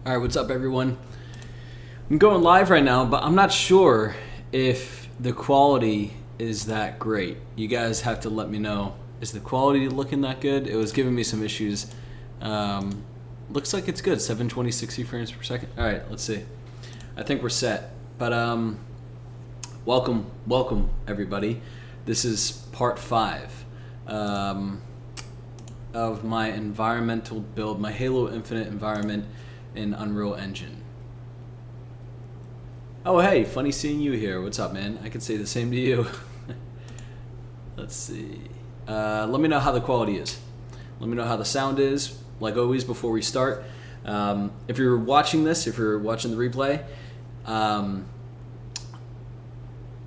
Alright, what's up everyone? I'm going live right now, but I'm not sure if the quality is that great. You guys have to let me know. Is the quality looking that good? It was giving me some issues. Looks like it's good, 720, 60 frames per second. Alright, let's see. I think we're set. But welcome everybody. This is part 5 of my environmental build, my Halo Infinite environment in Unreal Engine. Oh hey, funny seeing you here. What's up, man? I could say the same to you. Let's see. Let me know how the quality is. Let me know how the sound is, like always before we start. If you're watching this, if you're watching the replay,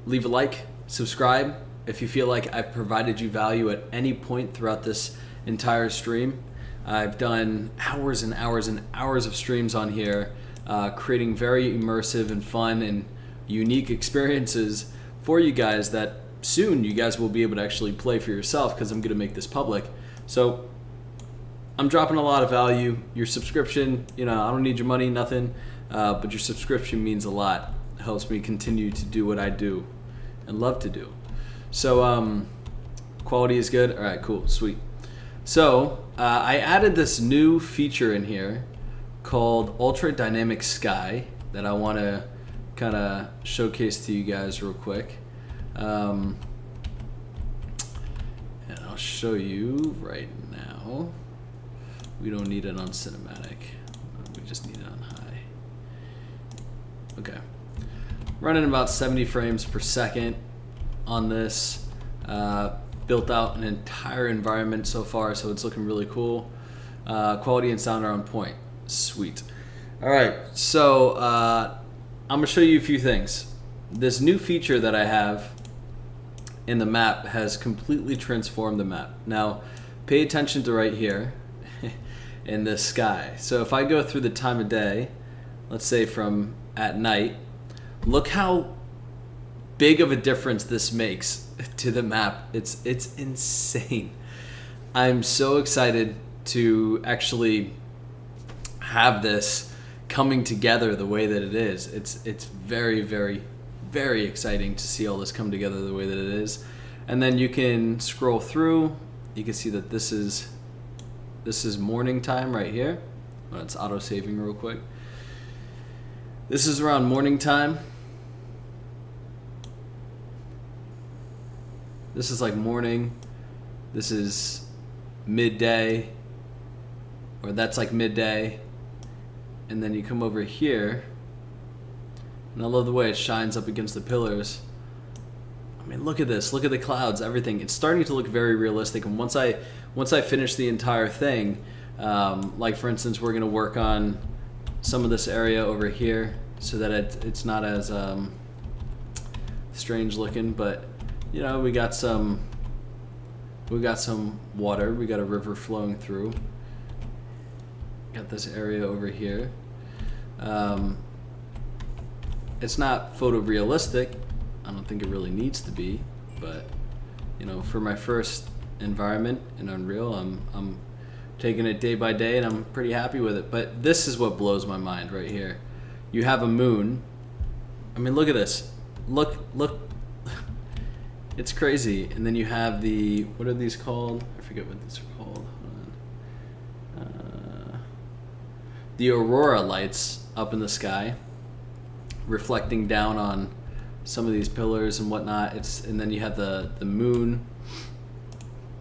leave a like, subscribe. If you feel like I've provided you value at any point throughout this entire stream. I've done hours and hours and hours of streams on here, creating very immersive and fun and unique experiences for you guys that soon you guys will be able to actually play for yourself because I'm going to make this public. So I'm dropping a lot of value. Your subscription, I don't need your money, nothing, but your subscription means a lot. It helps me continue to do what I do and love to do. So quality is good. All right, cool, sweet. So I added this new feature in here called Ultra Dynamic Sky that I want to kind of showcase to you guys real quick. And I'll show you right now. We don't need it on cinematic. We just need it on high. Okay. Running about 70 frames per second on this. Built out an entire environment so far, so it's looking really cool. Quality and sound are on point. Sweet. All right, so I'm gonna show you a few things. This new feature that I have in the map has completely transformed the map. Now, pay attention to right here in the sky. So if I go through the time of day, let's say from at night, look how big of a difference this makes to the map. It's insane. I'm so excited to actually have this coming together the way that it is. It's very, very, very exciting to see all this come together the way that it is. And then you can scroll through. You can see that this is morning time right here. Well, it's auto saving real quick. This is around morning time. This is like morning, this is midday, or that's like midday, and then you come over here, and I love the way it shines up against the pillars. I mean, look at this, look at the clouds, everything. It's starting to look very realistic, and once I finish the entire thing, like for instance, we're gonna work on some of this area over here so that it's not as strange looking, but we got some water. We got a river flowing through. Got this area over here. It's not photorealistic. I don't think it really needs to be, but for my first environment in Unreal, I'm taking it day by day, and I'm pretty happy with it. But this is what blows my mind right here. You have a moon. I mean, look at this. Look. It's crazy. And then you have the, what are these called? I forget what these are called. Hold on. The aurora lights up in the sky, reflecting down on some of these pillars and whatnot. And then you have the moon.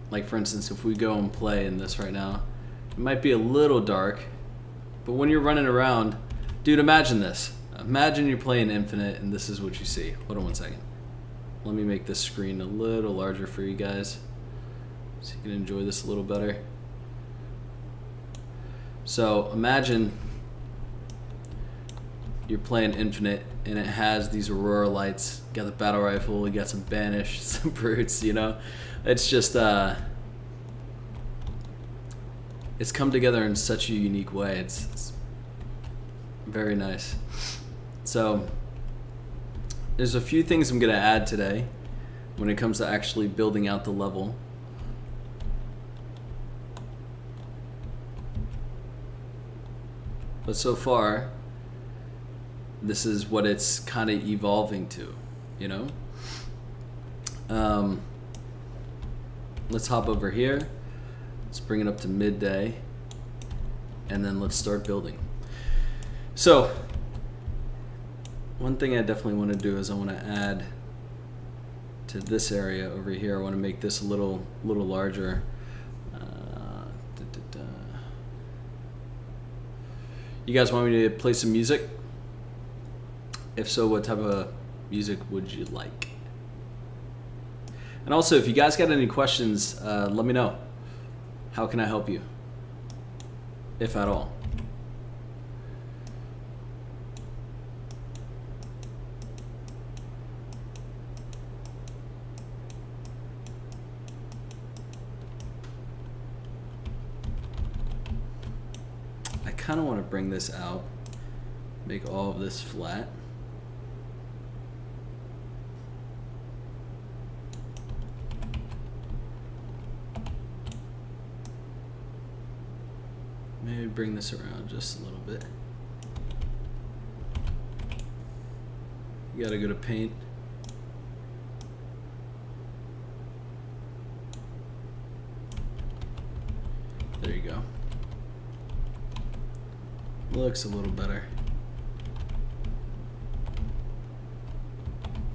Like for instance, if we go and play in this right now, it might be a little dark, but when you're running around, dude, imagine this. Imagine you're playing Infinite and this is what you see. Hold on one second. Let me make this screen a little larger for you guys so you can enjoy this a little better. So imagine you're playing Infinite and it has these aurora lights. You got the battle rifle, you got some banish, some brutes, It's just, it's come together in such a unique way. It's very nice. So there's a few things I'm going to add today when it comes to actually building out the level. But so far, this is what it's kind of evolving to, you know? Let's hop over here. Let's bring it up to midday. And then let's start building. So, one thing I definitely want to do is I want to add to this area over here. I want to make this a little larger. You guys want me to play some music? If so, what type of music would you like? And also, if you guys got any questions, let me know. How can I help you? If at all. I kind of want to bring this out, make all of this flat. Maybe bring this around just a little bit. You gotta go to paint. There you go. Looks a little better.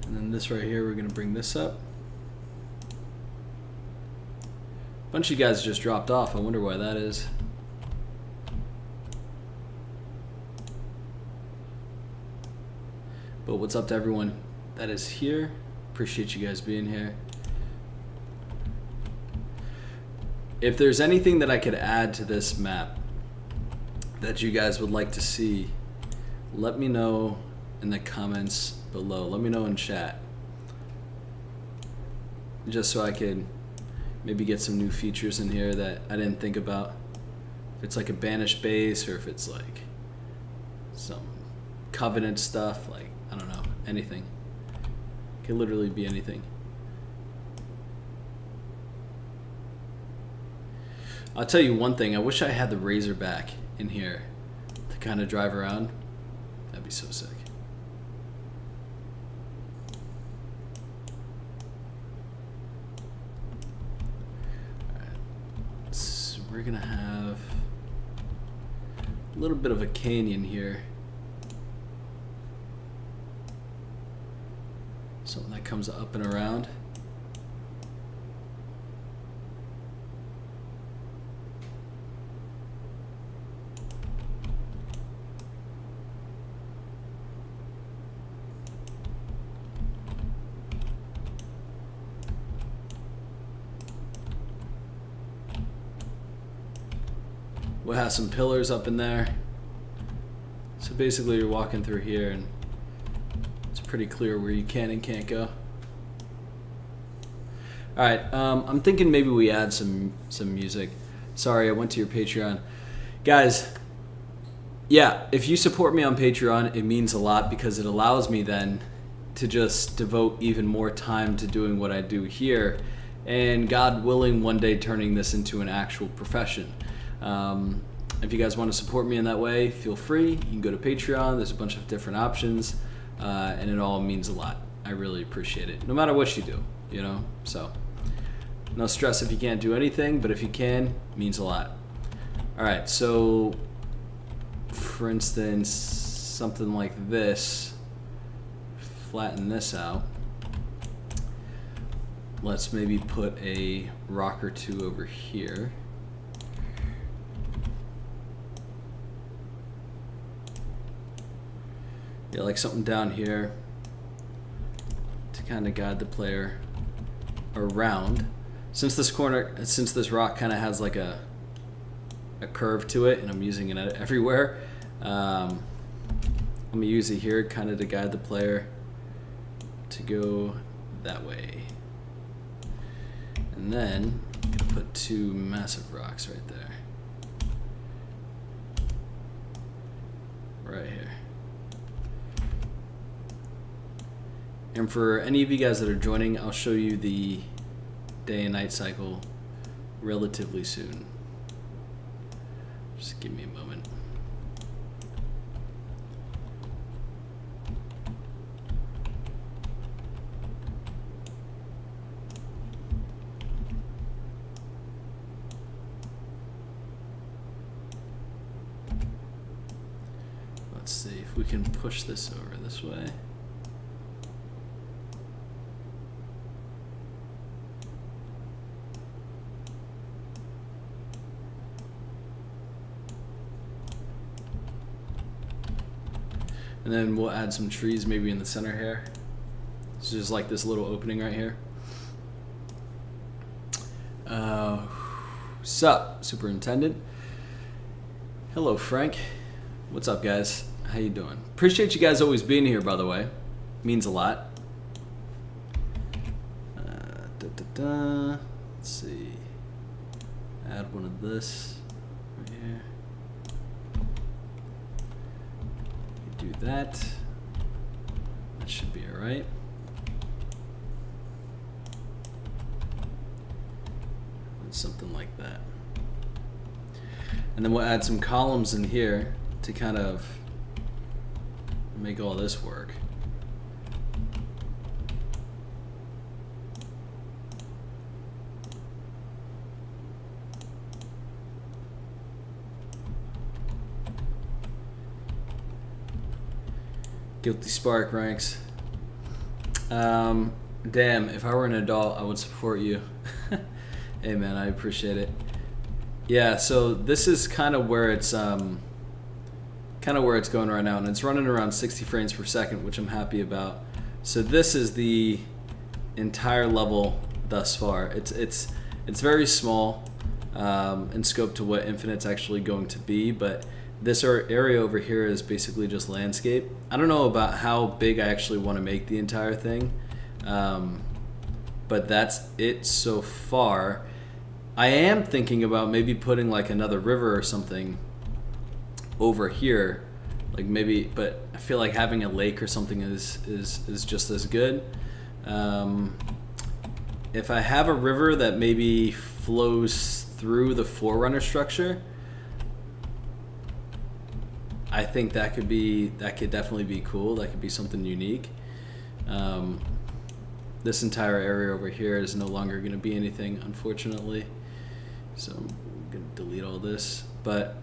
And then this right here, we're gonna bring this up. A bunch of you guys just dropped off. I wonder why that is. But what's up to everyone that is here? Appreciate you guys being here. If there's anything that I could add to this map that you guys would like to see, let me know in the comments below. Let me know in chat. Just so I could maybe get some new features in here that I didn't think about. If it's like a banished base, or if it's like some covenant stuff, like, I don't know, anything. It could literally be anything. I'll tell you one thing, I wish I had the Razorback in here to kind of drive around. That'd be so sick. Alright, so we're gonna have a little bit of a canyon here. Something that comes up and around. We'll have some pillars up in there. So basically you're walking through here and it's pretty clear where you can and can't go. Alright, I'm thinking maybe we add some music. Sorry, I went to your Patreon. Guys, yeah, if you support me on Patreon, it means a lot because it allows me then to just devote even more time to doing what I do here, and God willing, one day turning this into an actual profession. If you guys want to support me in that way, feel free. You can go to Patreon. There's a bunch of different options, and it all means a lot. I really appreciate it, no matter what you do, you know? So, no stress if you can't do anything, but if you can, it means a lot. All right, so, for instance, something like this, flatten this out. Let's maybe put a rock or two over here. Yeah, like something down here to kind of guide the player around. Since this rock kind of has like a curve to it, and I'm using it everywhere, I'm gonna use it here kind of to guide the player to go that way. And then I'm gonna put two massive rocks right there, right here. And for any of you guys that are joining, I'll show you the day and night cycle relatively soon. Just give me a moment. if we can push this over this way. And then we'll add some trees maybe in the center here. So just like this little opening right here. Sup, Superintendent? Hello, Frank. What's up, guys? How you doing? Appreciate you guys always being here, by the way. Means a lot. Let's see. Add one of this right here. Do that. That should be all right. Something like that. And then we'll add some columns in here to kind of make all this work. Guilty Spark ranks. Damn, if I were an adult, I would support you. Hey man, I appreciate it. Yeah, so this is kind of where it's going right now, and it's running around 60 frames per second, which I'm happy about. So this is the entire level thus far. It's very small in scope to what Infinite's actually going to be, but this area over here is basically just landscape. I don't know about how big I actually want to make the entire thing, but that's it so far. I am thinking about maybe putting like another river or something over here, like maybe, but I feel like having a lake or something is just as good. If I have a river that maybe flows through the Forerunner structure, I think that could definitely be cool. That could be something unique. This entire area over here is no longer going to be anything, unfortunately. So I'm going to delete all this. But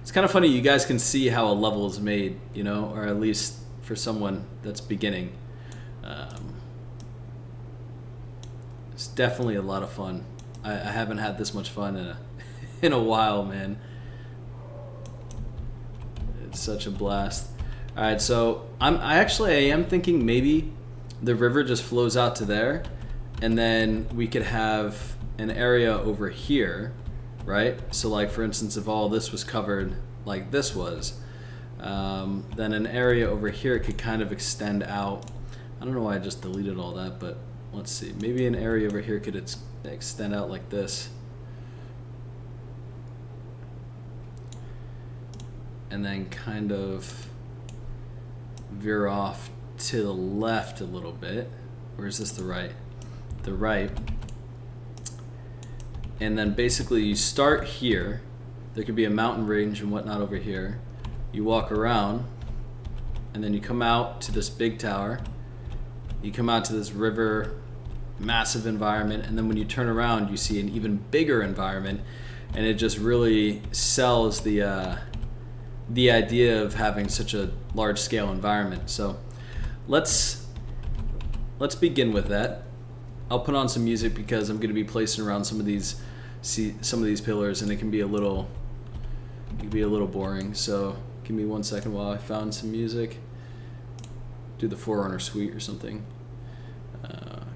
it's kind of funny. You guys can see how a level is made, you know, or at least for someone that's beginning. It's definitely a lot of fun. I haven't had this much fun in a while, man. It's such a blast. All right, so I am thinking maybe the river just flows out to there, and then we could have an area over here, right? So like for instance, if all this was covered like this was, then an area over here could kind of extend out. I don't know why I just deleted all that, but let's see. Maybe an area over here could extend out like this. And then kind of veer off to the left a little bit. Or is this the right? The right. And then basically you start here. There could be a mountain range and whatnot over here. You walk around, and then you come out to this big tower. You come out to this river, massive environment, and then when you turn around, you see an even bigger environment, and it just really sells the idea of having such a large-scale environment. So let's begin with that. I'll put on some music because I'm going to be placing around some of these pillars, and it can be a little boring. So give me 1 second while I found some music. Do the Forerunner Suite or something.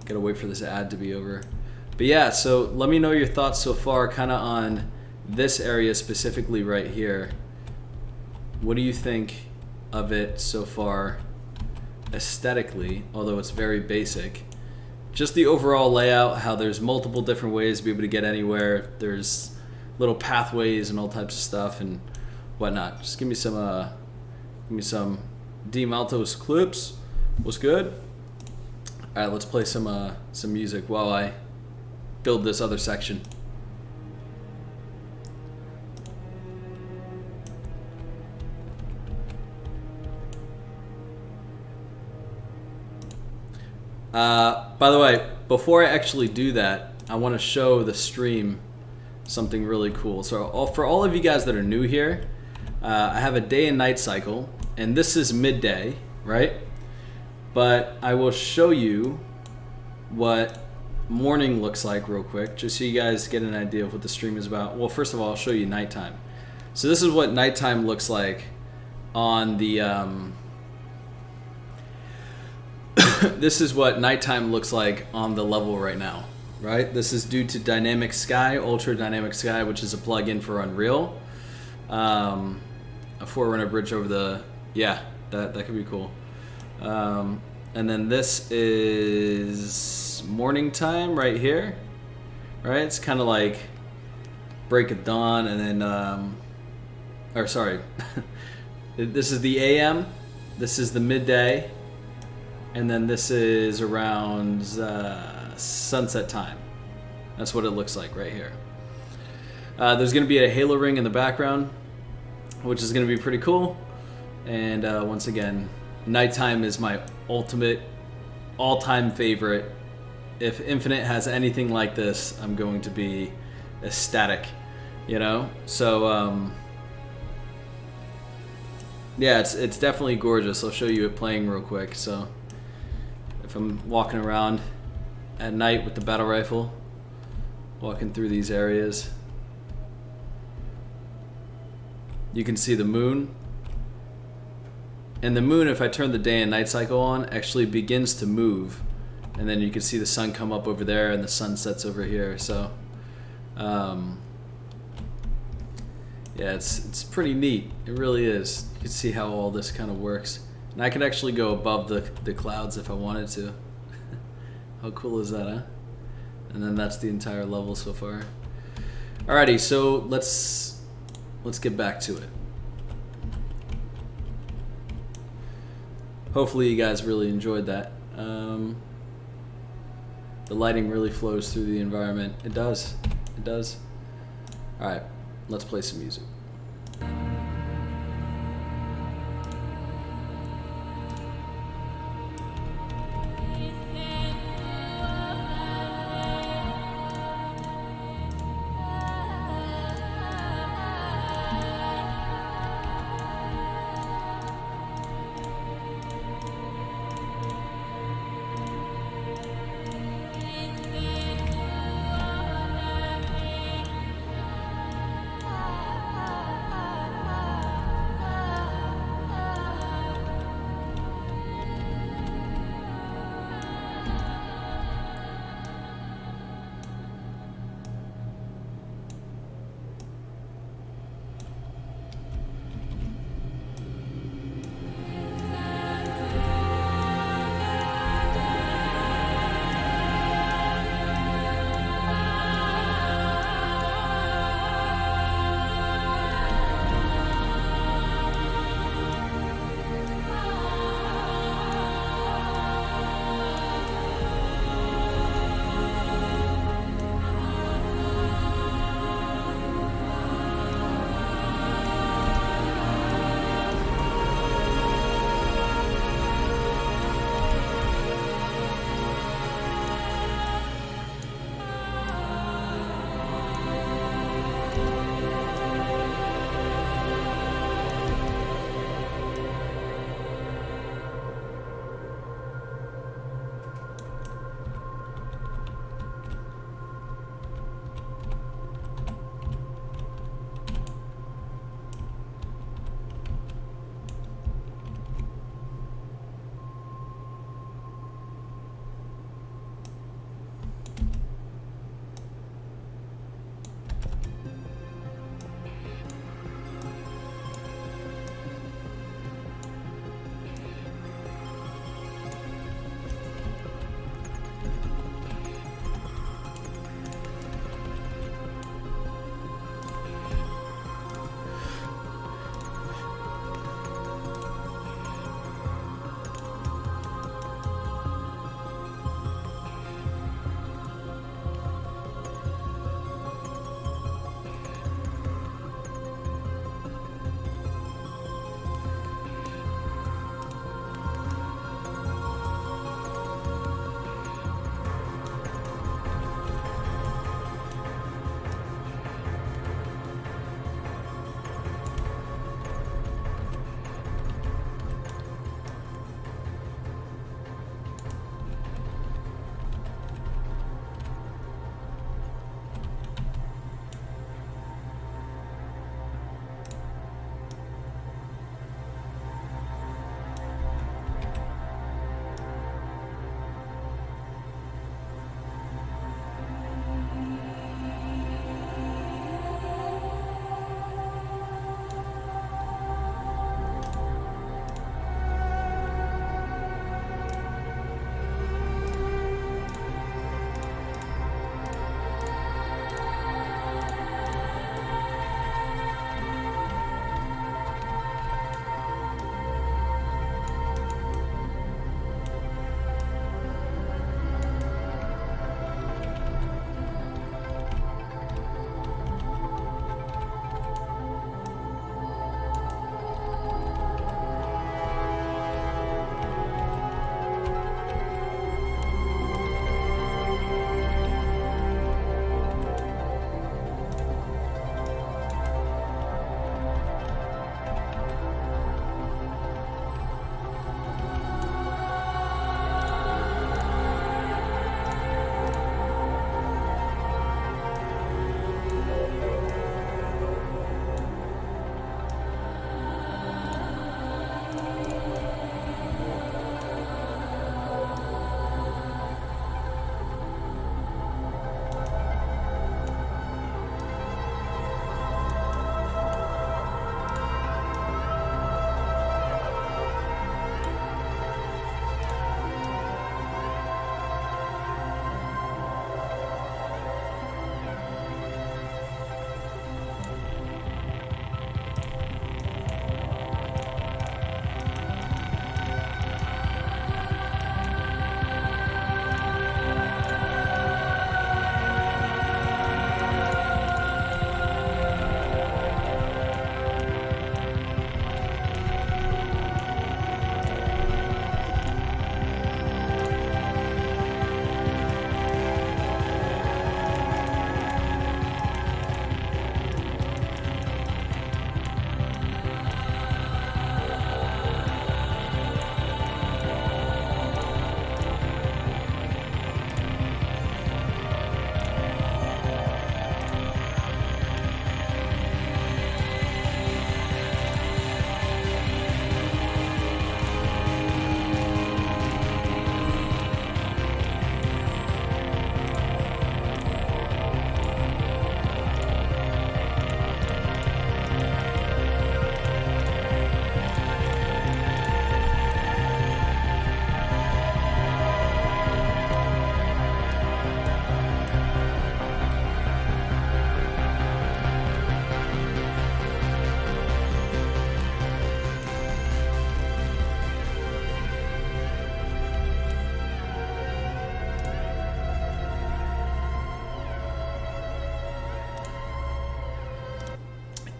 Gotta wait for this ad to be over. But yeah, so let me know your thoughts so far, kind of on this area specifically right here. What do you think of it so far aesthetically, although it's very basic? Just the overall layout, how there's multiple different ways to be able to get anywhere. There's little pathways and all types of stuff and whatnot. Just give me some D Maltos clips. What's good? All right, let's play some music while I build this other section. By the way, before I actually do that, I want to show the stream something really cool. So for all of you guys that are new here, I have a day and night cycle, and this is midday, right? But I will show you what morning looks like real quick, just so you guys get an idea of what the stream is about. Well, first of all, I'll show you nighttime. So this is what nighttime looks like on the this is what nighttime looks like on the level right now, right? This is due to Dynamic Sky, Ultra Dynamic Sky, which is a plugin for Unreal. A Forerunner bridge over the, yeah, that could be cool. And then this is morning time right here, right? It's kind of like break of dawn, and then, or sorry, this is the AM, this is the midday, and then this is around sunset time. That's what it looks like right here. There's going to be a halo ring in the background, which is going to be pretty cool. And once again, nighttime is my ultimate, all-time favorite. If Infinite has anything like this, I'm going to be ecstatic, you know? So, yeah, it's definitely gorgeous. I'll show you it playing real quick. So, if I'm walking around at night with the battle rifle, walking through these areas, you can see the moon. And the moon, if I turn the day and night cycle on, actually begins to move. And then you can see the sun come up over there and the sun sets over here. So, yeah, it's pretty neat. It really is. You can see how all this kind of works. And I can actually go above the clouds if I wanted to. How cool is that, huh? And then that's the entire level so far. Alrighty, so let's get back to it. Hopefully you guys really enjoyed that. The lighting really flows through the environment. It does. It does. Alright, let's play some music.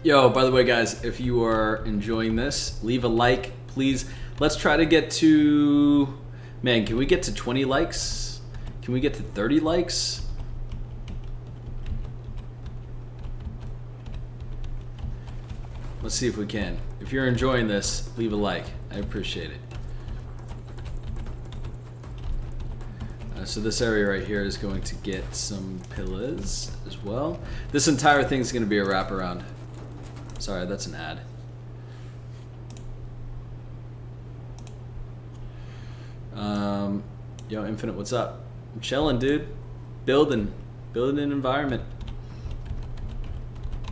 Yo, by the way, guys, if you are enjoying this, leave a like, please. Let's try to get to... Man, can we get to 20 likes? Can we get to 30 likes? Let's see if we can. If you're enjoying this, leave a like. I appreciate it. So this area right here is going to get some pillars as well. This entire thing is going to be a wraparound. Sorry, that's an ad. Yo, Infinite, what's up? I'm chilling, dude. Building an environment.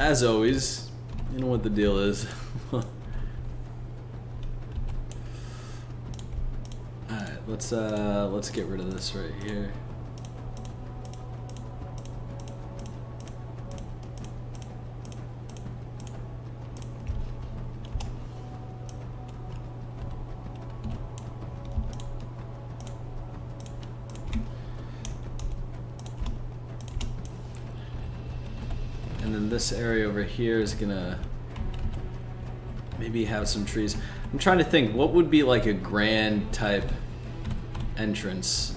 As always, you know what the deal is. Alright, let's get rid of this right here. And then this area over here is gonna maybe have some trees. I'm trying to think, what would be like a grand type entrance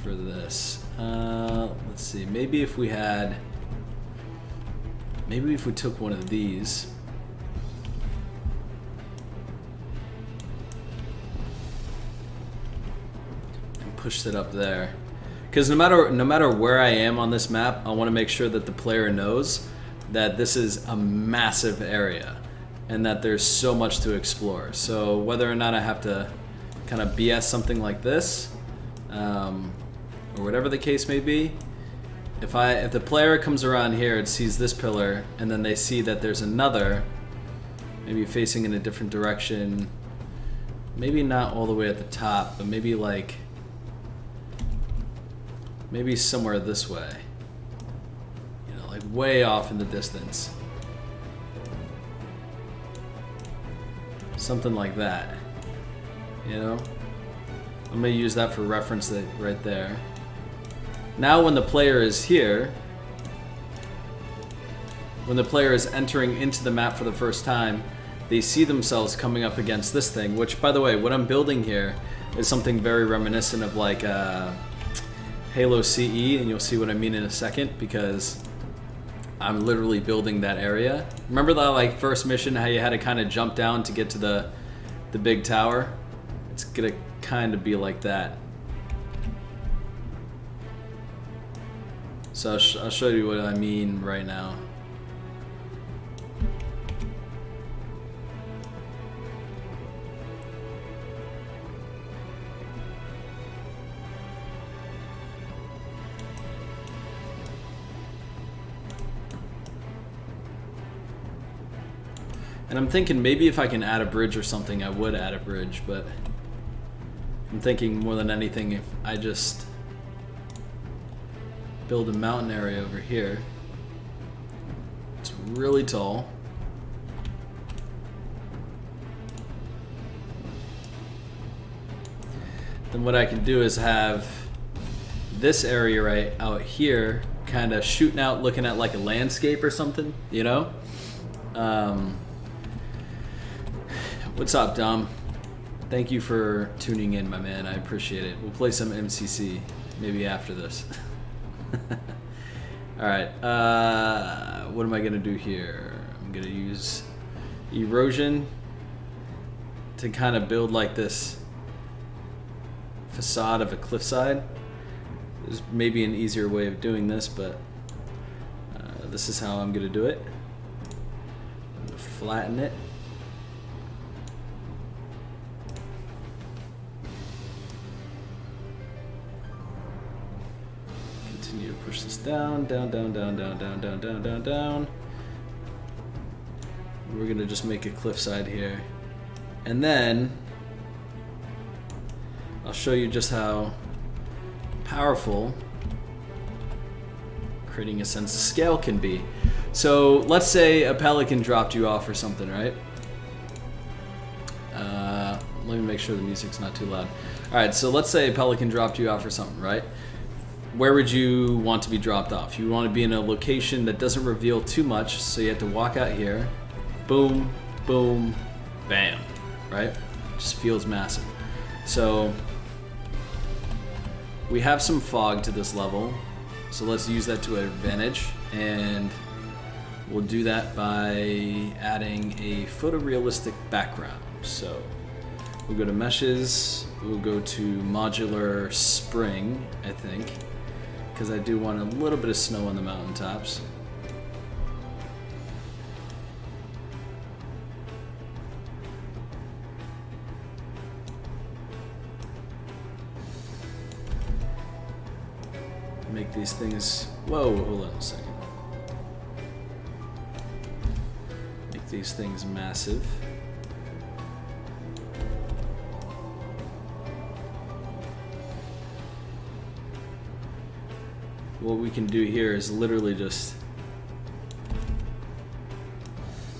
for this? Let's see, maybe if we took one of these. And pushed it up there. Because no matter where I am on this map, I want to make sure that the player knows that this is a massive area and that there's so much to explore. So whether or not I have to kind of BS something like this, or whatever the case may be, if the player comes around here and sees this pillar and then they see that there's another, maybe facing in a different direction, maybe not all the way at the top, but maybe like maybe somewhere this way, you know, like way off in the distance, something like that, you know. I'm gonna use that for reference right there. Now when the player is here, when the player is entering into the map for the first time, they see themselves coming up against this thing, which, by the way, what I'm building here is something very reminiscent of like Halo CE, and you'll see what I mean in a second, because I'm literally building that area. Remember that like first mission, how you had to kind of jump down to get to the big tower? It's gonna kind of be like that. So I'll show you what I mean right now. And I'm thinking maybe if I can add a bridge or something, I would add a bridge, but I'm thinking more than anything if I just build a mountain area over here. It's really tall. Then what I can do is have this area right out here kind of shooting out, looking at like a landscape or something, you know? What's up, Dom? Thank you for tuning in, my man. I appreciate it. We'll play some MCC maybe after this. Alright, what am I gonna do here? I'm gonna use erosion to kind of build like this facade of a cliffside. There's maybe an easier way of doing this, but this is how I'm gonna do it. I'm gonna flatten it. Continue to push this down, down, down, down, down, down, down, down, down, down. We're gonna just make a cliffside here. And then I'll show you just how powerful creating a sense of scale can be. So let's say a pelican dropped you off or something, right? Let me make sure the music's not too loud. Alright, so let's say a pelican dropped you off or something, right? where would you want to be dropped off? You want to be in a location that doesn't reveal too much, so you have to walk out here, boom, boom, bam, right? Just feels massive. So we have some fog to this level, so let's use that to our advantage, and we'll do that by adding a photorealistic background. So we'll go to meshes, we'll go to modular spring, I think, because I do want a little bit of snow on the mountaintops. Make these things, whoa, hold on a second. Make these things massive. What we can do here is literally just,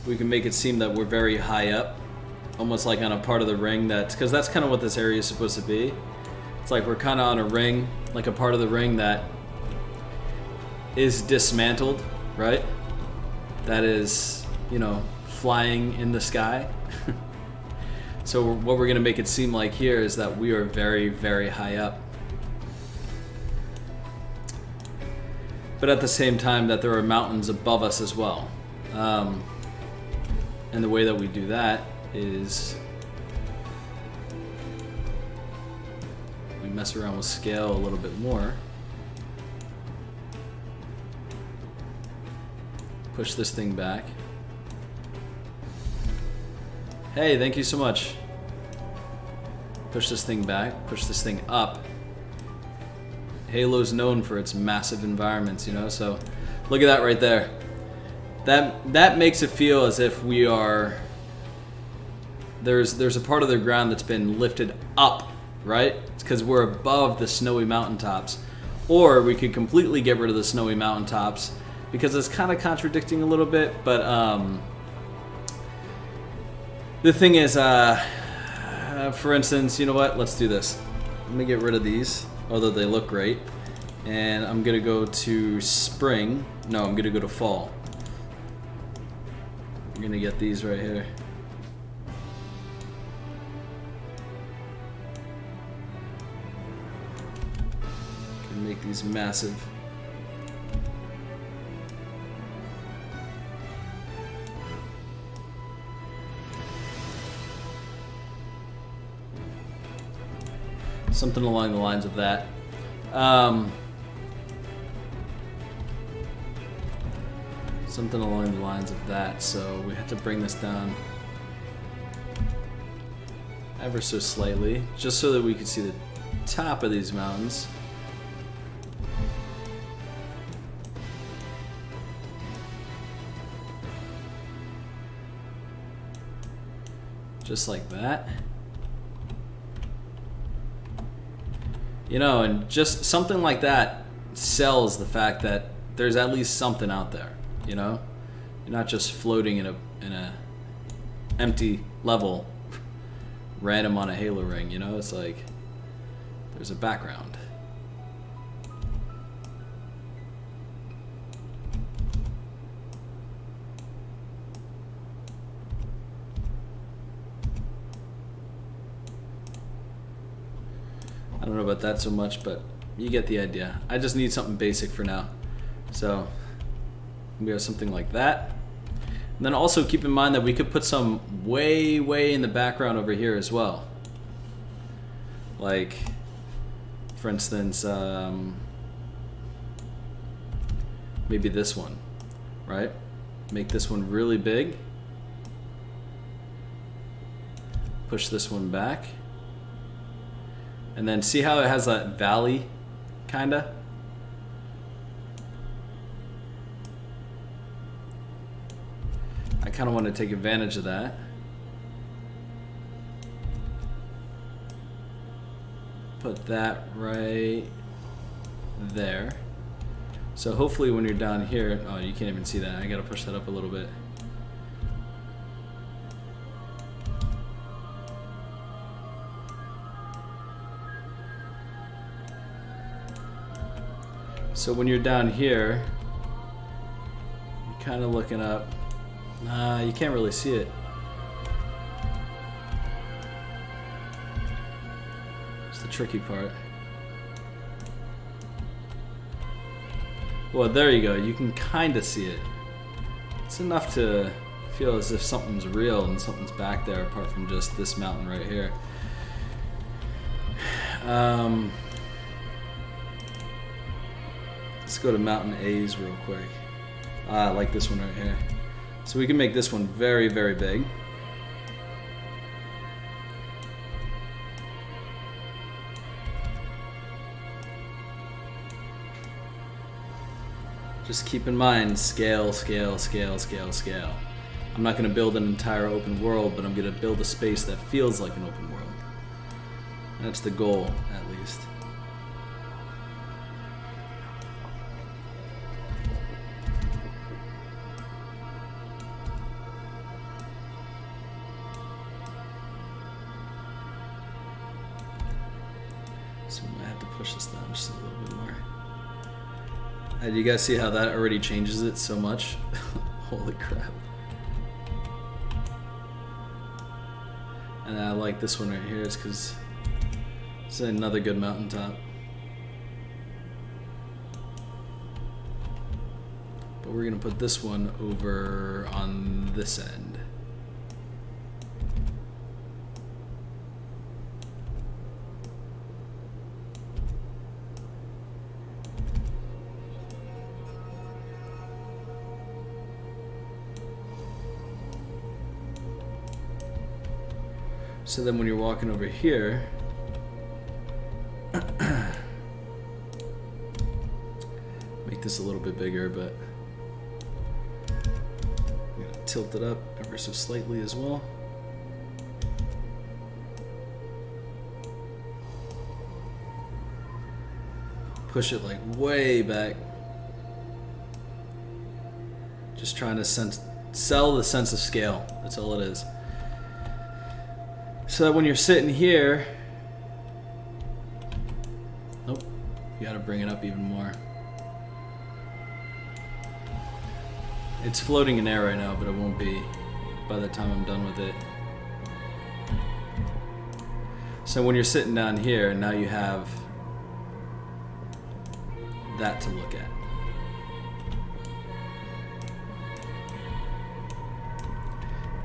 we can make it seem that we're very high up, almost like on a part of the ring because that's kind of what this area is supposed to be. It's like we're kind of on a ring, like a part of the ring that is dismantled, right? That is, you know, flying in the sky. So what we're gonna make it seem like here is that we are very, very high up. But at the same time that there are mountains above us as well. And the way that we do that is we mess around with scale a little bit more. Push this thing back. Hey, thank you so much. Push this thing back, push this thing up. Halo's known for its massive environments, you know, so look at that right there. That makes it feel as if we are, there's a part of the ground that's been lifted up, right? It's because we're above the snowy mountaintops. Or we could completely get rid of the snowy mountaintops because it's kind of contradicting a little bit, but the thing is, for instance, you know what? Let's do this. Let me get rid of these, although they look great. And I'm gonna go to spring. No, I'm gonna go to fall. I'm gonna get these right here. Gonna make these massive. Something along the lines of that. Something along the lines of that. So we have to bring this down ever so slightly, just so that we can see the top of these mountains. Just like that. You know, and just something like that sells the fact that there's at least something out there, you know? You're not just floating in a empty level random on a Halo ring, you know? It's like there's a background. I don't know about that so much, but you get the idea. I just need something basic for now. So we have something like that. And then also keep in mind that we could put some way, way in the background over here as well. Like, for instance, maybe this one, right? Make this one really big. Push this one back. And then see how it has that valley, kinda? I kinda want to take advantage of that. Put that right there. So hopefully when you're down here, oh, you can't even see that. I gotta push that up a little bit. So when you're down here, you're kind of looking up. Nah, you can't really see it. It's the tricky part. Well, there you go. You can kind of see it. It's enough to feel as if something's real and something's back there apart from just this mountain right here. Let's go to mountain A's real quick. I like this one right here. So we can make this one very, very big. Just keep in mind, scale, scale, scale, scale, scale. I'm not going to build an entire open world, but I'm going to build a space that feels like an open world. That's the goal, at least. So we might have to push this down just a little bit more. Do you guys see how that already changes it so much? Holy crap. And I like this one right here, it's because it's another good mountaintop. But we're gonna put this one over on this end. So then when you're walking over here, make this a little bit bigger, but I'm gonna tilt it up ever so slightly as well. Push it like way back. Just trying to sell the sense of scale. That's all it is. So that when you're sitting here, nope, you gotta bring it up even more. It's floating in air right now, but it won't be by the time I'm done with it. So when you're sitting down here, now you have that to look at.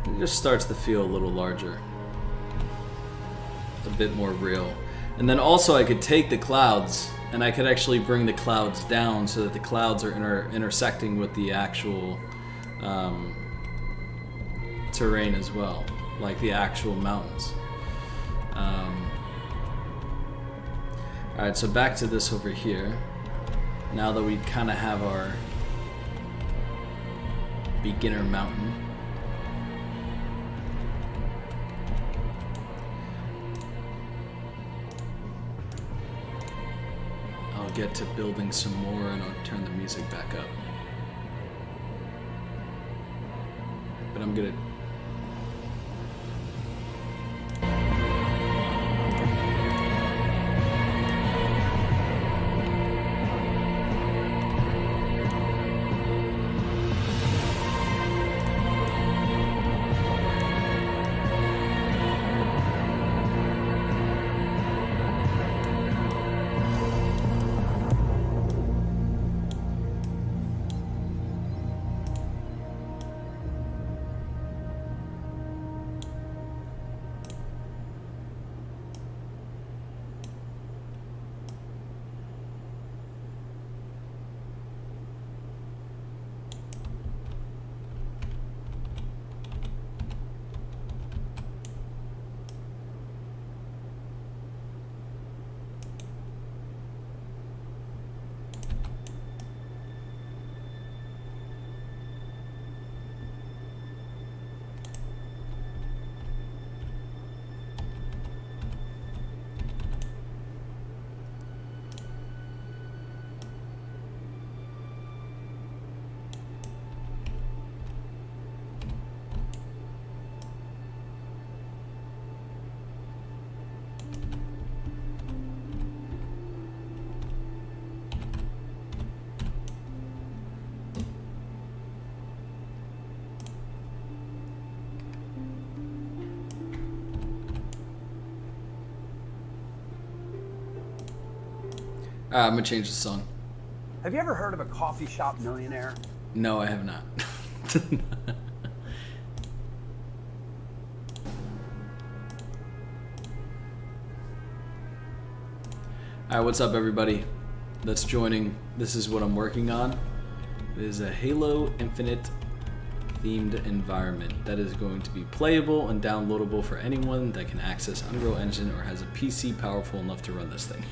It just starts to feel a little larger. A bit more real. And then also I could take the clouds and I could actually bring the clouds down so that the clouds are intersecting with the actual terrain as well, like the actual mountains. Alright, so back to this over here. Now that we kind of have our beginner mountain. I'll get to building some more and I'll turn the music back up. But I'm gonna I'm gonna change the song. Have you ever heard of a coffee shop millionaire? No, I have not. Alright, what's up everybody that's joining? This is what I'm working on. It is a Halo Infinite themed environment that is going to be playable and downloadable for anyone that can access Unreal Engine or has a PC powerful enough to run this thing.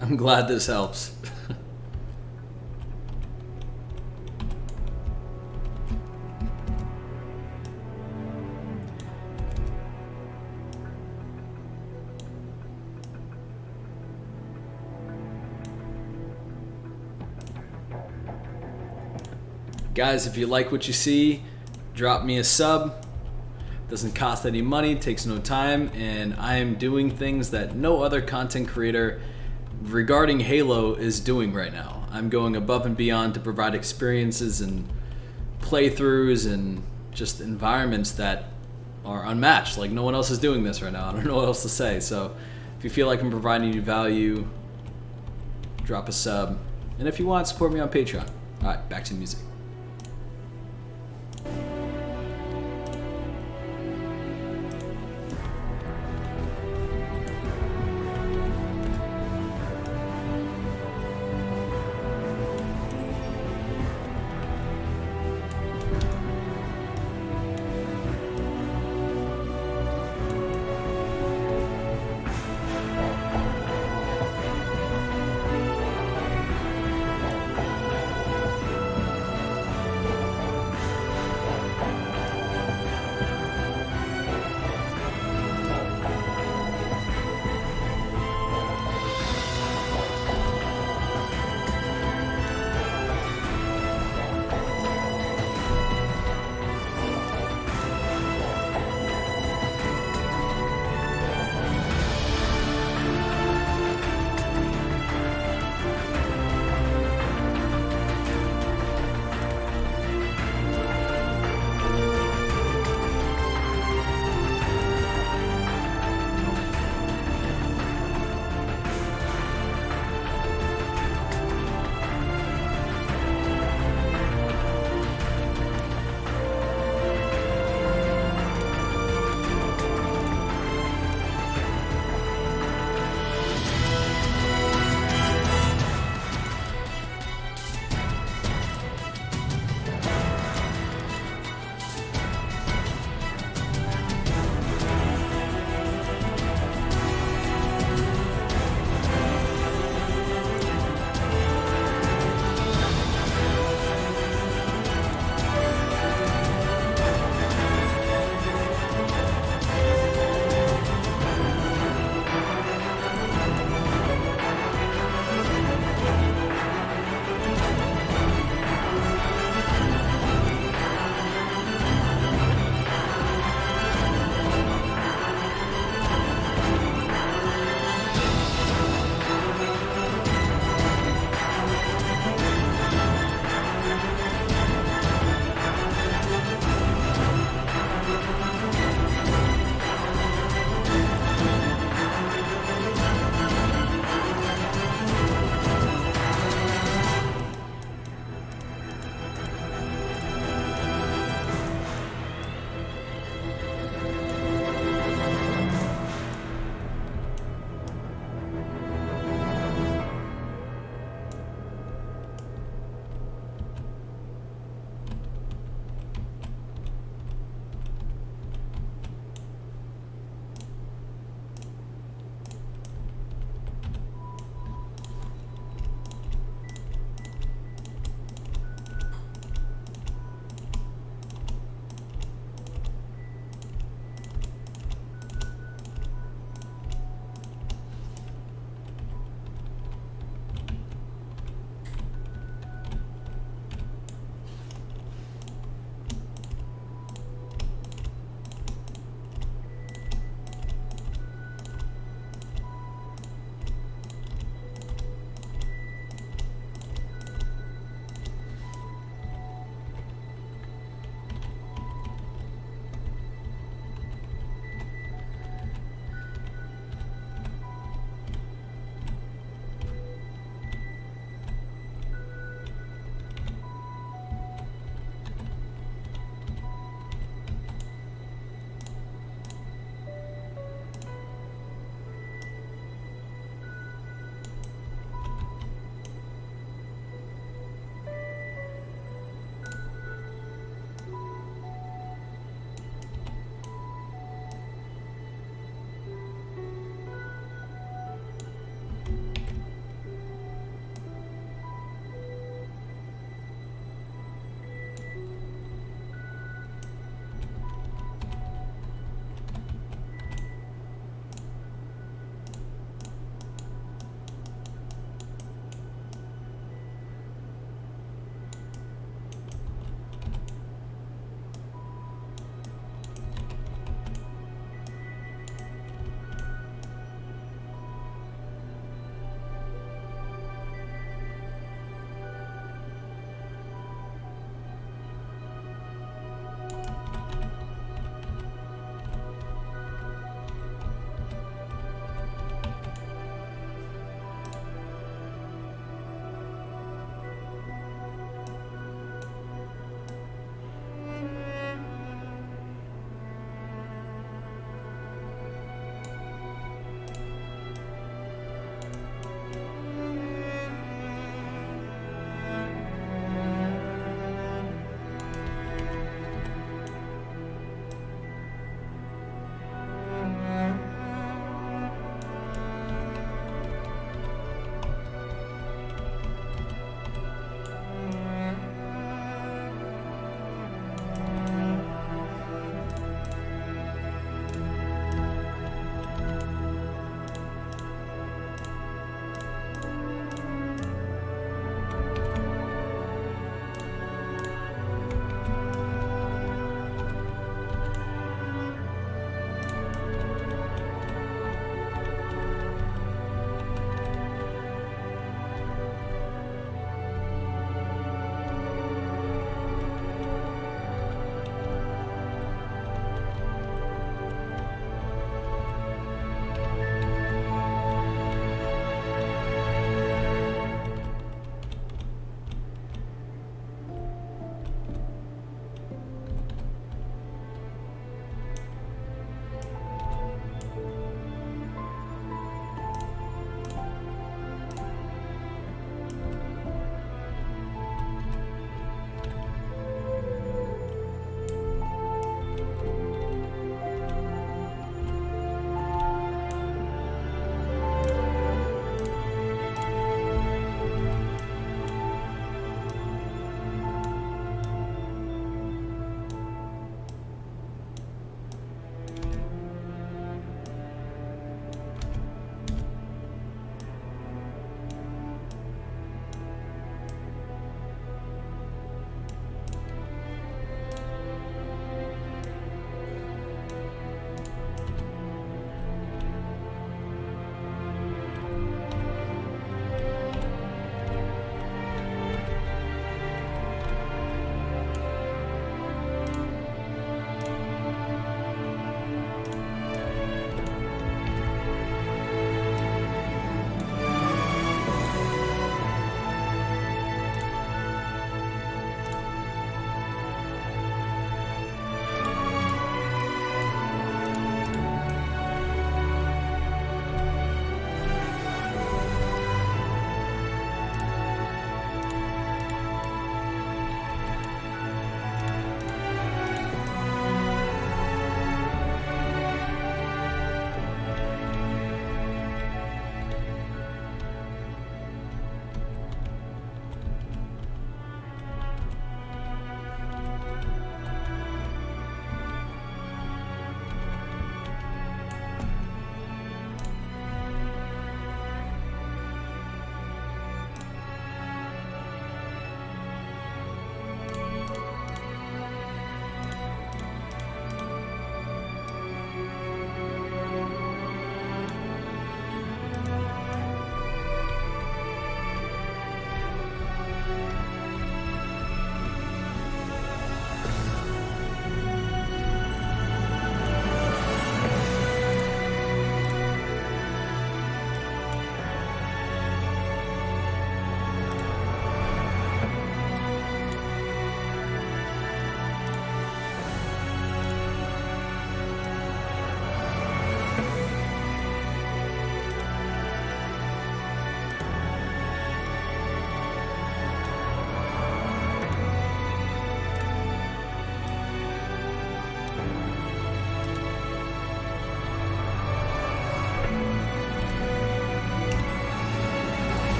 I'm glad this helps. Guys, if you like what you see, drop me a sub. Doesn't cost any money, takes no time, and I am doing things that no other content creator regarding Halo is doing right now. I'm going above and beyond to provide experiences and playthroughs and just environments that are unmatched. Like, no one else is doing this right now. I don't know what else to say. So if you feel like I'm providing you value, drop a sub. And if you want, support me on Patreon. All right, back to the music.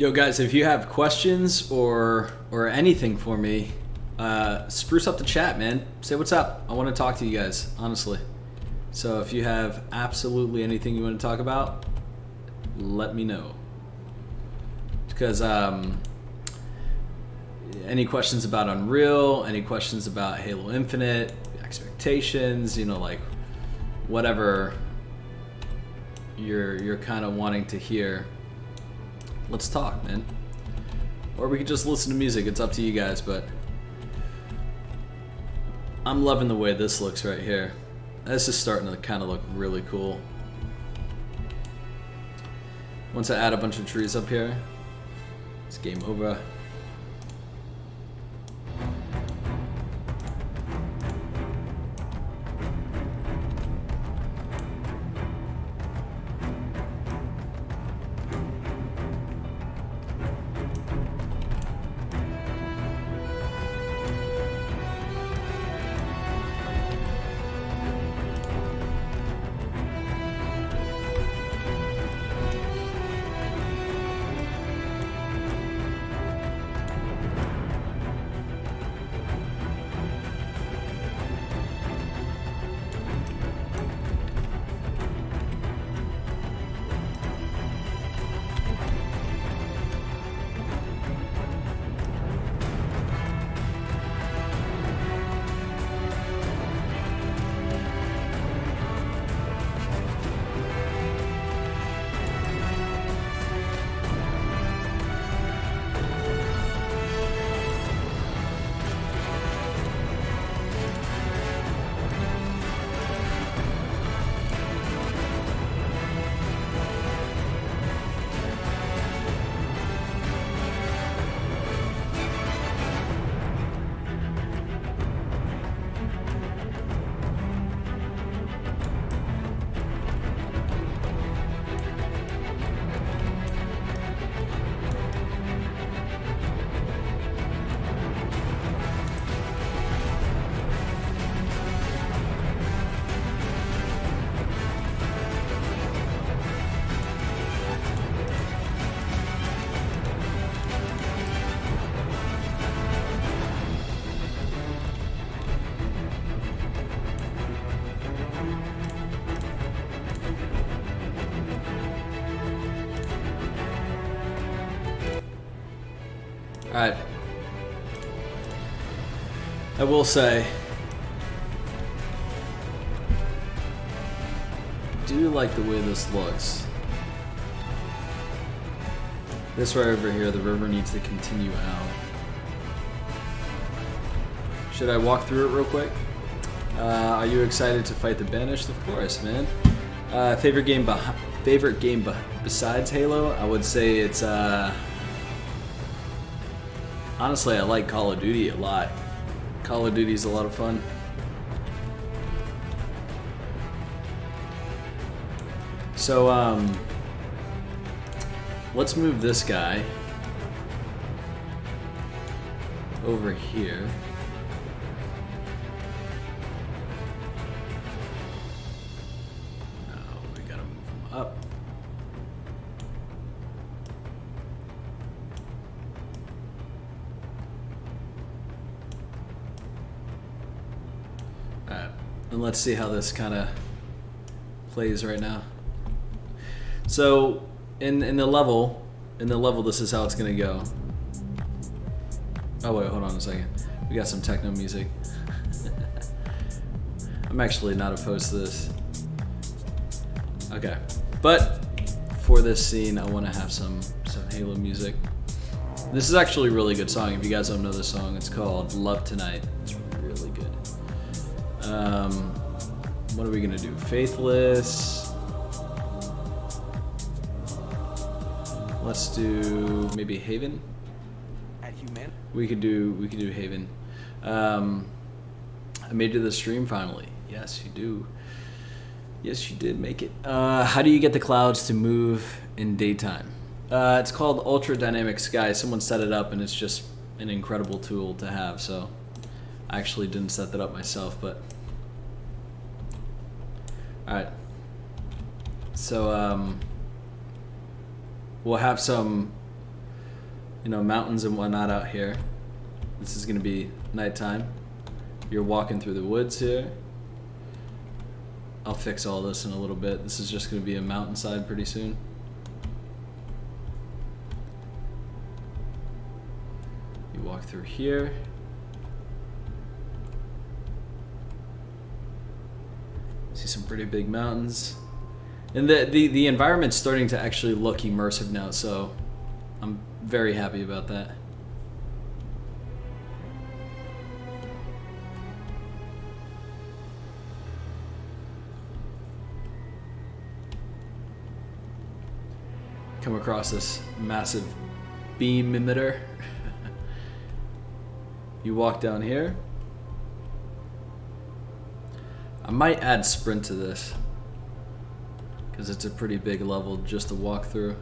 Yo, guys, if you have questions or anything for me, spruce up the chat, man. Say what's up. I want to talk to you guys, honestly. So if you have absolutely anything you want to talk about, let me know. Because any questions about Unreal, any questions about Halo Infinite, expectations, you know, like whatever you're kind of wanting to hear, let's talk, man. Or we could just listen to music. It's up to you guys, but I'm loving the way this looks right here. This is starting to kind of look really cool. Once I add a bunch of trees up here, it's game over. Alright. I will say, I do like the way this looks. This right over here, the river needs to continue out. Should I walk through it real quick? Are you excited to fight the Banished? Of course, man. Favorite game besides Halo? I would say it's honestly, I like Call of Duty a lot. Call of Duty is a lot of fun. So, let's move this guy over here. No, we gotta move him up. And let's see how this kind of plays right now. So in the level, this is how it's gonna go. Oh wait, hold on a second. We got some techno music. I'm actually not opposed to this. Okay, but for this scene, I want to have some Halo music. This is actually a really good song. If you guys don't know this song, it's called "Love Tonight." It's really good. What are we gonna do? Faithless. Let's do maybe Haven. We could do Haven. I made it to the stream finally. Yes, you do. Yes, you did make it. How do you get the clouds to move in daytime? It's called Ultra Dynamic Sky. Someone set it up, and it's just an incredible tool to have. So I actually didn't set that up myself, but. Alright, so we'll have some you know, mountains and whatnot out here. This is gonna be nighttime. You're walking through the woods here. I'll fix all this in a little bit. This is just gonna be a mountainside pretty soon. You walk through here. See some pretty big mountains. And the environment's starting to actually look immersive now, so I'm very happy about that. Come across this massive beam emitter. You walk down here. I might add sprint to this because it's a pretty big level just to walk through.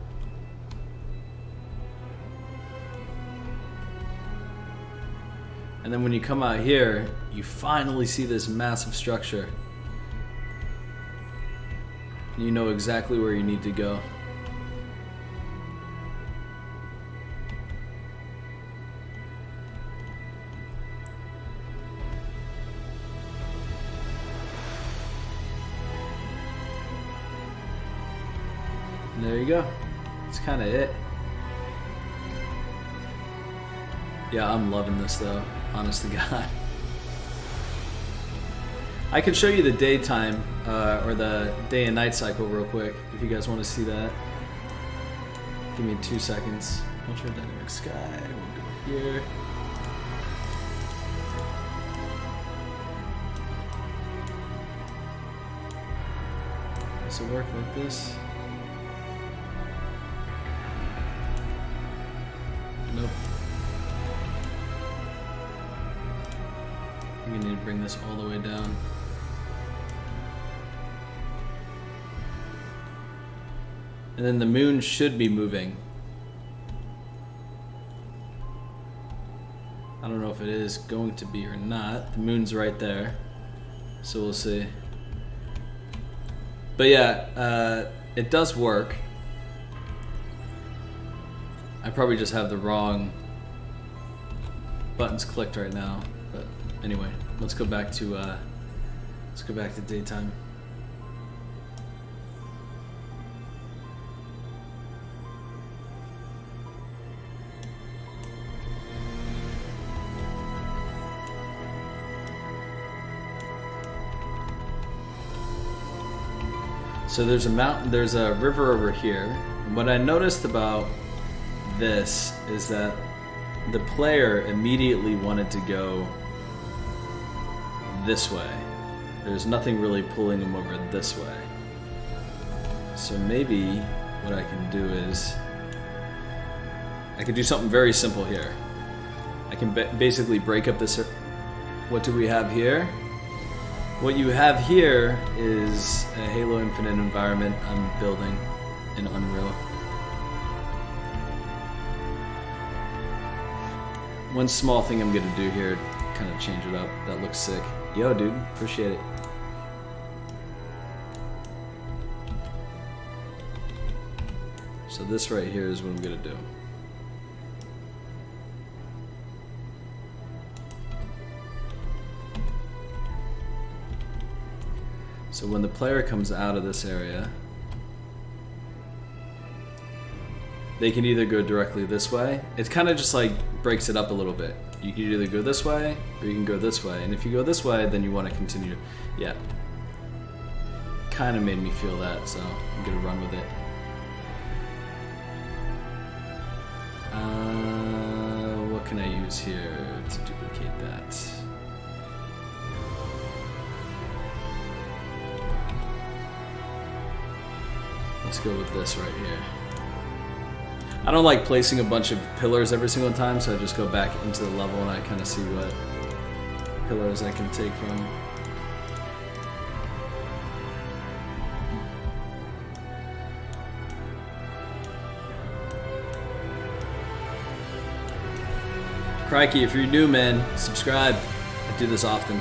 And then when you come out here, you finally see this massive structure. You know exactly where you need to go. And there you go. That's kind of it. Yeah, I'm loving this though, honest to God. I can show you the daytime or the day and night cycle real quick if you guys want to see that. Give me 2 seconds. Ultra dynamic sky. We'll go here. Does it work like this? Nope. I think I need to bring this all the way down. And then the moon should be moving. I don't know if it is going to be or not. The moon's right there. So we'll see. But yeah, it does work. I probably just have the wrong buttons clicked right now. But anyway, let's go back to daytime. So there's a mountain, there's a river over here. And what I noticed about this is that the player immediately wanted to go this way. There's nothing really pulling him over this way. So maybe what I can do is I can do something very simple here. I can basically break up this. What do we have here? What you have here is a Halo Infinite environment I'm building in Unreal. One small thing I'm gonna do here, kind of change it up. That looks sick. Yo, dude, appreciate it. So this right here is what I'm gonna do. So when the player comes out of this area, they can either go directly this way. It kind of just like breaks it up a little bit. You can either go this way or you can go this way. And if you go this way, then you want to continue. Yeah. Kind of made me feel that, so I'm gonna run with it. What can I use here to duplicate that? Let's go with this right here. I don't like placing a bunch of pillars every single time, so I just go back into the level and I kind of see what pillars I can take from. Crikey, if you're new, man, subscribe. I do this often.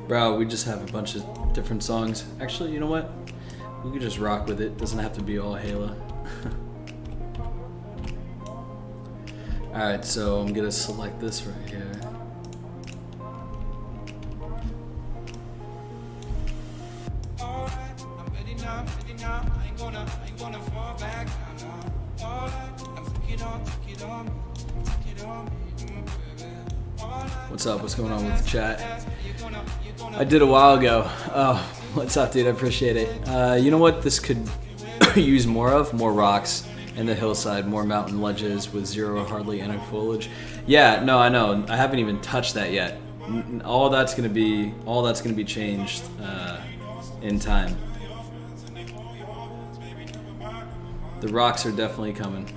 Bro, we just have a bunch of different songs. Actually, you know what? We could just rock with it. Doesn't have to be all Halo. Alright, so I'm gonna select this right here. What's up? What's going on with the chat? I did a while ago. Oh, what's up, dude? I appreciate it. You know what this could use more of? More rocks and the hillside, more mountain ledges with zero or hardly any foliage. Yeah, no, I know. I haven't even touched that yet. All that's gonna be changed in time. The rocks are definitely coming.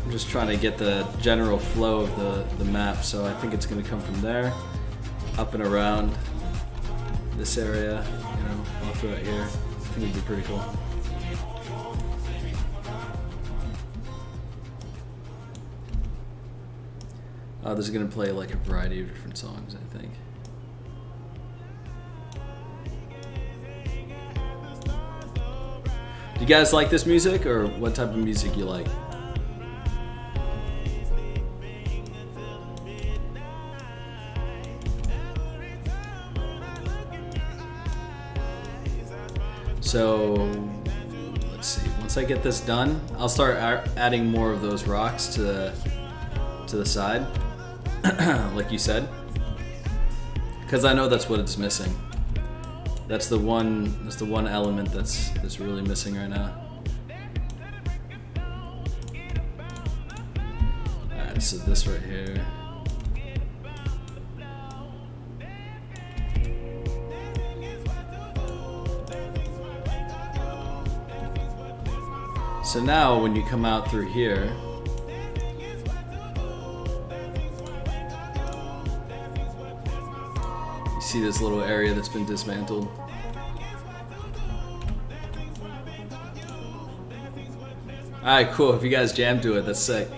I'm just trying to get the general flow of the map, so I think it's going to come from there, up and around this area, you know, all through it here. I think it'd be pretty cool. This is going to play like a variety of different songs, I think. Do you guys like this music, or what type of music you like? So, let's see. Once I get this done, I'll start adding more of those rocks to the side, like you said, because I know that's what it's missing. That's the one element that's really missing right now. Alright, so this right here. So now when you come out through here, you see this little area that's been dismantled. Alright, cool. If you guys jam to it, that's sick.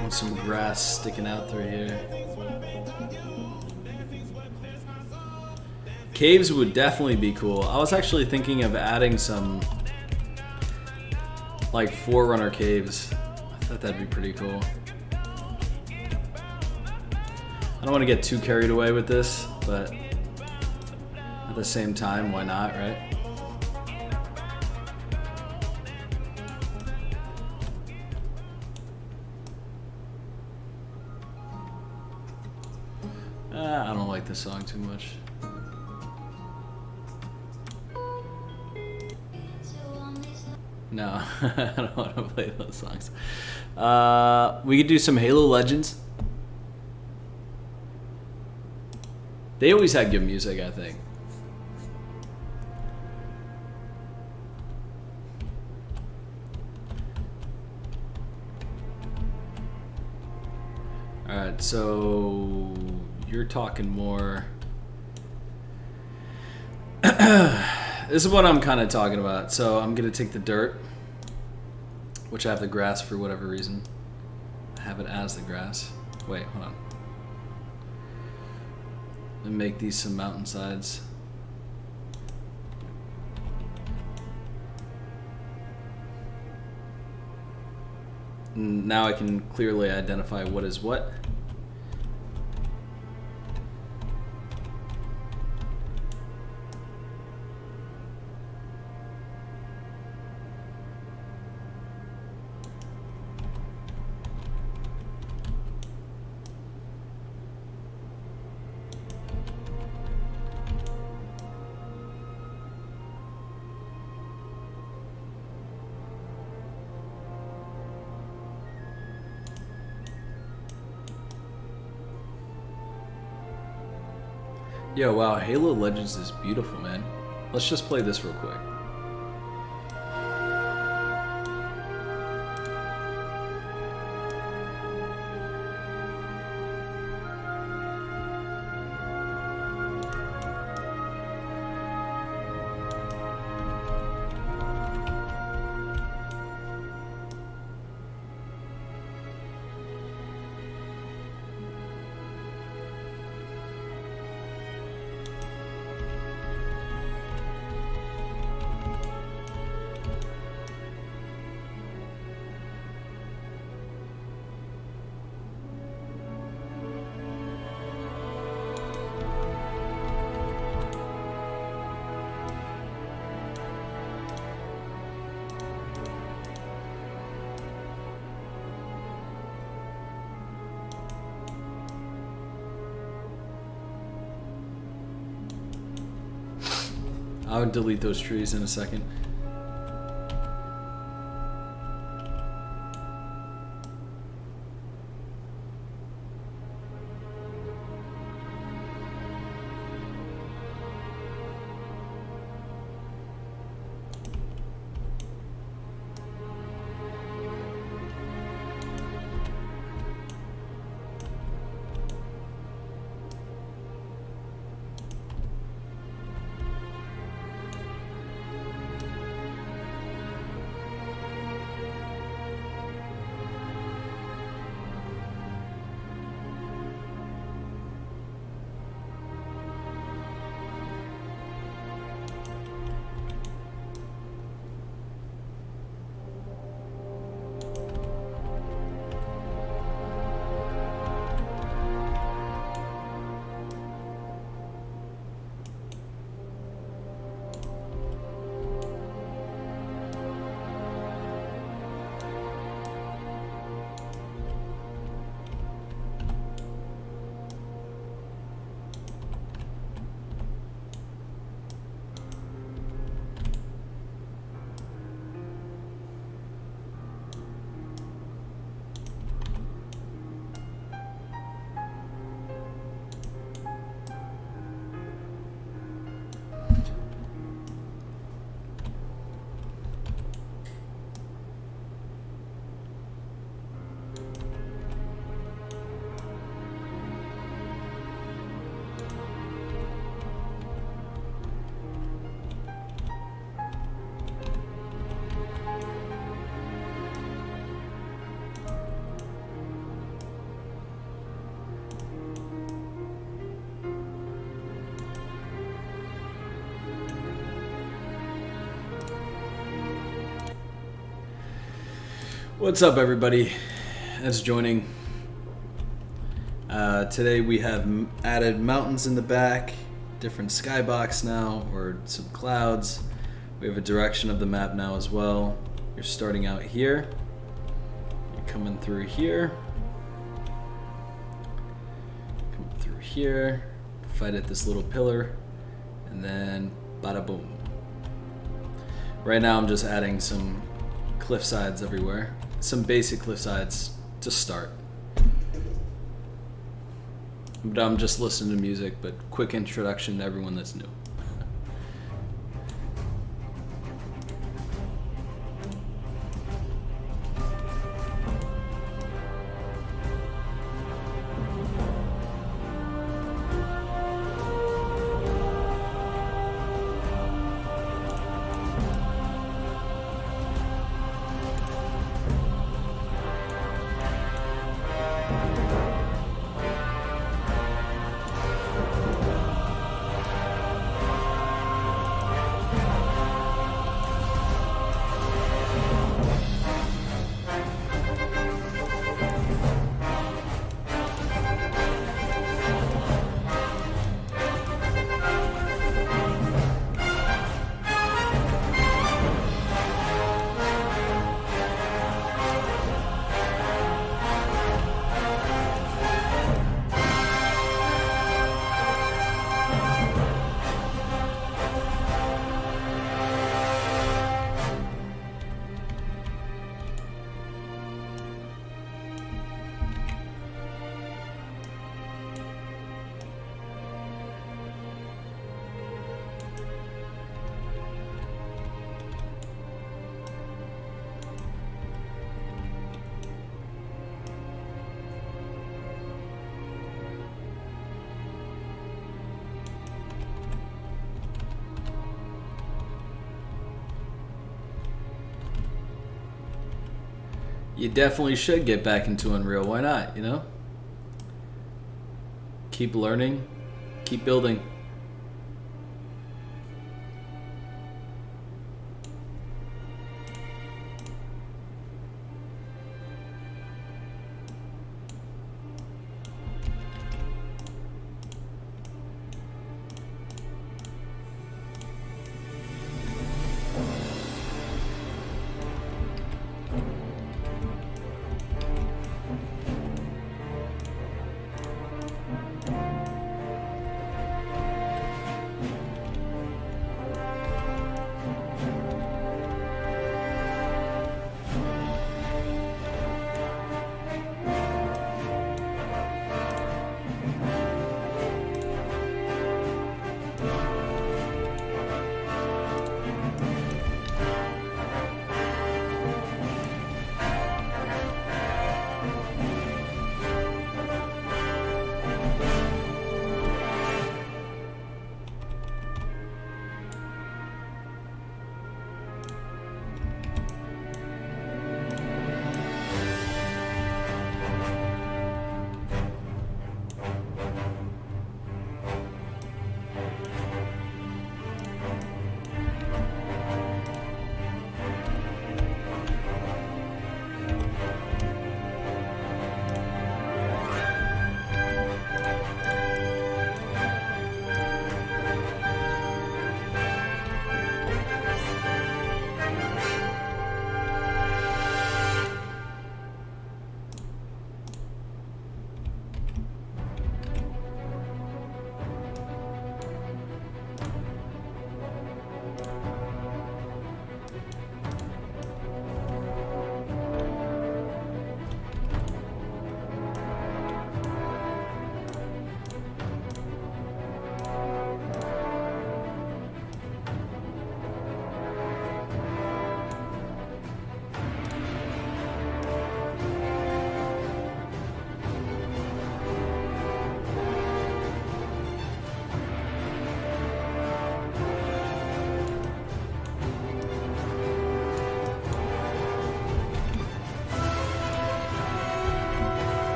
Want some grass sticking out through here. Caves would definitely be cool. I was actually thinking of adding some like Forerunner caves. I thought that'd be pretty cool. I don't want to get too carried away with this, but at the same time, why not, right? I don't like this song too much. No, I don't want to play those songs. We could do some Halo Legends. They always had good music, I think. Alright, so you're talking more. This is what I'm kind of talking about. So I'm going to take the dirt, which I have the grass for whatever reason. I have it as the grass. Wait, hold on. And make these some mountainsides. And now I can clearly identify what is what. Yo, wow, Halo Legends is beautiful, man. Let's just play this real quick. I would delete those trees in a second. What's up, everybody that's joining? Today we have added mountains in the back, different skybox now, or some clouds. We have a direction of the map now as well. You're starting out here. You're coming through here. Come through here. Fight at this little pillar. And then bada boom. Right now I'm just adding some cliff sides everywhere. Some basic cliff sides to start. But I'm just listening to music, but quick introduction to everyone that's new. You definitely should get back into Unreal. Why not, you know? Keep learning, keep building.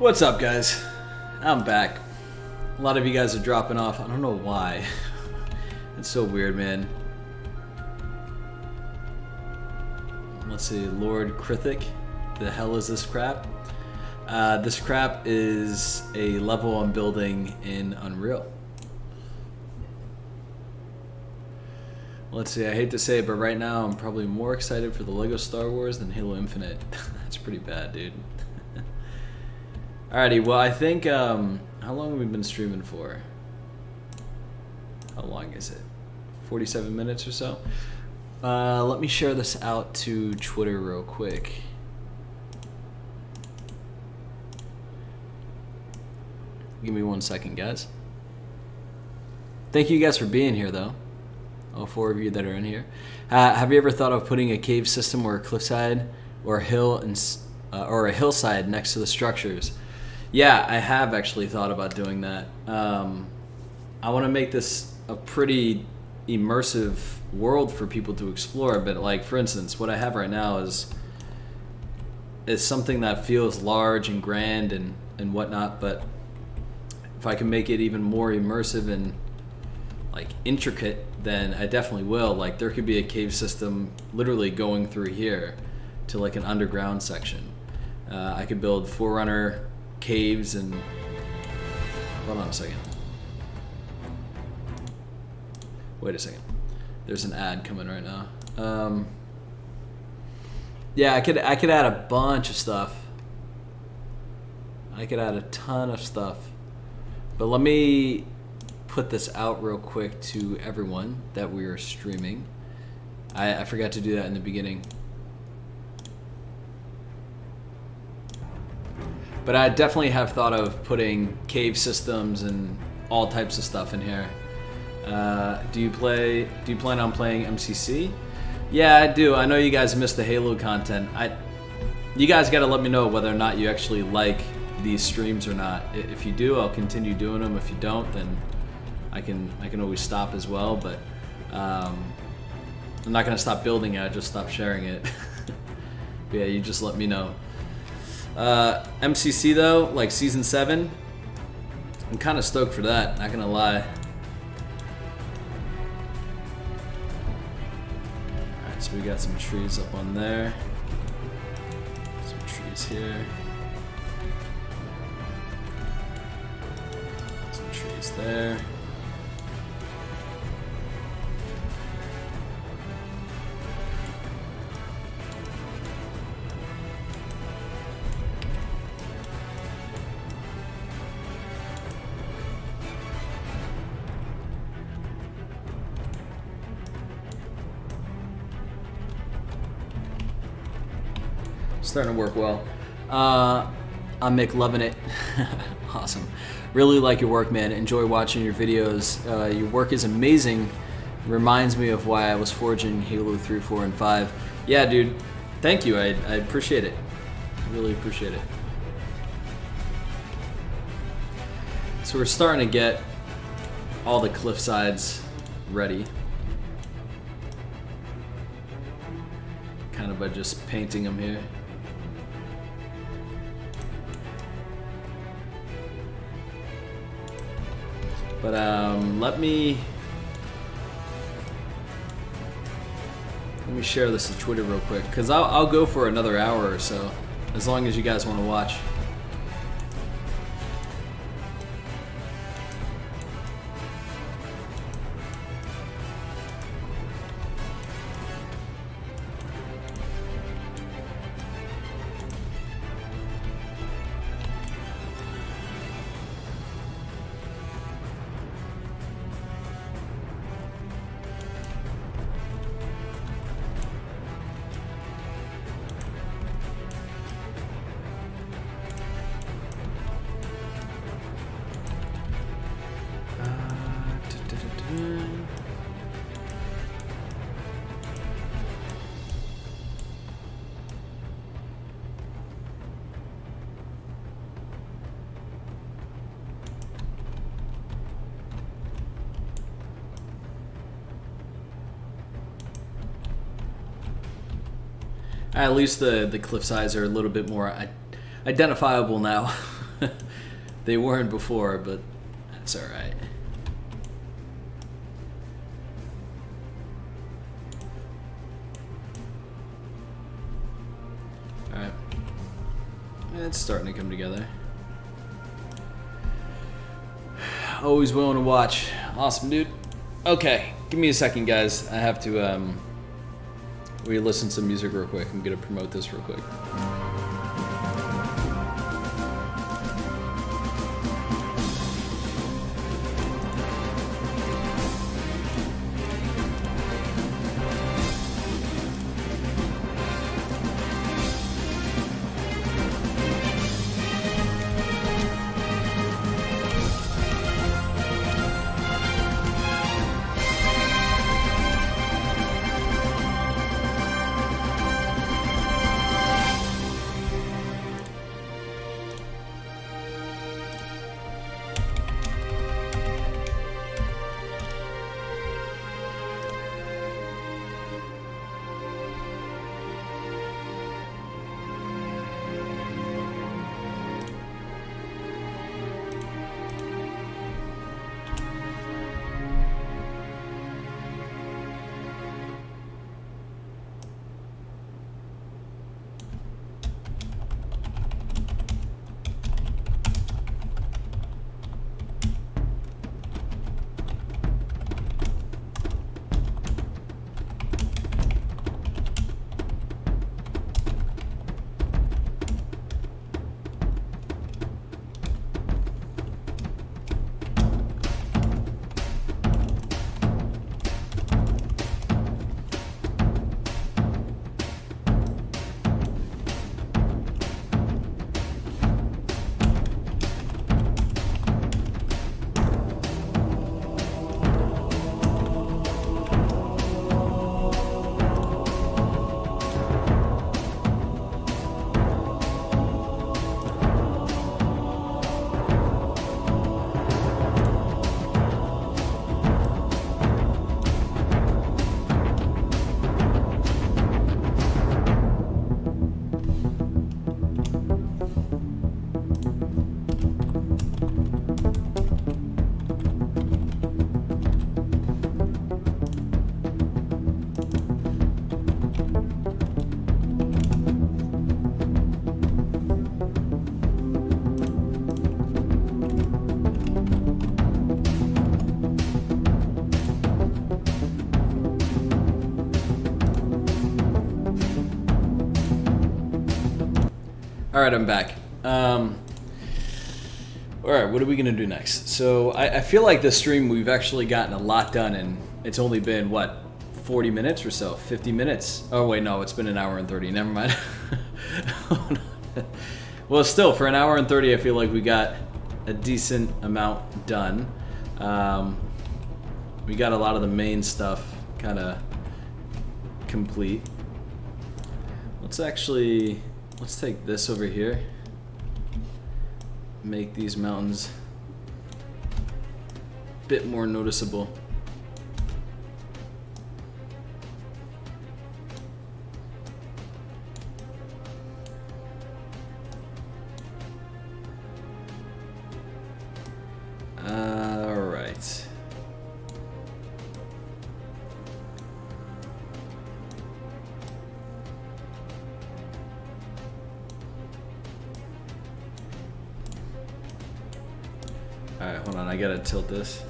What's up, guys? I'm back. A lot of you guys are dropping off. I don't know why. It's so weird, man. Let's see, Lord Krithik. The hell is this crap? This crap is a level I'm building in Unreal. Let's see, I hate to say it, but right now I'm probably more excited for the LEGO Star Wars than Halo Infinite. That's pretty bad, dude. Alrighty, well, I think, how long have we been streaming for? How long is it? 47 minutes or so? Let me share this out to Twitter real quick. Give me 1 second, guys. Thank you guys for being here, though. All 4 of you that are in here. Have you ever thought of putting a cave system or a cliffside or a hill or a hillside next to the structures? Yeah, I have actually thought about doing that. I want to make this a pretty immersive world for people to explore, but like, for instance, what I have right now is something that feels large and grand and whatnot, but if I can make it even more immersive and like intricate, then I definitely will. Like, there could be a cave system literally going through here to like an underground section. I could build Forerunner caves and... Hold on a second. Wait a second. There's an ad coming right now. Yeah, I could add a bunch of stuff. I could add a ton of stuff. But let me put this out real quick to everyone that we are streaming. I forgot to do that in the beginning. But I definitely have thought of putting cave systems and all types of stuff in here. Do you plan on playing MCC? Yeah, I do. I know you guys missed the Halo content. You guys got to let me know whether or not you actually like these streams or not. If you do, I'll continue doing them. If you don't, then I can always stop as well. But I'm not gonna stop building it. I just stop sharing it. Yeah, you just let me know. MCC though, like season 7, I'm kind of stoked for that. Not gonna lie. Alright, so we got some trees up on there. Some trees here. Some trees there. Starting to work well. I'm Mick, loving it. Awesome. Really like your work, man. Enjoy watching your videos. Your work is amazing. Reminds me of why I was forging Halo 3, 4, and 5. Yeah, dude. Thank you. I appreciate it. Really appreciate it. So we're starting to get all the cliff sides ready. Kind of by just painting them here. But let me share this to Twitter real quick, because I'll go for another hour or so, as long as you guys want to watch. At least the cliff sides are a little bit more identifiable now. They weren't before, but that's all right. All right, it's starting to come together. Always willing to watch. Awesome, dude. Okay, give me a second, guys. I have to we listen to some music real quick. I'm gonna promote this real quick. All right, I'm back. All right, what are we gonna do next? So I feel like this stream we've actually gotten a lot done, and it's only been what, 40 minutes or so, 50 minutes. Oh wait, no, it's been an hour and 30. Never mind. Well, still for an hour and 30, I feel like we got a decent amount done. We got a lot of the main stuff kind of complete. Let's take this over here. Make these mountains a bit more noticeable. Alright, hold on, I gotta tilt this.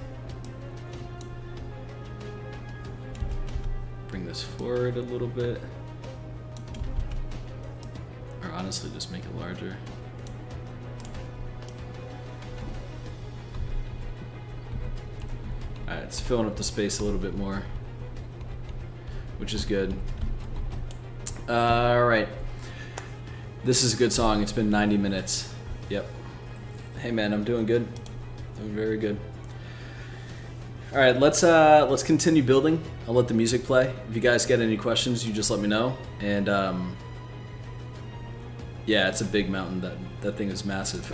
Bring this forward a little bit. Or honestly, just make it larger. Alright, it's filling up the space a little bit more, which is good. Alright. This is a good song. It's been 90 minutes. Yep. Hey man, I'm doing good. Doing very good. All right, let's continue building. I'll let the music play. If you guys get any questions, you just let me know. And yeah, it's a big mountain. That thing is massive.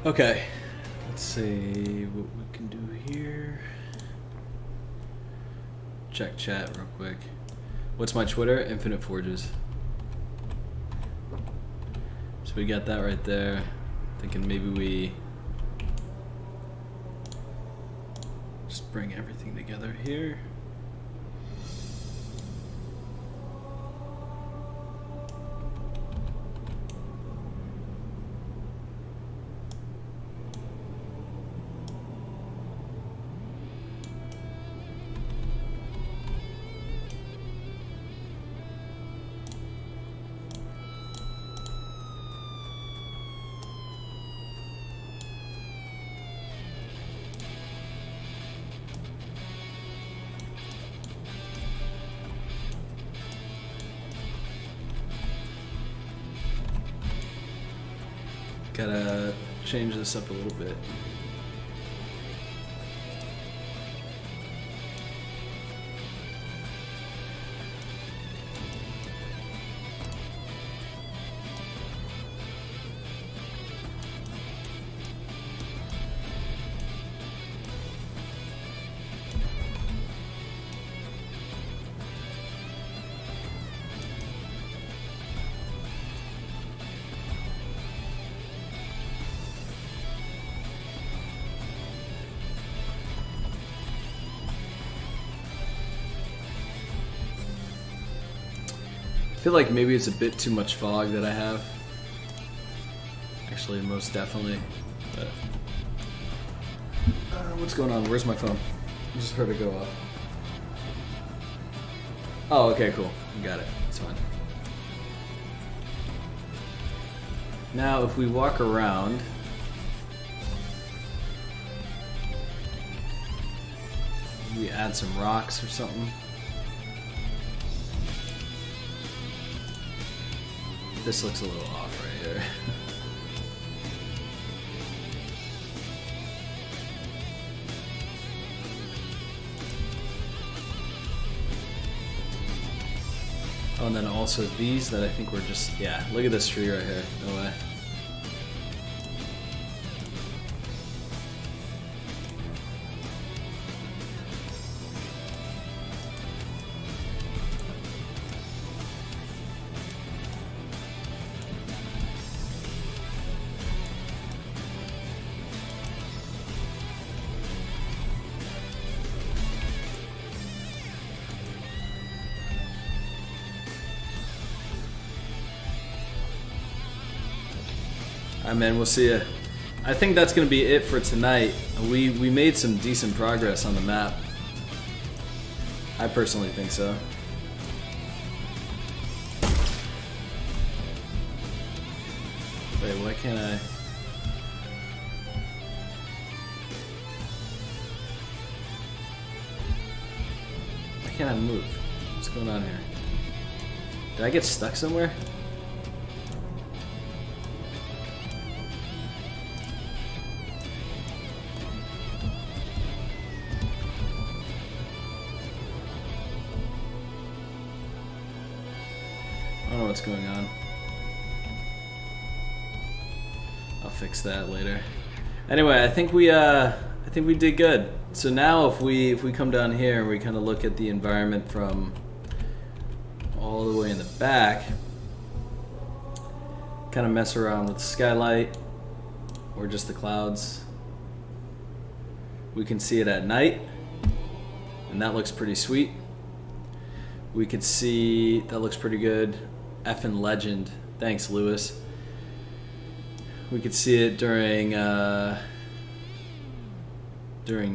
Okay, let's see what we can do here. Check chat real quick. What's my Twitter? Infinite Forges. So we got that right there. Thinking maybe we just bring everything together here. Gotta change this up a little bit. I feel like maybe it's a bit too much fog that I have. Actually, most definitely. But what's going on? Where's my phone? I just heard it go off. Oh, okay, cool. Got it. It's fine. Now, if we walk around, we add some rocks or something. This looks a little off right here. Oh, and then also these that I think were just, yeah, look at this tree right here. No way. Alright, man, we'll see ya. I think that's gonna be it for tonight. We made some decent progress on the map. I personally think so. Wait, why can't I? Why can't I move? What's going on here? Did I get stuck somewhere? I don't know what's going on. I'll fix that later. Anyway, I think we did good. So now if we come down here and we kind of look at the environment from all the way in the back, kind of mess around with the skylight or just the clouds. We can see it at night, and that looks pretty sweet. We could see, that looks pretty good. Effing legend. Thanks, Lewis. We could see it during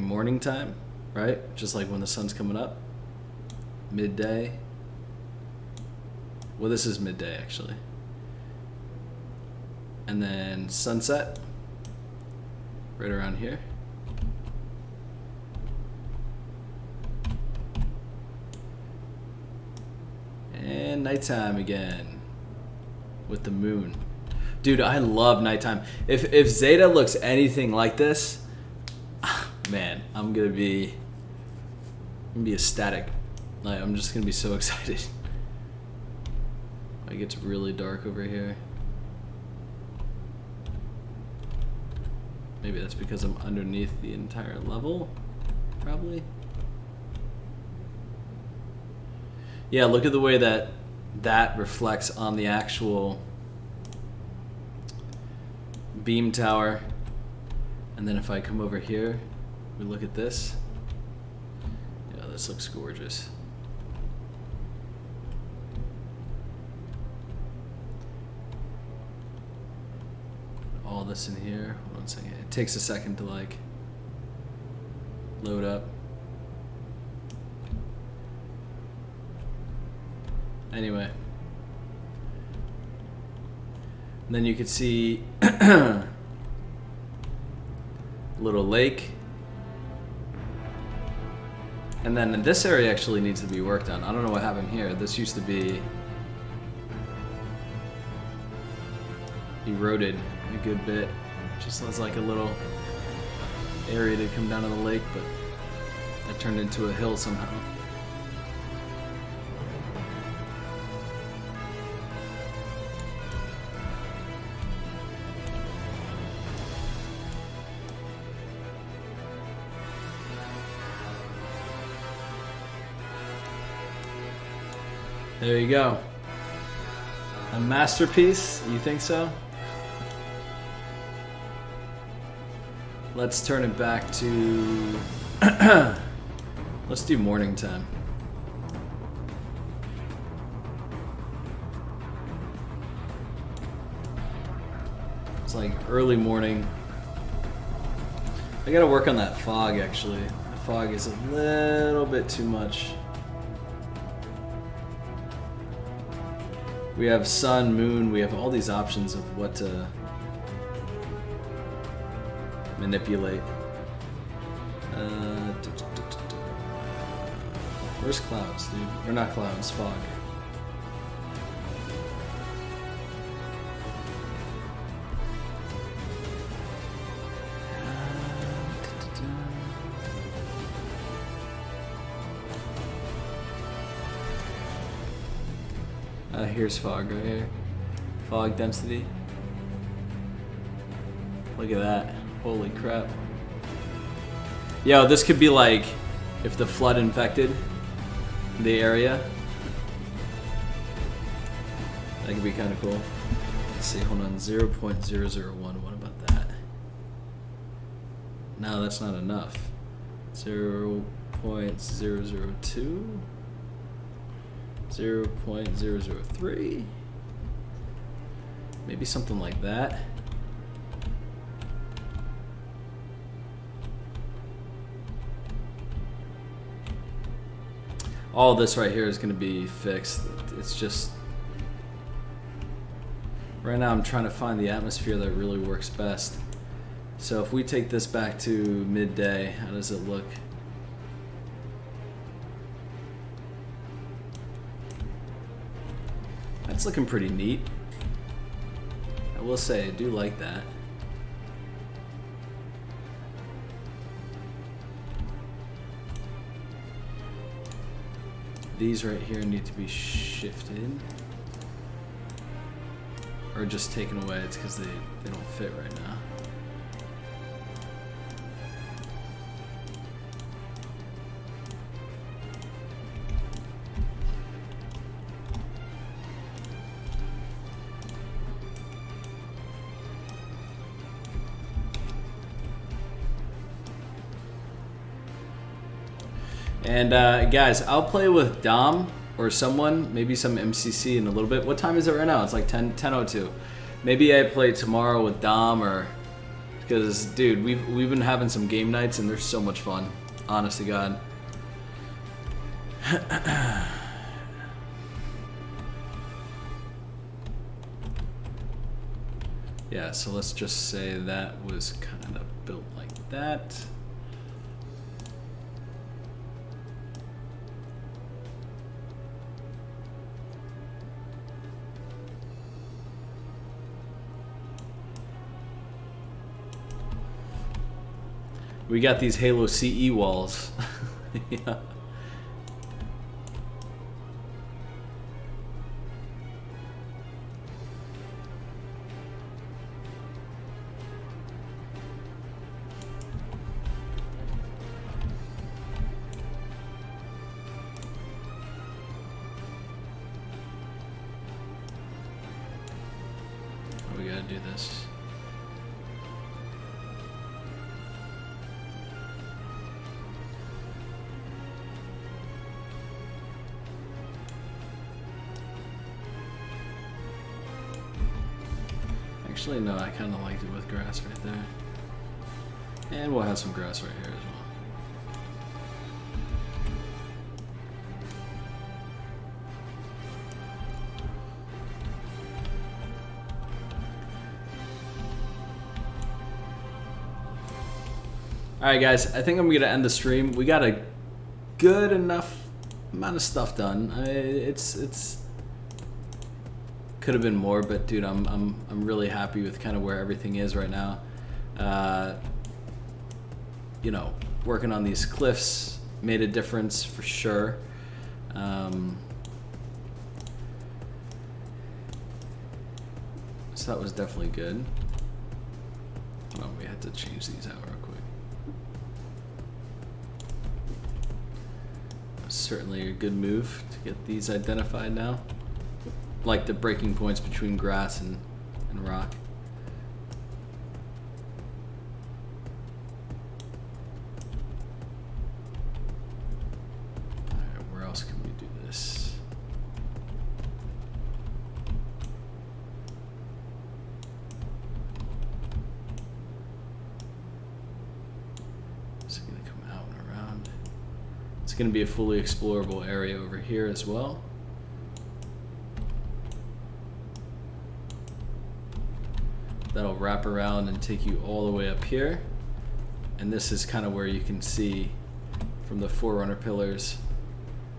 morning time, right? Just like when the sun's coming up. Midday. Well, this is midday, actually. And then sunset. Right around here. And nighttime again with the moon. Dude, I love nighttime. If Zeta looks anything like this, man, I'm gonna be ecstatic. Like, I'm just gonna be so excited. It gets really dark over here. Maybe that's because I'm underneath the entire level, probably. Yeah, look at the way that reflects on the actual beam tower. And then if I come over here, we look at this. Yeah, this looks gorgeous. All this in here. Hold on a second. It takes a second to like load up. Anyway. And then you could see little lake. And then this area actually needs to be worked on. I don't know what happened here. This used to be eroded a good bit. Just as like a little area to come down to the lake, but that turned into a hill somehow. There you go. A masterpiece? You think so? Let's turn it back to... Let's do morning time. It's like early morning. I gotta work on that fog actually. The fog is a little bit too much. We have sun, moon, we have all these options of what to manipulate. Where's clouds, dude? Or not clouds, fog. Here's fog right here. Fog density. Look at that. Holy crap. Yo, this could be like if the flood infected the area. That could be kind of cool. Let's see, hold on. 0.001. What about that? No, that's not enough. 0.002. 0.003. Maybe something like that. All this right here is going to be fixed. It's just right now I'm trying to find the atmosphere that really works best. So if we take this back to midday, how does it look? That's looking pretty neat. I will say, I do like that. These right here need to be shifted. Or just taken away. It's because they don't fit right now. And guys, I'll play with Dom or someone, maybe some MCC in a little bit. What time is it right now? It's like 10:02. Maybe I play tomorrow with Dom, or because dude, we've been having some game nights and they're so much fun. Honest to God. Yeah, so let's just say that was kind of built like that. We got these Halo CE walls. Yeah. gotta do this. Actually, no, I kind of liked it with grass right there. And we'll have some grass right here as well. Alright guys, I think I'm gonna end the stream. We got a good enough amount of stuff done. It's could have been more, but dude, I'm really happy with kind of where everything is right now. You know, working on these cliffs made a difference for sure. So that was definitely good. Oh, we had to change these out real quick. Certainly a good move to get these identified now. Like the breaking points between grass and rock. Alright, where else can we do this? It's gonna come out and around. It's gonna be a fully explorable area over here as well. That'll wrap around and take you all the way up here. And this is kind of where you can see from the Forerunner pillars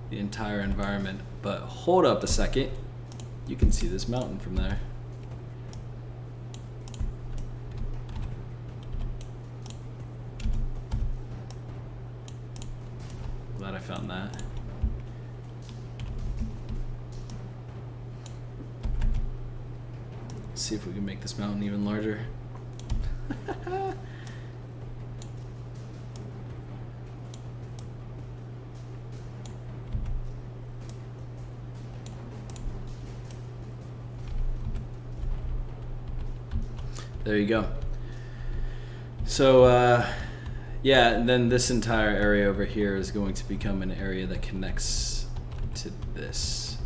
the entire environment. But hold up a second. You can see this mountain from there. Glad I found that. See if we can make this mountain even larger. There you go. So yeah, and then this entire area over here is going to become an area that connects to this.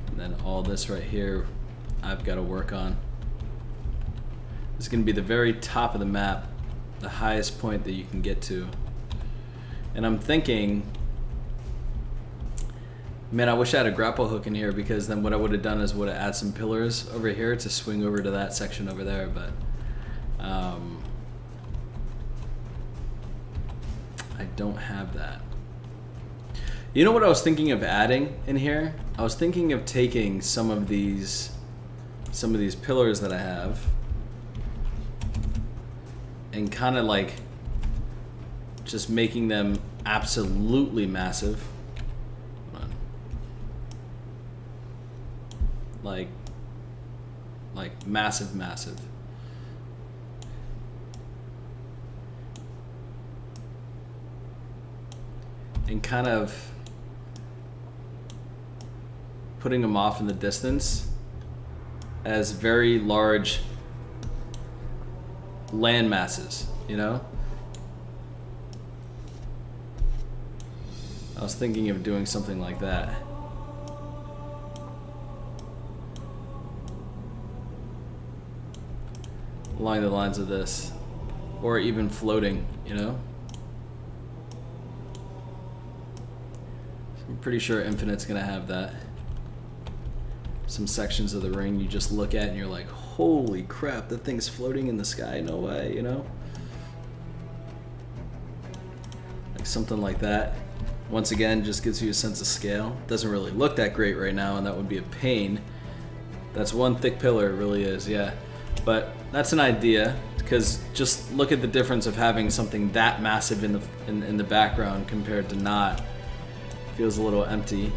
And then all this right here I've got to work on. This is going to be the very top of the map, the highest point that you can get to. And I'm thinking, man, I wish I had a grapple hook in here, because then what I would have done is would have added some pillars over here to swing over to that section over there, but I don't have that. You know what I was thinking of adding in here? I was thinking of taking some of these pillars that I have and kind of like just making them absolutely massive. Hold on. Like massive. And kind of putting them off in the distance as very large land masses, you know? I was thinking of doing something like that. Along the lines of this. Or even floating, you know? I'm pretty sure Infinite's gonna have that. Some sections of the ring you just look at and you're like, holy crap, that thing's floating in the sky, no way, you know? Like something like that. Once again, just gives you a sense of scale. Doesn't really look that great right now, and that would be a pain. That's one thick pillar, it really is, yeah. But that's an idea, because just look at the difference of having something that massive in the background compared to not. Feels a little empty.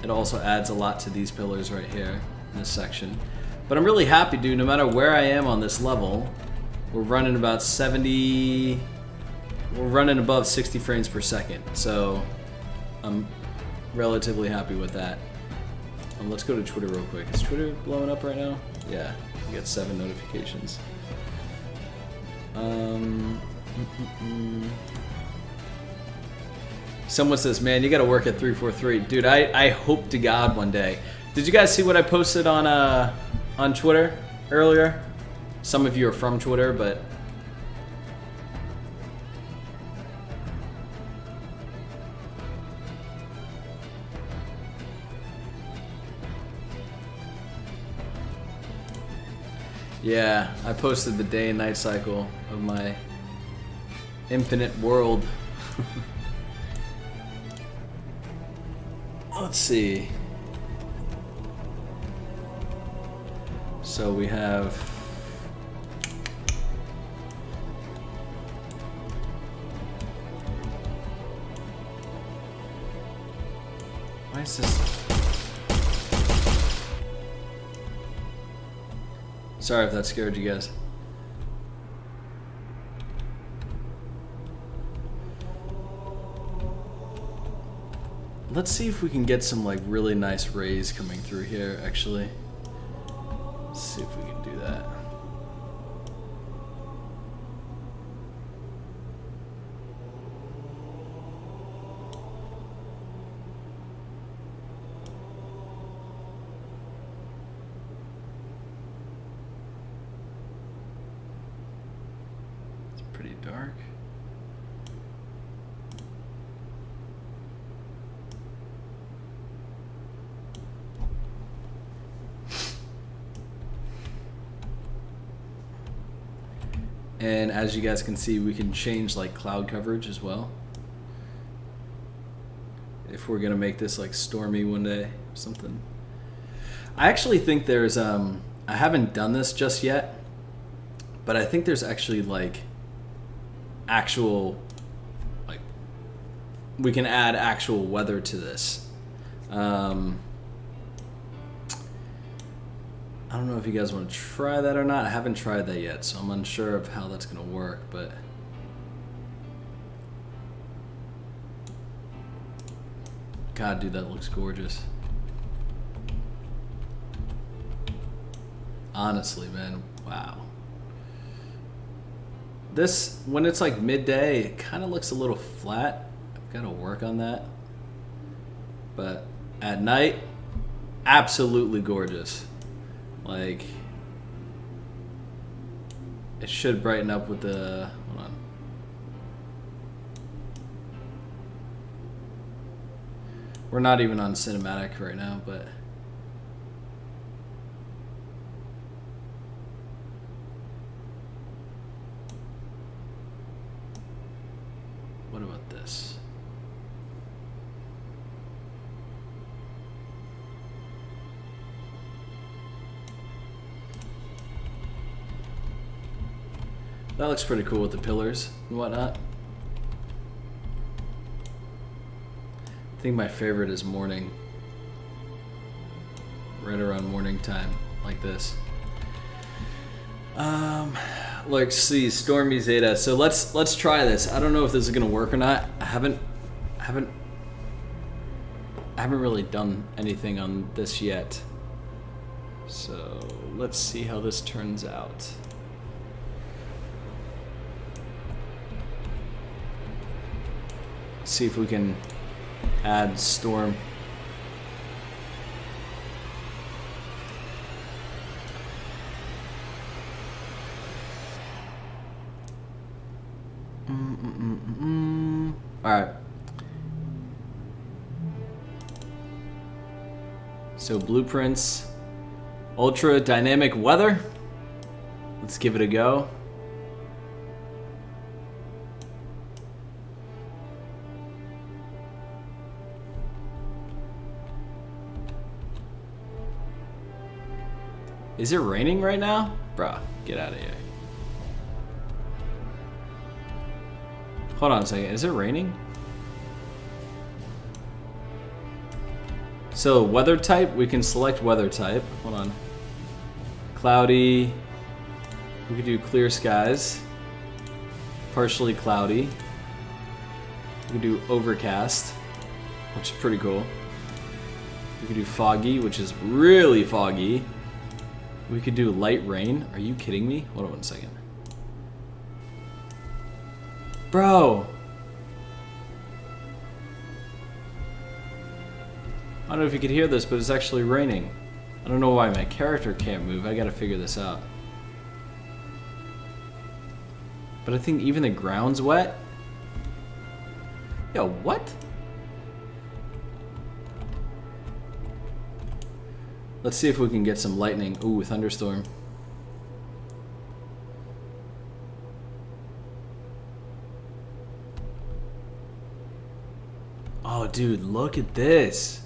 It also adds a lot to these pillars right here in this section. But I'm really happy, dude. No matter where I am on this level, we're running about 70. We're running above 60 frames per second. So I'm relatively happy with that. let's go to Twitter real quick. Is Twitter blowing up right now? Yeah, we got 7 notifications. Someone says, man, you gotta work at 343. Dude, I hope to God one day. Did you guys see what I posted on Twitter earlier? Some of you are from Twitter, but... yeah, I posted the day and night cycle of my infinite world. Let's see. So we have... why is this... sorry if that scared you guys. Let's see if we can get some like really nice rays coming through here, actually. Let's see if we can do that. It's pretty dark. And as you guys can see, we can change like cloud coverage as well. If we're gonna make this like stormy one day or something. I actually think there's, I haven't done this just yet, but I think there's actually like actual, like we can add actual weather to this. I don't know if you guys want to try that or not. I haven't tried that yet, so I'm unsure of how that's going to work, but... God, dude, that looks gorgeous. Honestly, man, wow. This, when it's like midday, it kind of looks a little flat. I've got to work on that. But at night, absolutely gorgeous. Like, it should brighten up with the, hold on. We're not even on cinematic right now, but what about this? That looks pretty cool with the pillars and whatnot. I think my favorite is morning. Right around morning time, like this. Let's see, Stormy Zeta. So let's try this. I don't know if this is gonna work or not. I haven't really done anything on this yet. So let's see how this turns out. See if we can add storm. All right. So blueprints, ultra dynamic weather. Let's give it a go. Is it raining right now? Bruh, get out of here. Hold on a second, is it raining? So weather type, we can select weather type. Hold on. Cloudy. We could do clear skies. Partially cloudy. We could do overcast, which is pretty cool. We could do foggy, which is really foggy. We could do light rain. Are you kidding me? Hold on 1 second. Bro! I don't know if you could hear this, but it's actually raining. I don't know why my character can't move. I gotta figure this out. But I think even the ground's wet. Yo, what? Let's see if we can get some lightning. Ooh, thunderstorm. Oh, dude, look at this.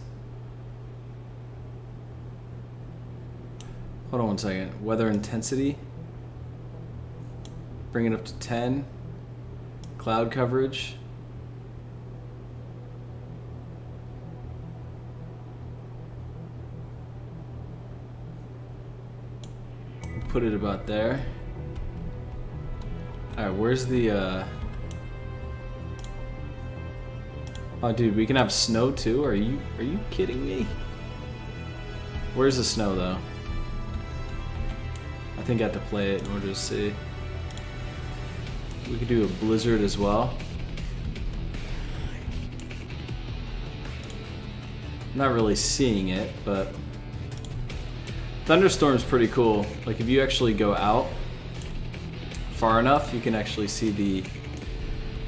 Hold on 1 second. Weather intensity. Bring it up to 10. Cloud coverage. Put it about there. Alright, where's the Oh dude, we can have snow too? Are you kidding me? Where's the snow though? I think I have to play it in order to see. We could do a blizzard as well. Not really seeing it, but thunderstorm's pretty cool. Like if you actually go out far enough, you can actually see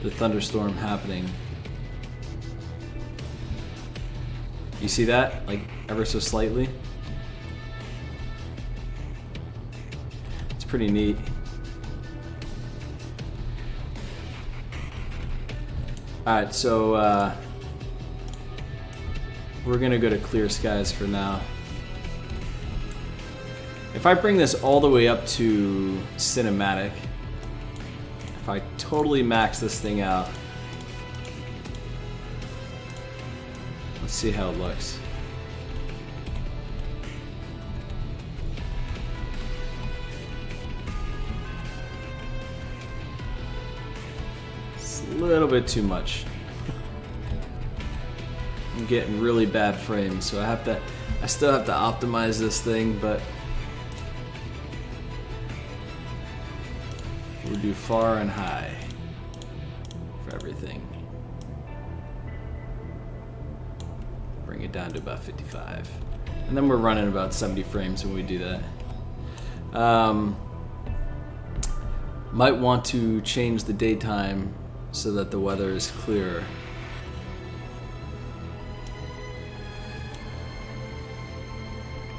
the thunderstorm happening. You see that? Like ever so slightly? It's pretty neat. Alright, so we're gonna go to clear skies for now. If I bring this all the way up to cinematic, if I totally max this thing out, let's see how it looks. It's a little bit too much. I'm getting really bad frames, so I still have to optimize this thing, but we'll do far and high for everything. Bring it down to about 55. And then we're running about 70 frames when we do that. Might want to change the daytime so that the weather is clearer.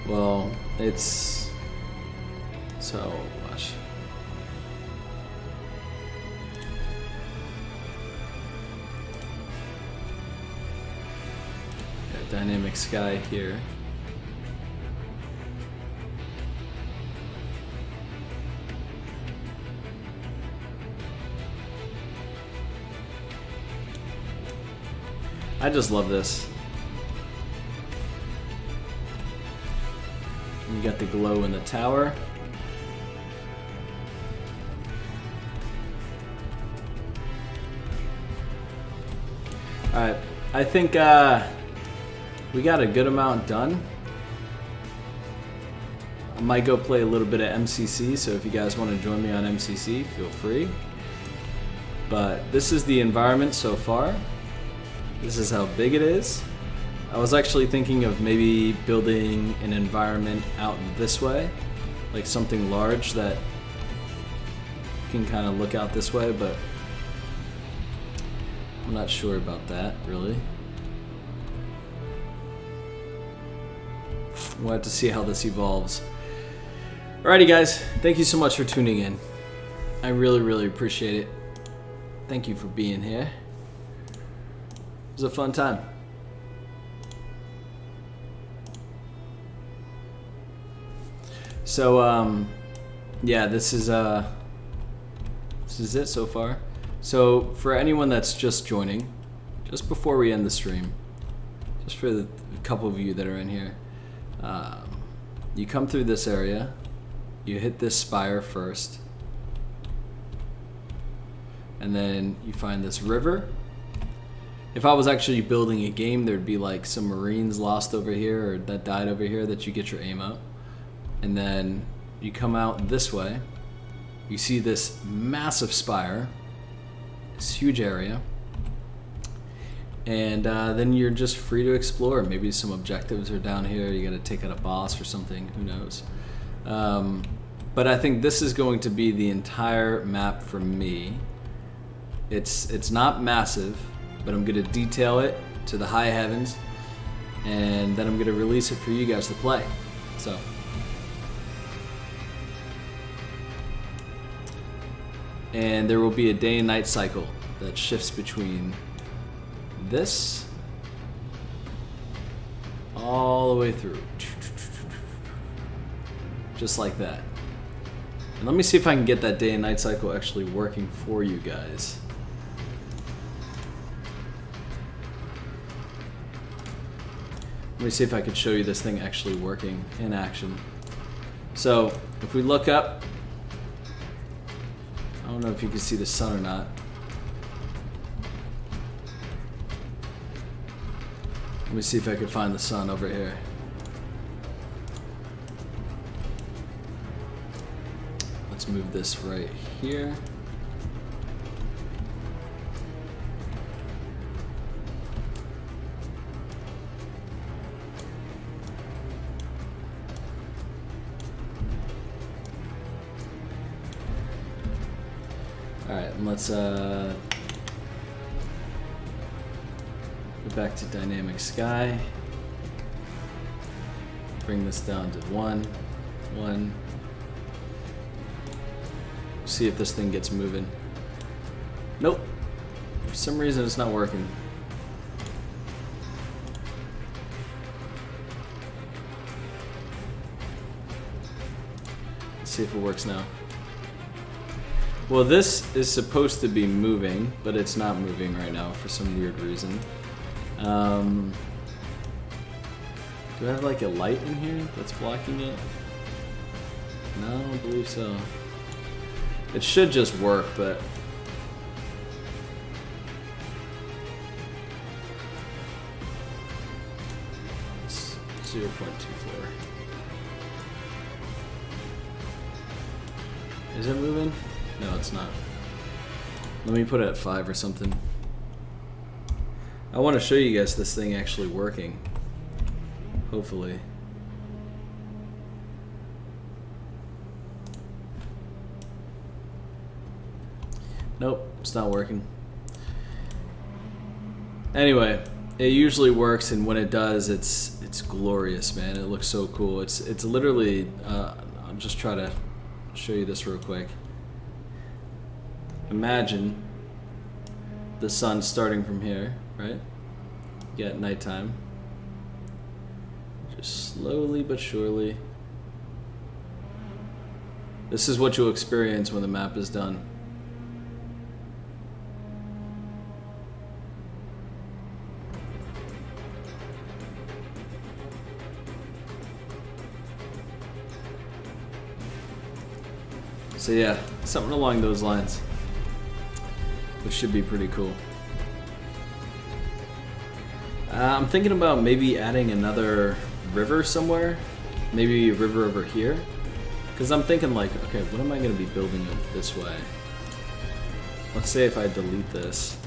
Well, it's so much. Got dynamic sky here. I just love this. You got the glow in the tower. Alright, I think we got a good amount done. I might go play a little bit of MCC, so if you guys want to join me on MCC, feel free. But this is the environment so far. This is how big it is. I was actually thinking of maybe building an environment out this way, like something large that can kind of look out this way, but I'm not sure about that, really. We'll have to see how this evolves. Alrighty guys, thank you so much for tuning in. I really, really appreciate it. Thank you for being here. It was a fun time. So, yeah, this is it so far. So, for anyone that's just joining, just before we end the stream, just for the couple of you that are in here, you come through this area, you hit this spire first, and then you find this river, If I was actually building a game, there'd be like some Marines lost over here or that died over here that you get your aim out. And then you come out this way. You see this massive spire, this huge area. And then you're just free to explore. Maybe some objectives are down here. You gotta take out a boss or something, who knows. But I think this is going to be the entire map for me. It's not massive, but I'm gonna detail it to the high heavens, and then I'm gonna release it for you guys to play. So. And there will be a day and night cycle that shifts between this all the way through. Just like that. And let me see if I can get that day and night cycle actually working for you guys. Let me see if I could show you this thing actually working in action. So, if we look up, I don't know if you can see the sun or not. Let me see if I can find the sun over here. Let's move this right here. Alright, and let's go back to dynamic sky. Bring this down to 1. See if this thing gets moving. Nope. For some reason it's not working. Let's see if it works now. Well, this is supposed to be moving, but it's not moving right now for some weird reason. Do I have like a light in here that's blocking it? No, I don't believe so. It should just work, but... It's 0.24. Is it moving? No, it's not. Let me put it at 5 or something. I want to show you guys this thing actually working. Hopefully. Nope, it's not working. Anyway, it usually works, and when it does, it's glorious, man. It looks so cool. It's literally. I'll just try to show you this real quick. Imagine the sun starting from here, right? You get nighttime. Just slowly but surely. This is what you'll experience when the map is done. So yeah, something along those lines. Which should be pretty cool. I'm thinking about maybe adding another river somewhere. Maybe a river over here. Because I'm thinking like, okay, what am I going to be building it this way? Let's say if I delete this.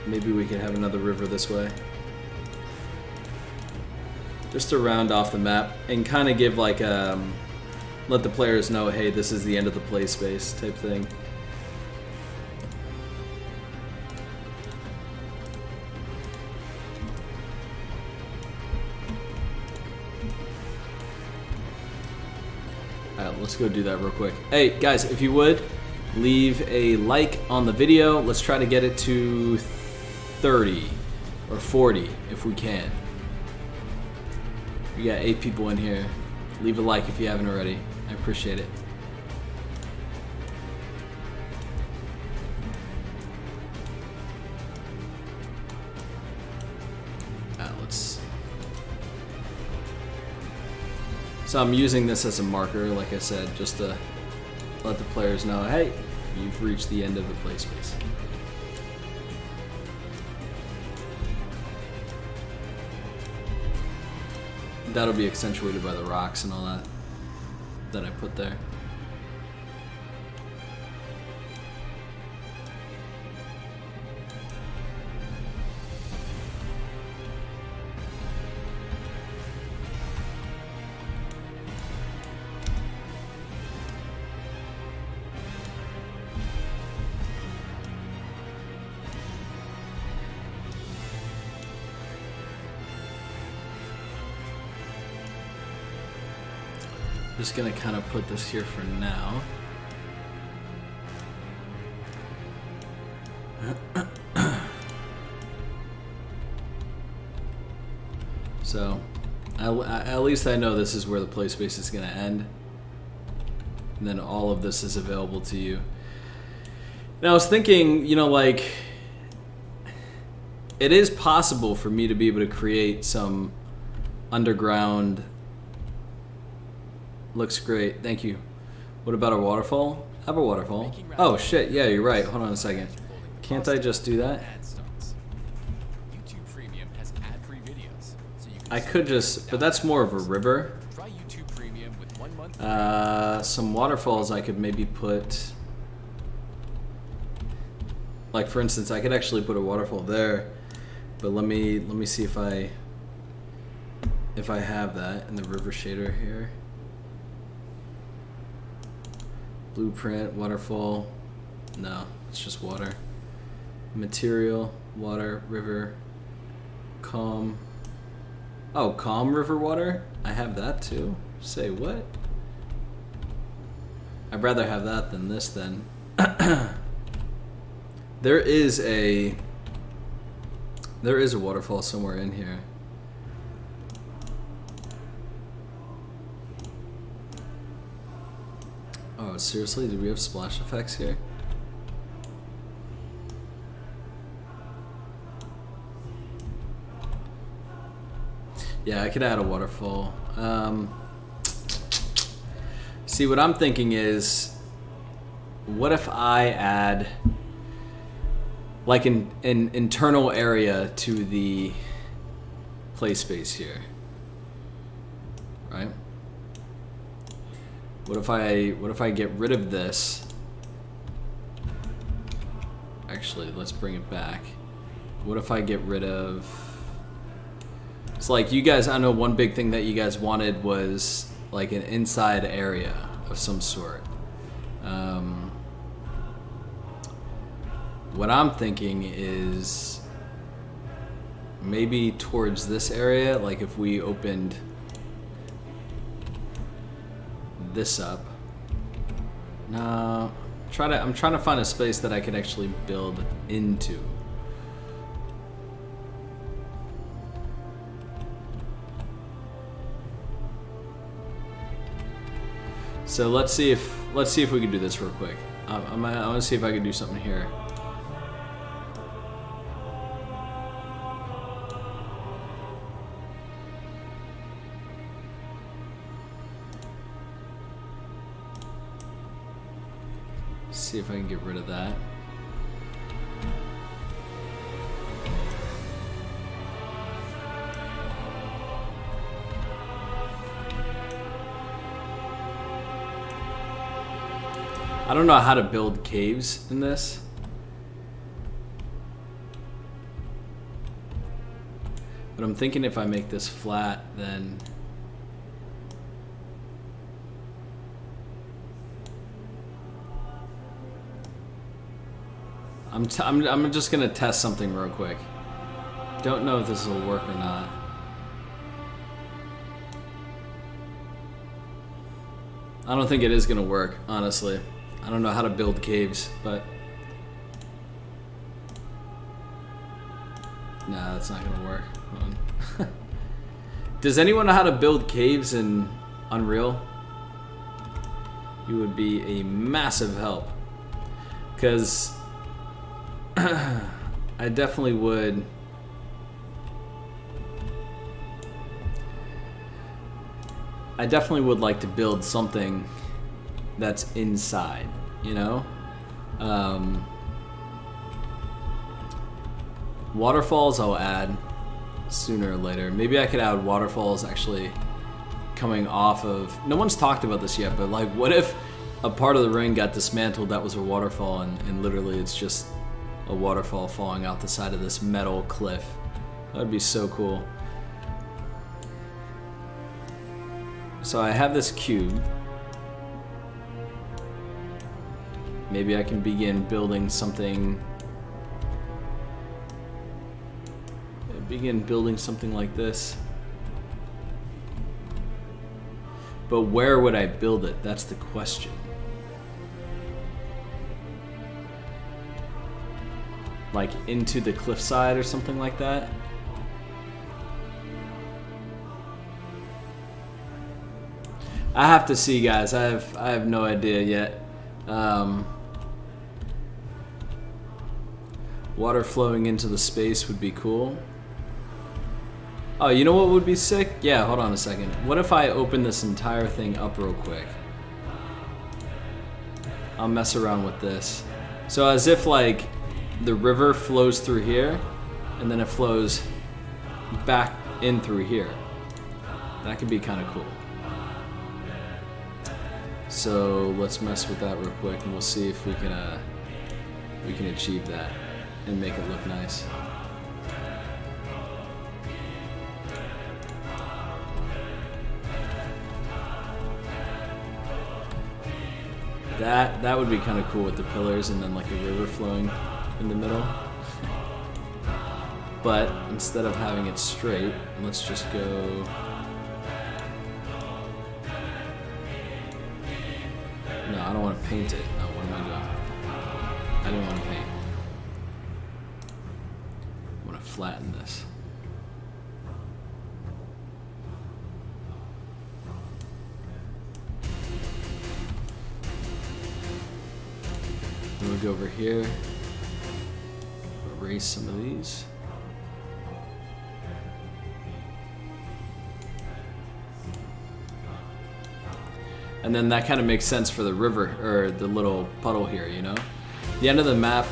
Maybe we could have another river this way. Just to round off the map and kind of give like let the players know, hey, this is the end of the play space type thing. Alright, let's go do that real quick. Hey guys, if you would, leave a like on the video. Let's try to get it to 30 or 40 if we can. We got 8 people in here. Leave a like if you haven't already. I appreciate it. Let's. So I'm using this as a marker, like I said, just to let the players know, hey, you've reached the end of the play space. That'll be accentuated by the rocks and all that I put there. Just gonna kind of put this here for now. So, at least I know this is where the play space is gonna end. And then all of this is available to you. Now I was thinking, you know, like, it is possible for me to be able to create some underground. Looks great, thank you. What about a waterfall? I have a waterfall. Oh shit, yeah, you're right. Hold on a second. Can't I just do that? I could just, but that's more of a river. Some waterfalls I could maybe put, like for instance, I could actually put a waterfall there. But let me see if I have that in the river shader here. Blueprint, waterfall. No, it's just water. Material, water, river, calm. Oh, calm river water? I have that too. Say what? I'd rather have that than this then. There is a waterfall somewhere in here. Oh, seriously? Do we have splash effects here? Yeah, I could add a waterfall. See, what I'm thinking is, what if I add like an internal area to the play space here, right? What if I get rid of this? Actually, let's bring it back. What if I get rid of? It's like you guys. I know one big thing that you guys wanted was like an inside area of some sort. What I'm thinking is maybe towards this area, like if we opened this up. No, I'm trying to find a space that I could actually build into. So let's see if we can do this real quick. I want to see if I can do something here. See if I can get rid of that. I don't know how to build caves in this. But I'm thinking if I make this flat, then I'm just gonna test something real quick. Don't know if this will work or not. I don't think it is gonna work, honestly. I don't know how to build caves, but nah, that's not gonna work. Hold on. Does anyone know how to build caves in Unreal? You would be a massive help, because I definitely would. I definitely would like to build something that's inside, you know? Waterfalls I'll add sooner or later. Maybe I could add waterfalls actually coming off of... No one's talked about this yet, but like, what if a part of the ring got dismantled that was a waterfall, and literally it's just a waterfall falling out the side of this metal cliff? That'd be so cool. So I have this cube. Maybe I can begin building something. Begin building something like this. But where would I build it? That's the question. Like into the cliffside or something like that? I have to see, guys. I have no idea yet. Water flowing into the space would be cool. Oh, you know what would be sick? Yeah, hold on a second. What if I open this entire thing up real quick? I'll mess around with this. So as if like the river flows through here and then it flows back in through here. That could be kind of cool. So let's mess with that real quick and we'll see if we can achieve that and make it look nice. That would be kind of cool with the pillars and then like a river flowing in the middle. But instead of having it straight, let's just go... No, I don't want to paint it. No, what am I doing? I didn't want to paint. I want to flatten this. Then we'll go over here, erase some of these. And then that kind of makes sense for the river, or the little puddle here, you know? The end of the map,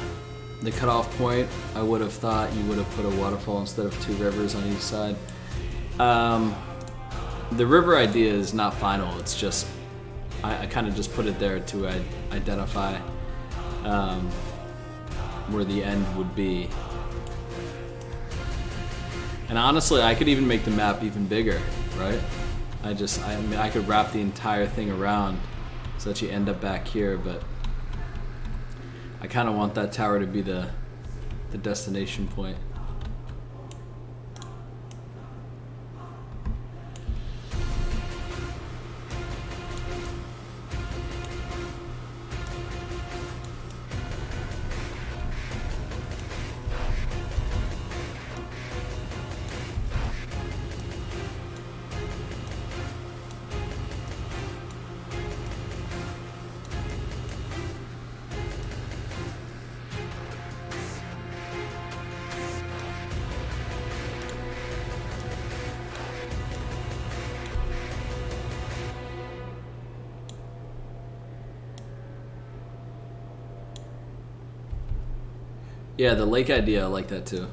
the cutoff point, I would have thought you would have put a waterfall instead of two rivers on each side. The river idea is not final, it's just, I kind of just put it there to identify where the end would be. And honestly, I could even make the map even bigger, right? I mean, I could wrap the entire thing around so that you end up back here, but I kind of want that tower to be the destination point. Yeah, the lake idea, I like that too.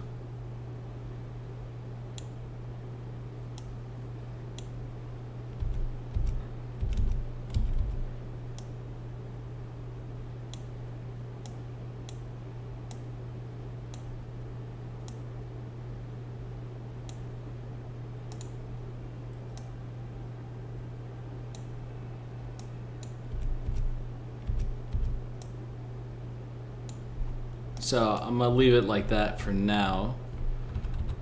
So I'm gonna leave it like that for now,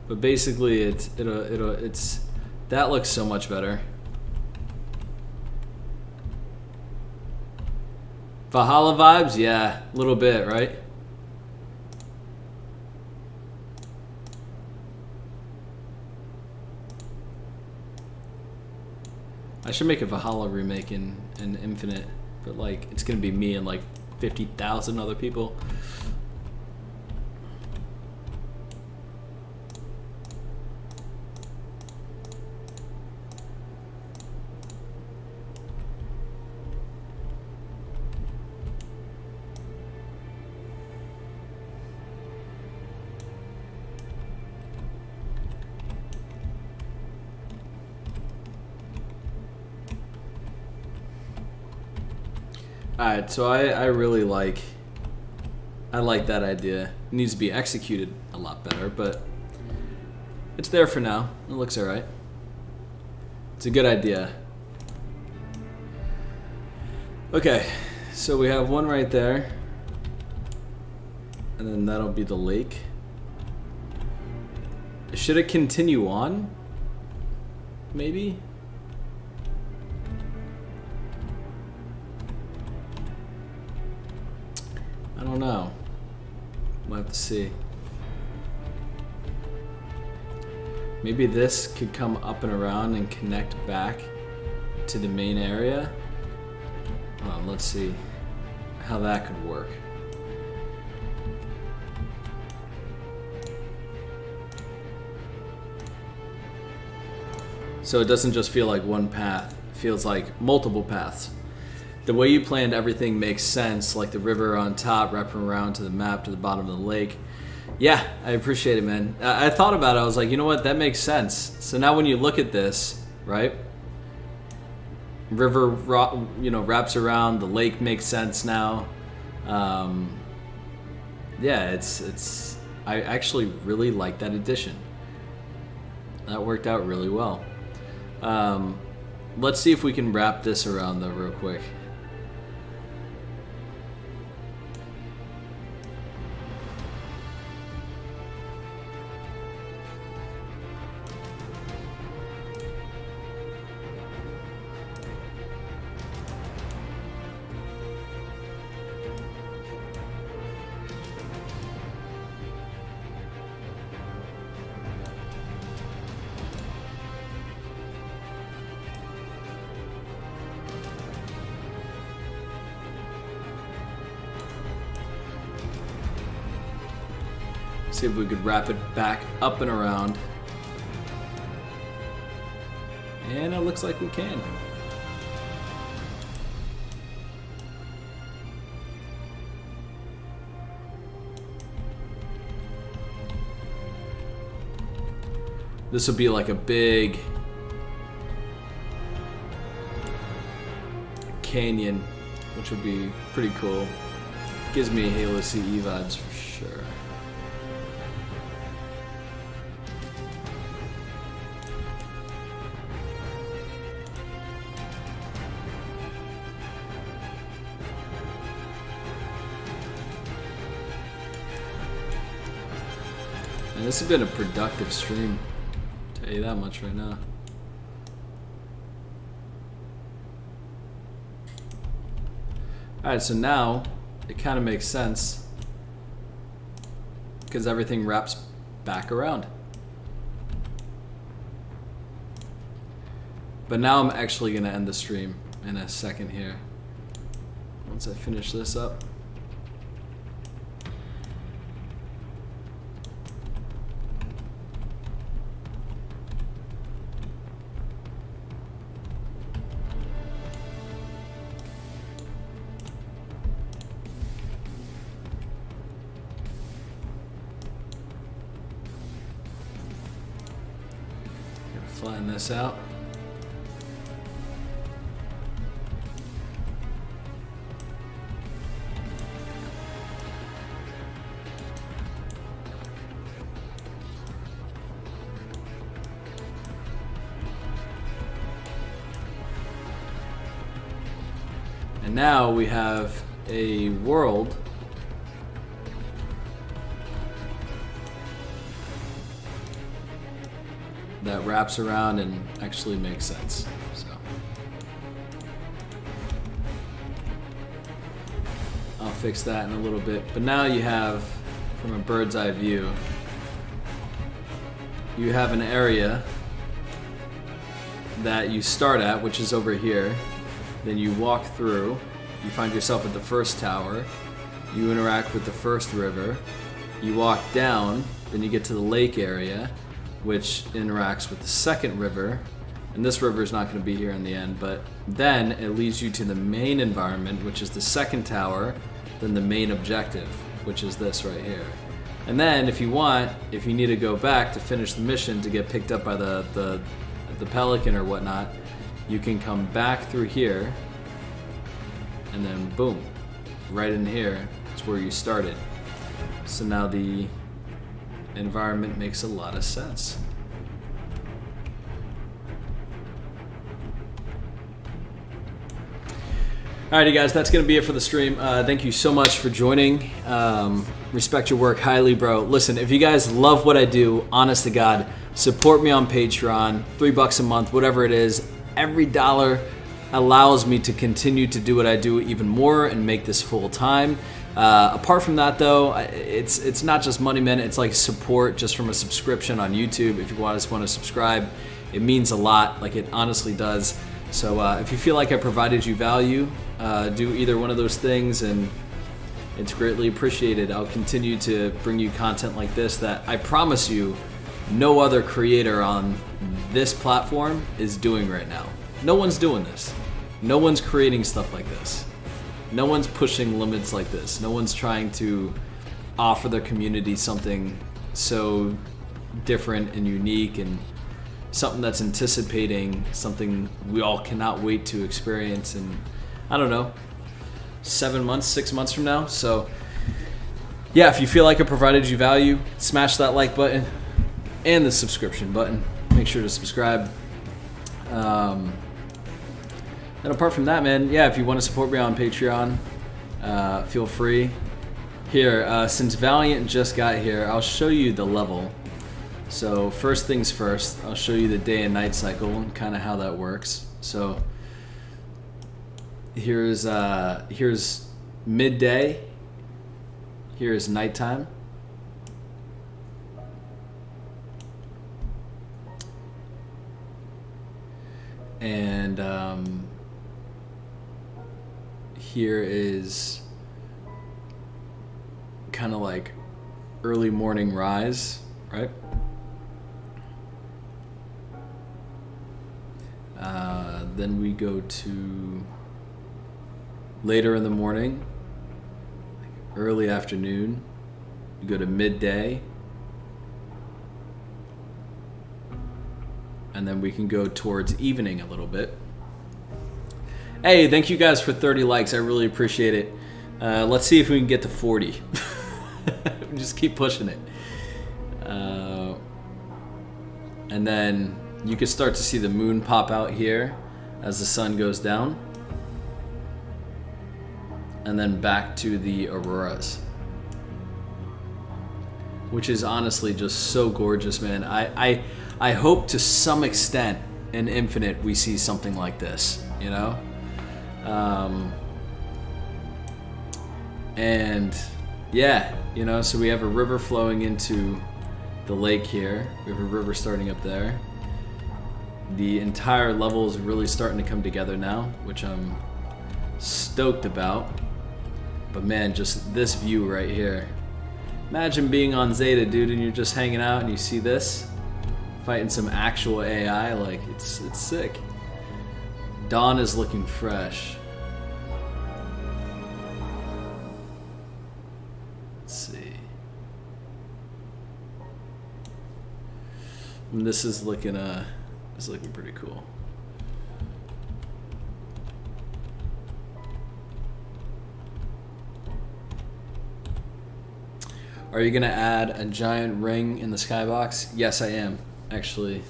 but basically it's that looks so much better. Valhalla vibes, yeah, a little bit, right? I should make a Valhalla remake in Infinite, but like it's gonna be me and like 50,000 other people. Alright, so I really like that idea. It needs to be executed a lot better, but it's there for now. It looks alright. It's a good idea. Okay, so we have one right there. And then that'll be the lake. Should it continue on? Maybe? I don't know. We'll have to see. Maybe this could come up and around and connect back to the main area. Let's see how that could work. So it doesn't just feel like one path, it feels like multiple paths. The way you planned everything makes sense, like the river on top wrapping around to the map to the bottom of the lake. Yeah, I appreciate it, man. I thought about it, I was like, you know what, that makes sense. So now when you look at this, right? River, wraps around, the lake makes sense now. Yeah, it's. I actually really like that addition. That worked out really well. Let's see if we can wrap this around though real quick. See if we could wrap it back up and around. And it looks like we can. This would be like a big canyon, which would be pretty cool. Gives me Halo CE vibes for sure. And this has been a productive stream, I'll tell you that much right now. Alright, so now it kind of makes sense because everything wraps back around. But now I'm actually going to end the stream in a second here. Once I finish this up. Flatten this out. And now we have a world that wraps around and actually makes sense. So I'll fix that in a little bit. But now you have, from a bird's eye view, you have an area that you start at, which is over here. Then you walk through, you find yourself at the first tower, you interact with the first river, you walk down, then you get to the lake area, which interacts with the second river, and this river is not going to be here in the end, but then it leads you to the main environment, which is the second tower, then the main objective, which is this right here. And then if you want, if you need to go back to finish the mission to get picked up by the pelican or whatnot, you can come back through here and then boom, right in here is where you started. So now the environment makes a lot of sense. Alrighty guys, that's going to be it for the stream. Thank you so much for joining. Respect your work highly, bro. Listen, if you guys love what I do, honest to God, support me on Patreon, $3 a month, whatever it is. Every dollar allows me to continue to do what I do even more and make this full time. Apart from that though, it's not just money, man. It's like support just from a subscription on YouTube. If you just want to subscribe, it means a lot. Like, it honestly does. So if you feel like I provided you value, do either one of those things and it's greatly appreciated. I'll continue to bring you content like this that I promise you no other creator on this platform is doing right now. No one's doing this. No one's creating stuff like this. No one's pushing limits like this. No one's trying to offer their community something so different and unique and something that's anticipating something we all cannot wait to experience in, I don't know, 7 months, 6 months from now. So yeah, if you feel like it provided you value, smash that like button and the subscription button. Make sure to subscribe. And apart from that, man, yeah, if you want to support me on Patreon, feel free. Here, since Valiant just got here, I'll show you the level. So first things first, I'll show you the day and night cycle and kind of how that works. So here's midday, here's nighttime. And here is kind of like early morning rise, right? Then we go to later in the morning, early afternoon. We go to midday. And then we can go towards evening a little bit. Hey, thank you guys for 30 likes. I really appreciate it. Let's see if we can get to 40. Just keep pushing it. And then you can start to see the moon pop out here as the sun goes down. And then back to the auroras, which is honestly just so gorgeous, man. I hope to some extent in Infinite we see something like this, you know? And yeah, you know, so we have a river flowing into the lake here. We have a river starting up there. The entire level is really starting to come together now, which I'm stoked about. But man, just this view right here. Imagine being on Zeta, dude, and you're just hanging out and you see this. Fighting some actual AI, like, it's sick. Dawn is looking fresh. Let's see. And this is looking pretty cool. Are you gonna add a giant ring in the skybox? Yes, I am. Actually,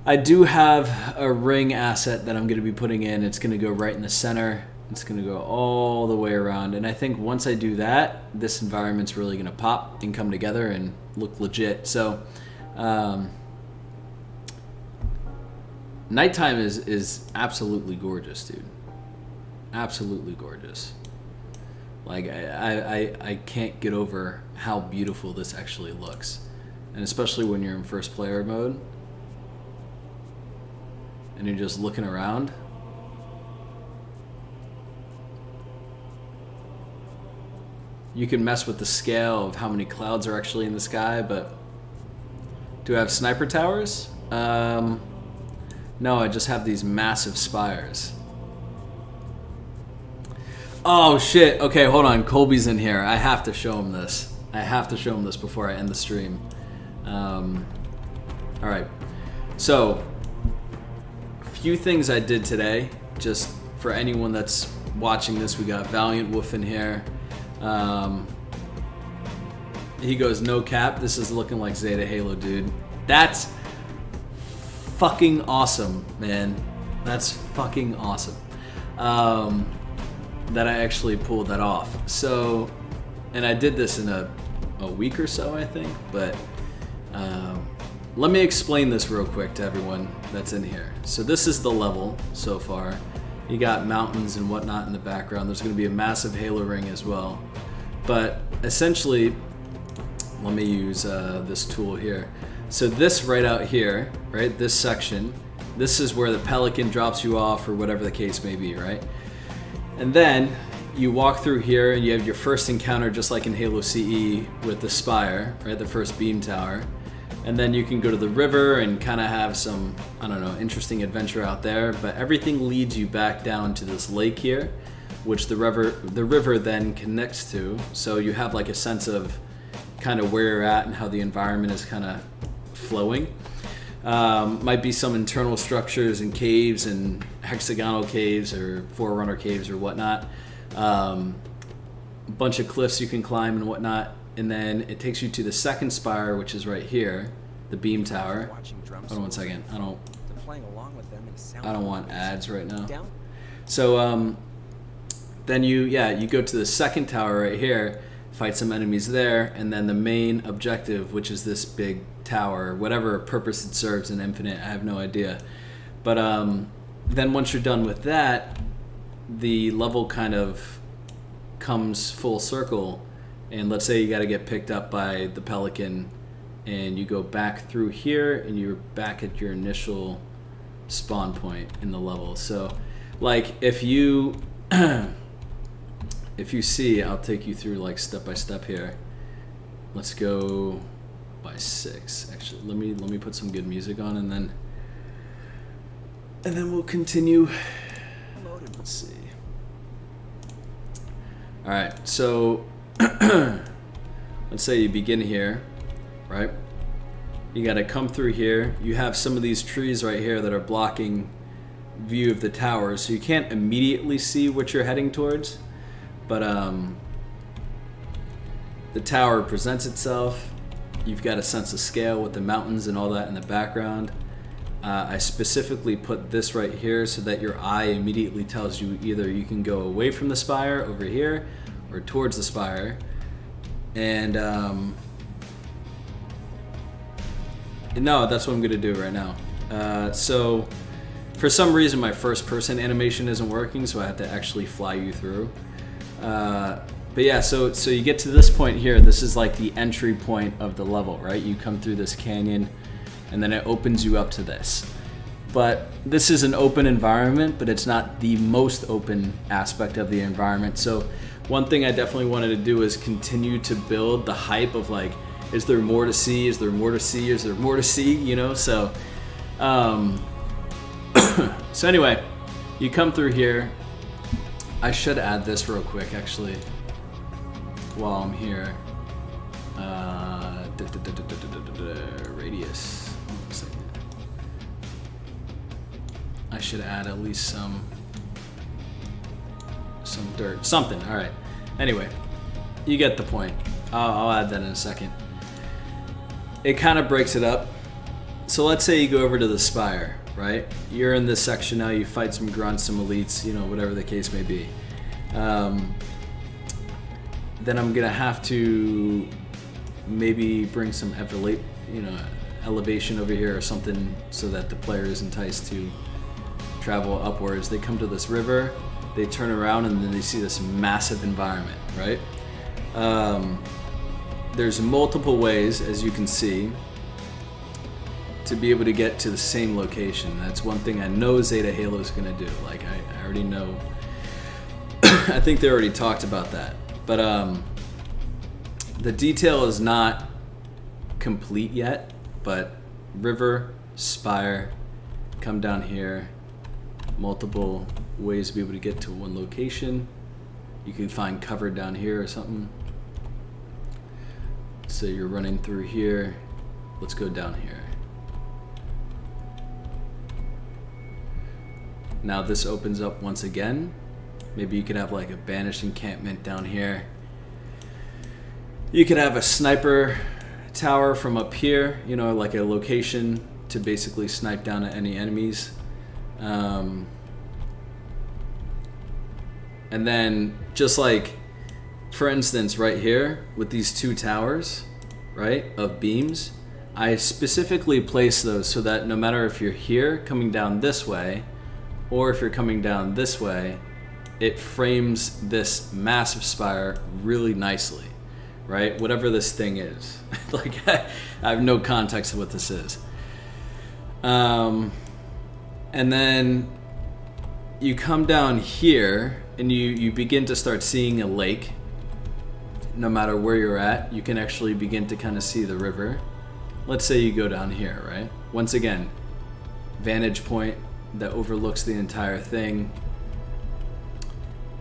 I do have a ring asset that I'm going to be putting in. It's going to go right in the center. It's going to go all the way around. And I think once I do that, this environment's really going to pop and come together and look legit. So nighttime is absolutely gorgeous, dude. Absolutely gorgeous. Like, I can't get over how beautiful this actually looks. And especially when you're in first player mode and you're just looking around. You can mess with the scale of how many clouds are actually in the sky, but do I have sniper towers? No, I just have these massive spires. Oh shit, okay, hold on, Colby's in here. I have to show him this. I have to show him this before I end the stream. All right, so a few things I did today, just for anyone that's watching this, we got Valiant Wolf in here. He goes, no cap, this is looking like Zeta Halo, dude. That's fucking awesome, man. That's fucking awesome. That I actually pulled that off. So, and I did this in a week or so, I think, but let me explain this real quick to everyone that's in here. So this is the level so far. You got mountains and whatnot in the background. There's going to be a massive halo ring as well. But essentially, let me use this tool here. So this right out here, right, this section, this is where the pelican drops you off or whatever the case may be, right? And then you walk through here and you have your first encounter just like in Halo CE with the spire, right, the first beam tower. And then you can go to the river and kind of have some, I don't know, interesting adventure out there. But everything leads you back down to this lake here, which the river then connects to. So you have like a sense of kind of where you're at and how the environment is kind of flowing. Might be some internal structures and caves and hexagonal caves or forerunner caves or whatnot. A bunch of cliffs you can climb and whatnot. And then it takes you to the second spire, which is right here, the beam tower. Hold on one second. I don't want ads right now. So then you go to the second tower right here, fight some enemies there, and then the main objective, which is this big tower, whatever purpose it serves in Infinite, I have no idea. But then once you're done with that, the level kind of comes full circle. And let's say you got to get picked up by the pelican, and you go back through here, and you're back at your initial spawn point in the level. So, like, if you see, I'll take you through like step by step here. Let's go by 6. Actually, let me put some good music on, and then we'll continue. Let's see. All right, so. Let's say you begin here, right? You got to come through here. You have some of these trees right here that are blocking view of the tower, so you can't immediately see what you're heading towards. But the tower presents itself. You've got a sense of scale with the mountains and all that in the background. I specifically put this right here so that your eye immediately tells you either you can go away from the spire over here or towards the spire. And no, that's what I'm gonna do right now. So for some reason my first person animation isn't working, so I have to actually fly you through. But yeah, so you get to this point here. This is like the entry point of the level, right? You come through this canyon and then it opens you up to this. But this is an open environment, but it's not the most open aspect of the environment. So one thing I definitely wanted to do is continue to build the hype of like, is there more to see? Is there more to see? Is there more to see? You know, so so anyway, you come through here. I should add this real quick actually while I'm here. Radius. One second. I should add at least some dirt, something. All right. Anyway, you get the point. I'll add that in a second. It kind of breaks it up. So let's say you go over to the spire, right? You're in this section now. You fight some grunts, some elites, you know, whatever the case may be. Then I'm gonna have to maybe bring some elevation over here or something so that the player is enticed to travel upwards. They come to this river. They turn around and then they see this massive environment, right? There's multiple ways, as you can see, to be able to get to the same location. That's one thing I know Zeta Halo is going to do. Like, I already know. I think they already talked about that. But the detail is not complete yet. But river, spire, come down here. Multiple ways to be able to get to one location. You can find cover down here or something. So you're running through here. Let's go down here. Now this opens up once again. Maybe you could have like a banished encampment down here. You could have a sniper tower from up here, you know, like a location to basically snipe down at any enemies. And then just like, for instance, right here with these 2 towers, right, of beams, I specifically place those so that no matter if you're here coming down this way or if you're coming down this way, it frames this massive spire really nicely, right? Whatever this thing is. Like, I have no context of what this is. And then you come down here and you begin to start seeing a lake. No matter where you're at, you can actually begin to kind of see the river. Let's say you go down here, right? Once again, vantage point that overlooks the entire thing.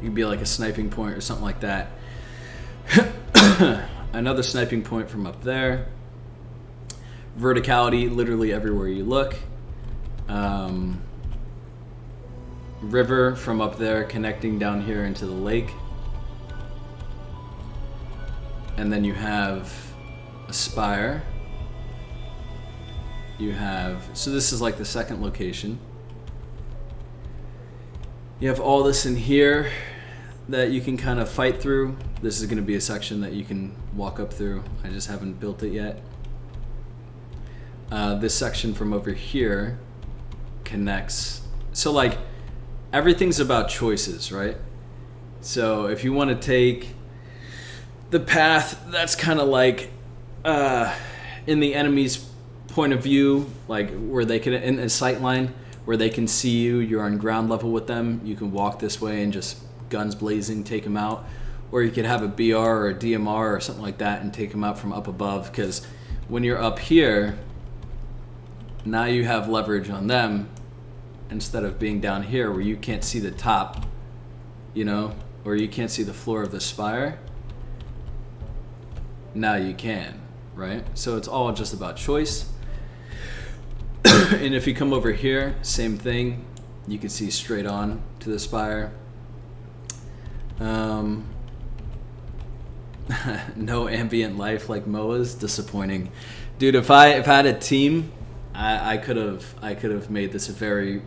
You could be like a sniping point or something like that. Another sniping point from up there. Verticality literally everywhere you look. River from up there connecting down here into the lake. And then you have a spire. You have, so this is like the second location. You have all this in here that you can kind of fight through. This is going to be a section that you can walk up through. I just haven't built it yet. This section from over here connects. So like everything's about choices, right? So if you want to take the path that's kind of like in the enemy's point of view, like where they can, in a sight line where they can see you, you're on ground level with them, you can walk this way and just guns blazing take them out. Or you could have a BR or a DMR or something like that and take them out from up above, because when you're up here, now you have leverage on them instead of being down here where you can't see the top, you know, or you can't see the floor of the spire. Now you can, right? So it's all just about choice. And if you come over here, same thing. You can see straight on to the spire. No ambient life like MOA's, disappointing. Dude, if I had a team, I could have made this a very,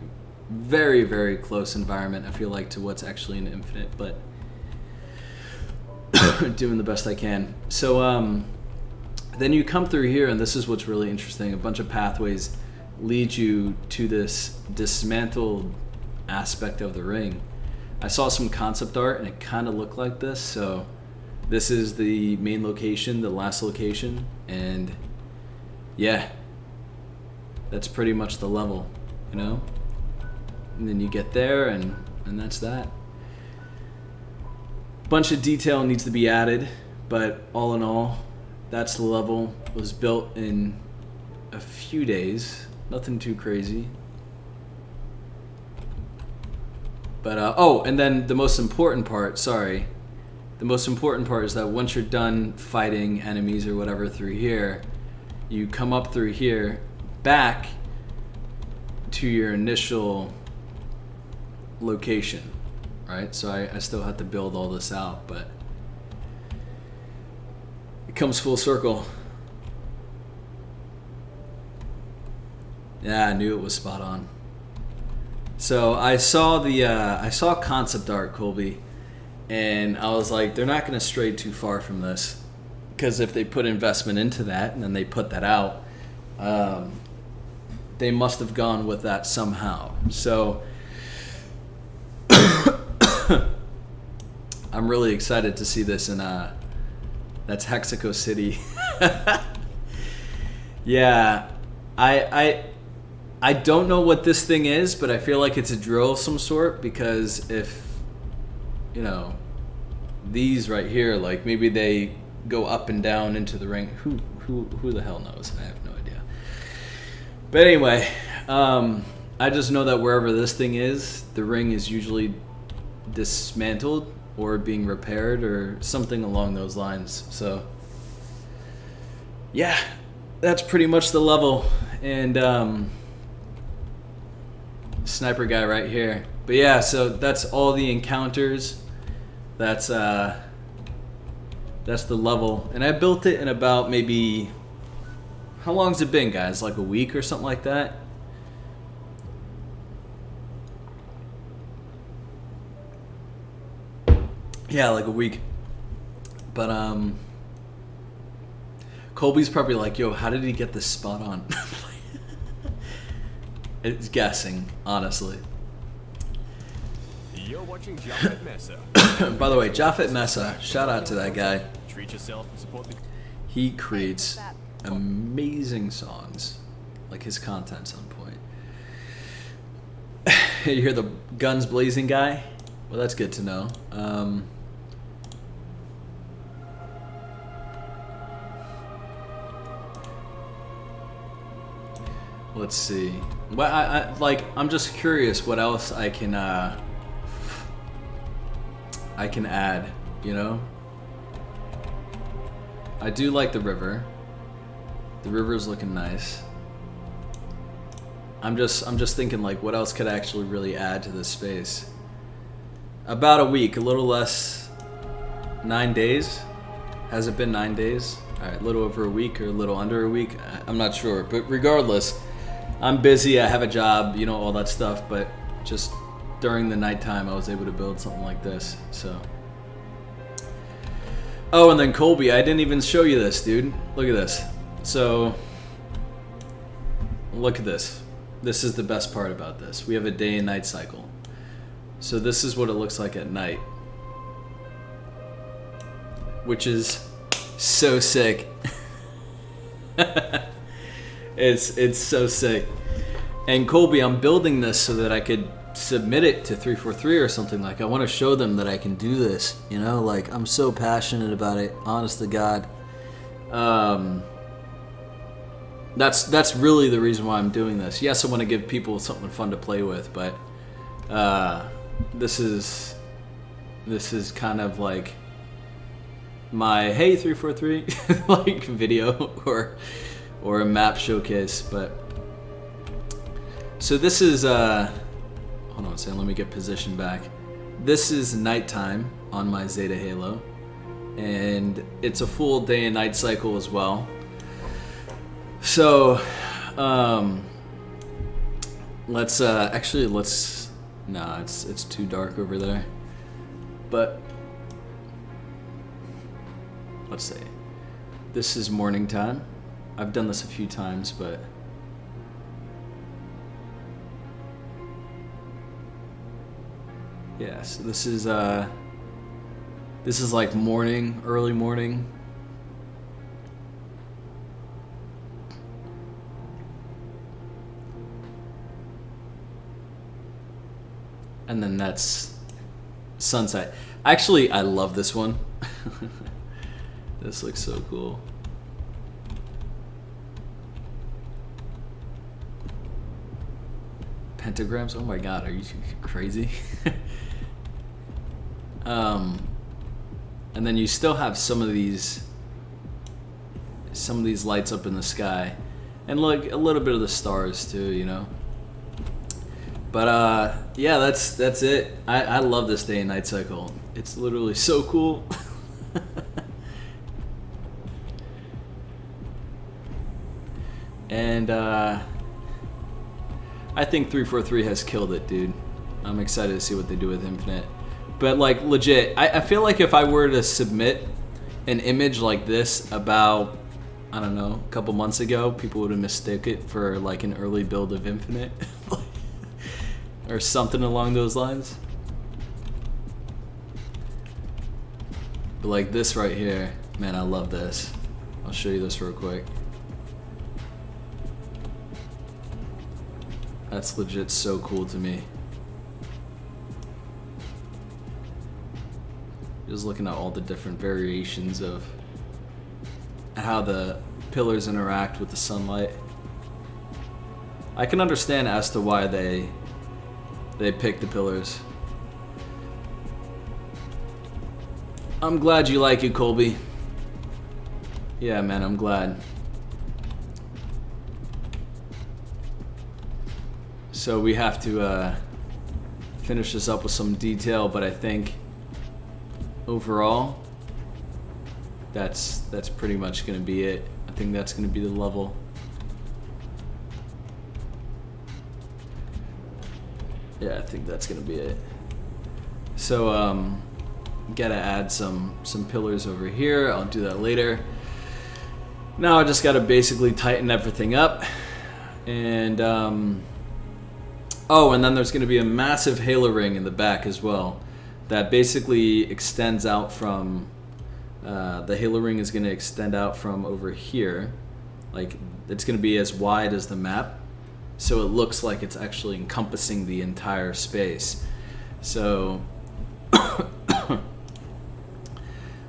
very, very close environment, I feel like, to what's actually in Infinite, but doing the best I can. So then you come through here, and this is what's really interesting. A bunch of pathways lead you to this dismantled aspect of the ring. I saw some concept art and it kind of looked like this. So this is the main location, the last location, and yeah, that's pretty much the level, you know? And then you get there and that's that. Bunch of detail needs to be added, but all in all, that's the level. It was built in a few days, nothing too crazy. But oh, and then the most important part, sorry. The most important part is that once you're done fighting enemies or whatever through here, you come up through here back to your initial location, right? So I still have to build all this out, but it comes full circle. Yeah, I knew it was spot on. So I saw concept art, Colby, and I was like, they're not going to stray too far from this, because if they put investment into that and then they put that out, they must have gone with that somehow. So I'm really excited to see this in that's Hexaco City. Yeah, I don't know what this thing is, but I feel like it's a drill of some sort, because if, you know, these right here, like maybe they go up and down into the ring. Who the hell knows? I have no idea. But anyway, I just know that wherever this thing is, the ring is usually dismantled or being repaired or something along those lines. So yeah, that's pretty much the level. And Sniper guy right here. But yeah, so that's all the encounters. That's the level. And I built it in about maybe, how long's it been, guys? Like a week or something like that? Yeah, like a week. But Colby's probably like, yo, how did he get this spot on? It's guessing, honestly. You're watching Japhet Mesa. By the way, Japhet Mesa, shout out to that guy. Treat yourself and support the... He creates amazing songs. Like, his content's on point. You hear the guns blazing guy? Well, that's good to know. Let's see. Well, I'm just curious what else I can add, you know? I do like the river. The river's looking nice. I'm just thinking, like, what else could I actually really add to this space? About a week, a little less, 9 days. Has it been 9 days? All right, a little over a week or a little under a week. I'm not sure, but regardless, I'm busy, I have a job, you know, all that stuff, but just during the nighttime I was able to build something like this, so. Oh, and then Colby, I didn't even show you this, dude. Look at this. So, look at this. This is the best part about this. We have a day and night cycle. So this is what it looks like at night. Which is so sick. It's so sick. And Colby, I'm building this so that I could submit it to 343 or something. Like, I want to show them that I can do this, you know? Like, I'm so passionate about it, honest to God. That's really the reason why I'm doing this. Yes, I want to give people something fun to play with, but this is kind of like my hey 343 like video or a map showcase. But so this is hold on a second, let me get position back. This is nighttime on my Zeta Halo, and it's a full day and night cycle as well. So let's nah, it's too dark over there, but let's see. This is morning time. I've done this a few times, but yeah, so this is like morning, early morning. And then that's sunset. Actually, I love this one. This looks so cool. Pentagrams? Oh my god, are you crazy? And then you still have some of these lights up in the sky, and like a little bit of the stars too, you know. But yeah, that's it. I love this day and night cycle. It's literally so cool. And I think 343 has killed it, dude. I'm excited to see what they do with Infinite. But like legit, I feel like if I were to submit an image like this about, I don't know, a couple months ago, people would have mistaken it for like an early build of Infinite. Or something along those lines. But like this right here, man, I love this. I'll show you this real quick. That's legit so cool to me. Just looking at all the different variations of how the pillars interact with the sunlight. I can understand as to why they picked the pillars. I'm glad you like it, Colby. Yeah, man, I'm glad. So we have to finish this up with some detail, but I think overall that's pretty much going to be it. I think that's going to be the level. Yeah, I think that's going to be it. So gotta add some pillars over here. I'll do that later. Now I just gotta basically tighten everything up. And oh, and then there's gonna be a massive halo ring in the back as well that basically extends out from the halo ring is gonna extend out from over here. Like, it's gonna be as wide as the map, so it looks like it's actually encompassing the entire space. So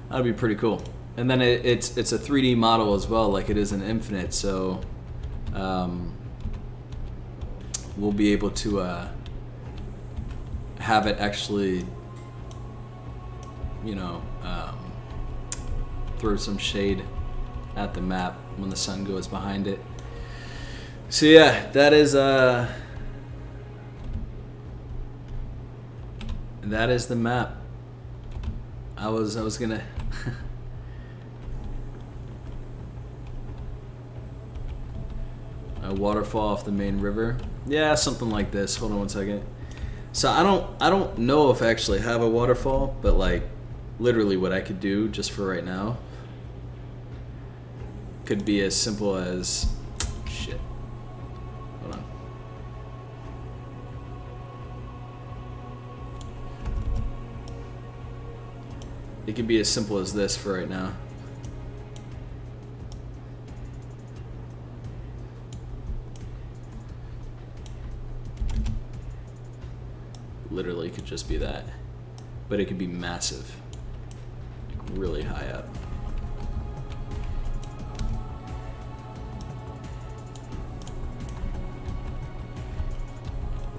that'd be pretty cool. And then it's a 3D model as well, like it is in Infinite. So we'll be able to have it actually, you know, throw some shade at the map when the sun goes behind it. So yeah, that is the map. I was gonna a waterfall off the main river. Yeah, something like this. Hold on one second. So I don't know if I actually have a waterfall, but like literally what I could do just for right now could be as simple as shit. Hold on. It could be as simple as this for right now. Literally could just be that. But it could be massive. Like really high up.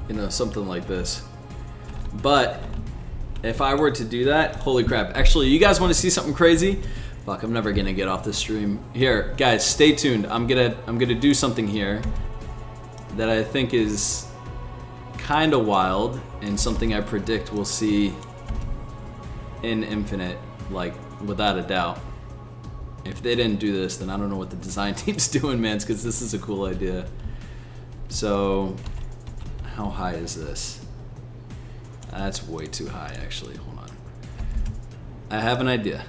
You know, something like this. But if I were to do that, holy crap. Actually, you guys want to see something crazy? Fuck, I'm never gonna get off this stream. Here, guys, stay tuned. I'm gonna do something here that I think is kind of wild and something I predict we'll see in Infinite, like without a doubt. If they didn't do this, then I don't know what the design team's doing, man, because this is a cool idea. So, how high is this? That's way too high, actually. Hold on. I have an idea.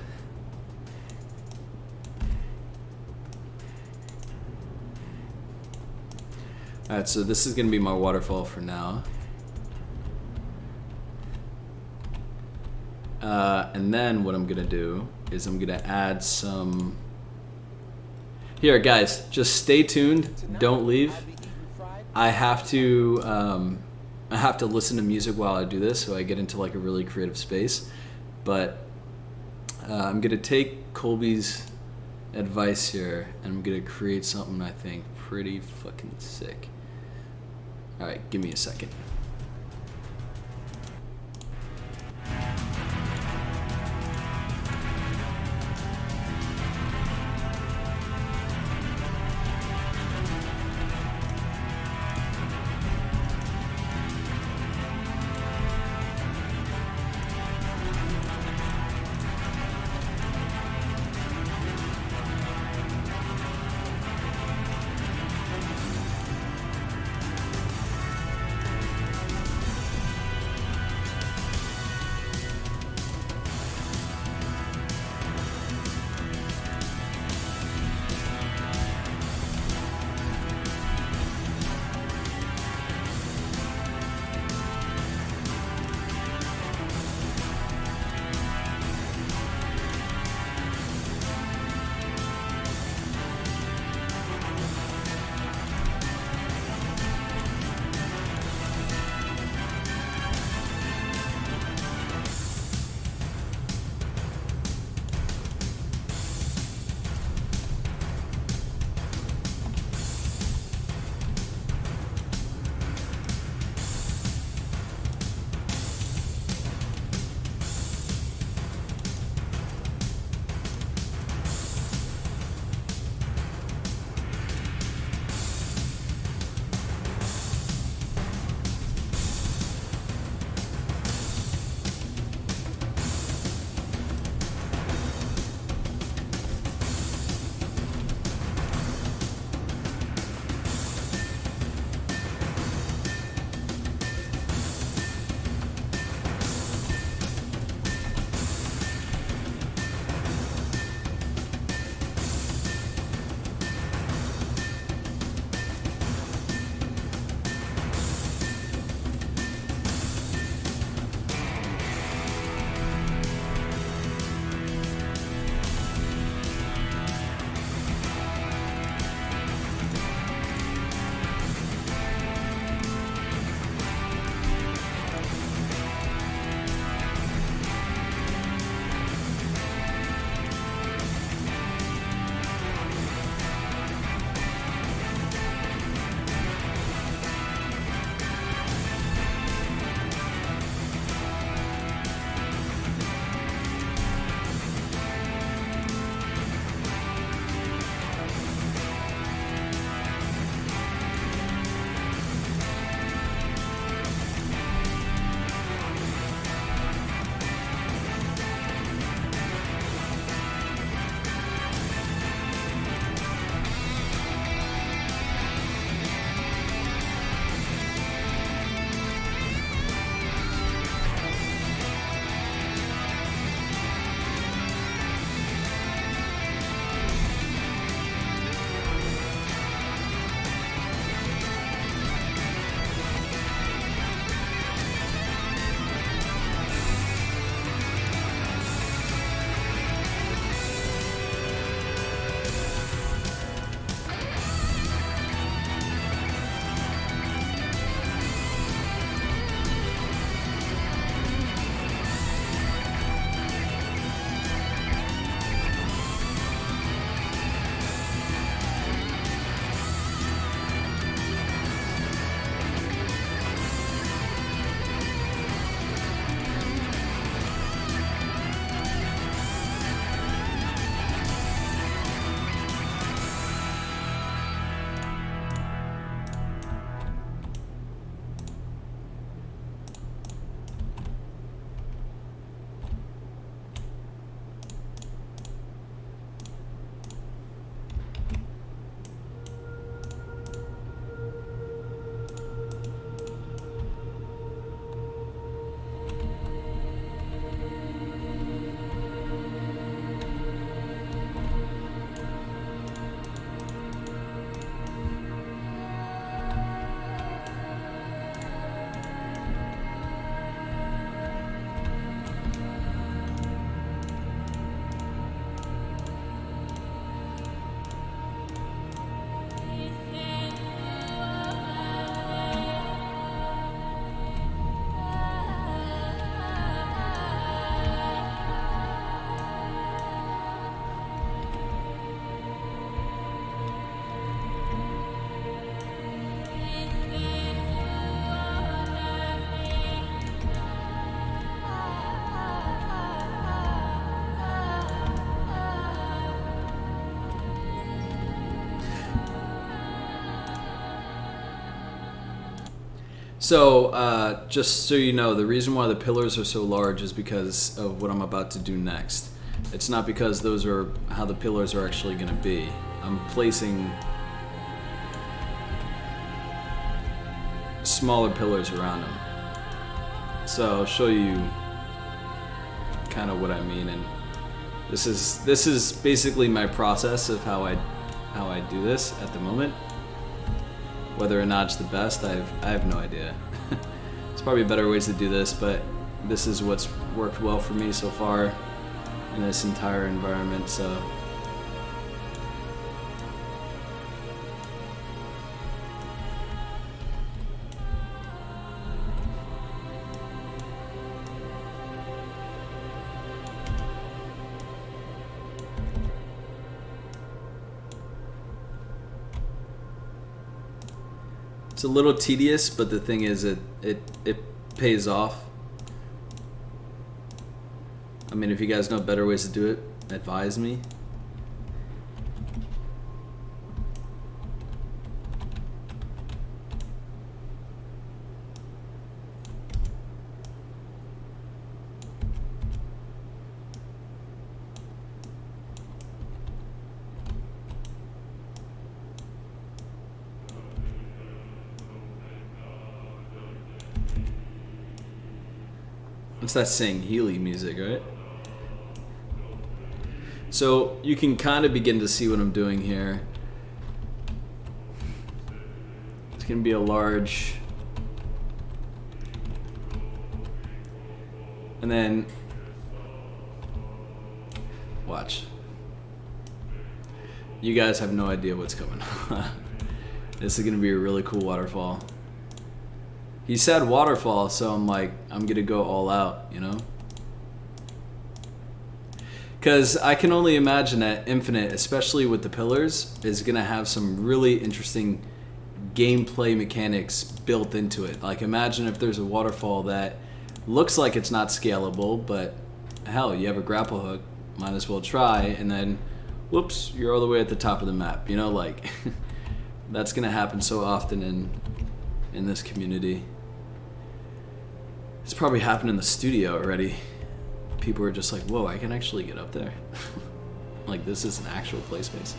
Alright, so this is going to be my waterfall for now. And then what I'm going to do is I'm going to add some... Here, guys, just stay tuned. Don't leave. I have to listen to music while I do this, so I get into like a really creative space. But I'm going to take Colby's advice here, and I'm going to create something I think pretty fucking sick. Alright, give me a second. So, just so you know, the reason why the pillars are so large is because of what I'm about to do next. It's not because those are how the pillars are actually going to be. I'm placing smaller pillars around them. So I'll show you kind of what I mean, and this is basically my process of how I do this at the moment. Whether or not it's the best, I have no idea. There's probably better ways to do this, but this is what's worked well for me so far in this entire environment, so. It's a little tedious, but the thing is, it pays off. I mean, if you guys know better ways to do it, advise me. What's that saying? Healy music, right? So you can kind of begin to see what I'm doing here. It's going to be a large... And then... Watch. You guys have no idea what's coming. This is going to be a really cool waterfall. He said waterfall, so I'm like, I'm gonna go all out, you know? Because I can only imagine that Infinite, especially with the pillars, is gonna have some really interesting gameplay mechanics built into it. Like, imagine if there's a waterfall that looks like it's not scalable, but hell, you have a grapple hook, might as well try, and then, whoops, you're all the way at the top of the map, you know? Like, that's gonna happen so often in this community. It's probably happened in the studio already. People are just like, whoa, I can actually get up there. Like, this is an actual play space.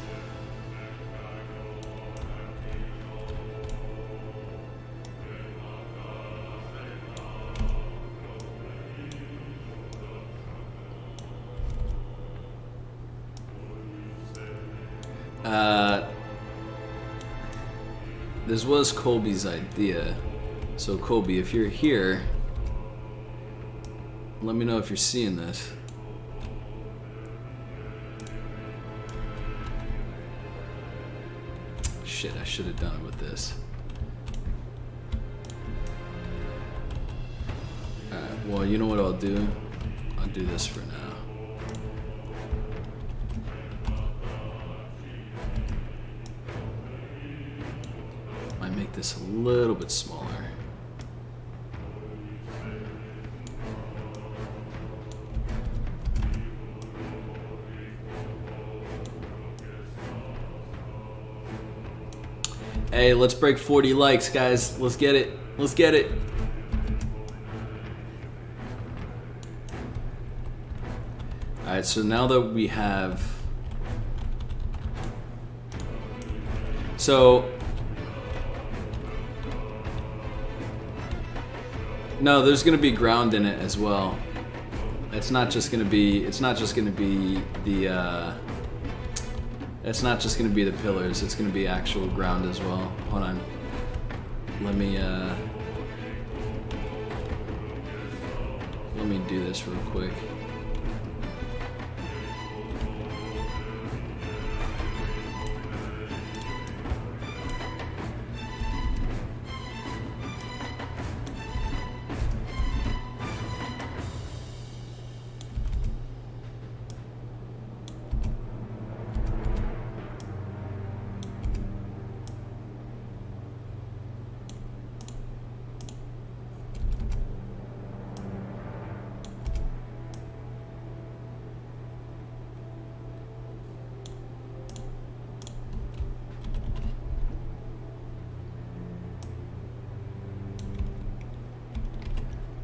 This was Colby's idea. So Colby, if you're here, let me know if you're seeing this. Shit, I should have done it with this. Alright, well, you know what I'll do? I'll do this for now. Might make this a little bit smaller. Hey, let's break 40 likes, guys. Let's get it. Let's get it. Alright, so now that we have... So... No, there's gonna be ground in it as well. It's not just gonna be... It's not just gonna be the... It's not just going to be the pillars, it's going to be actual ground as well. Hold on. Let me do this real quick.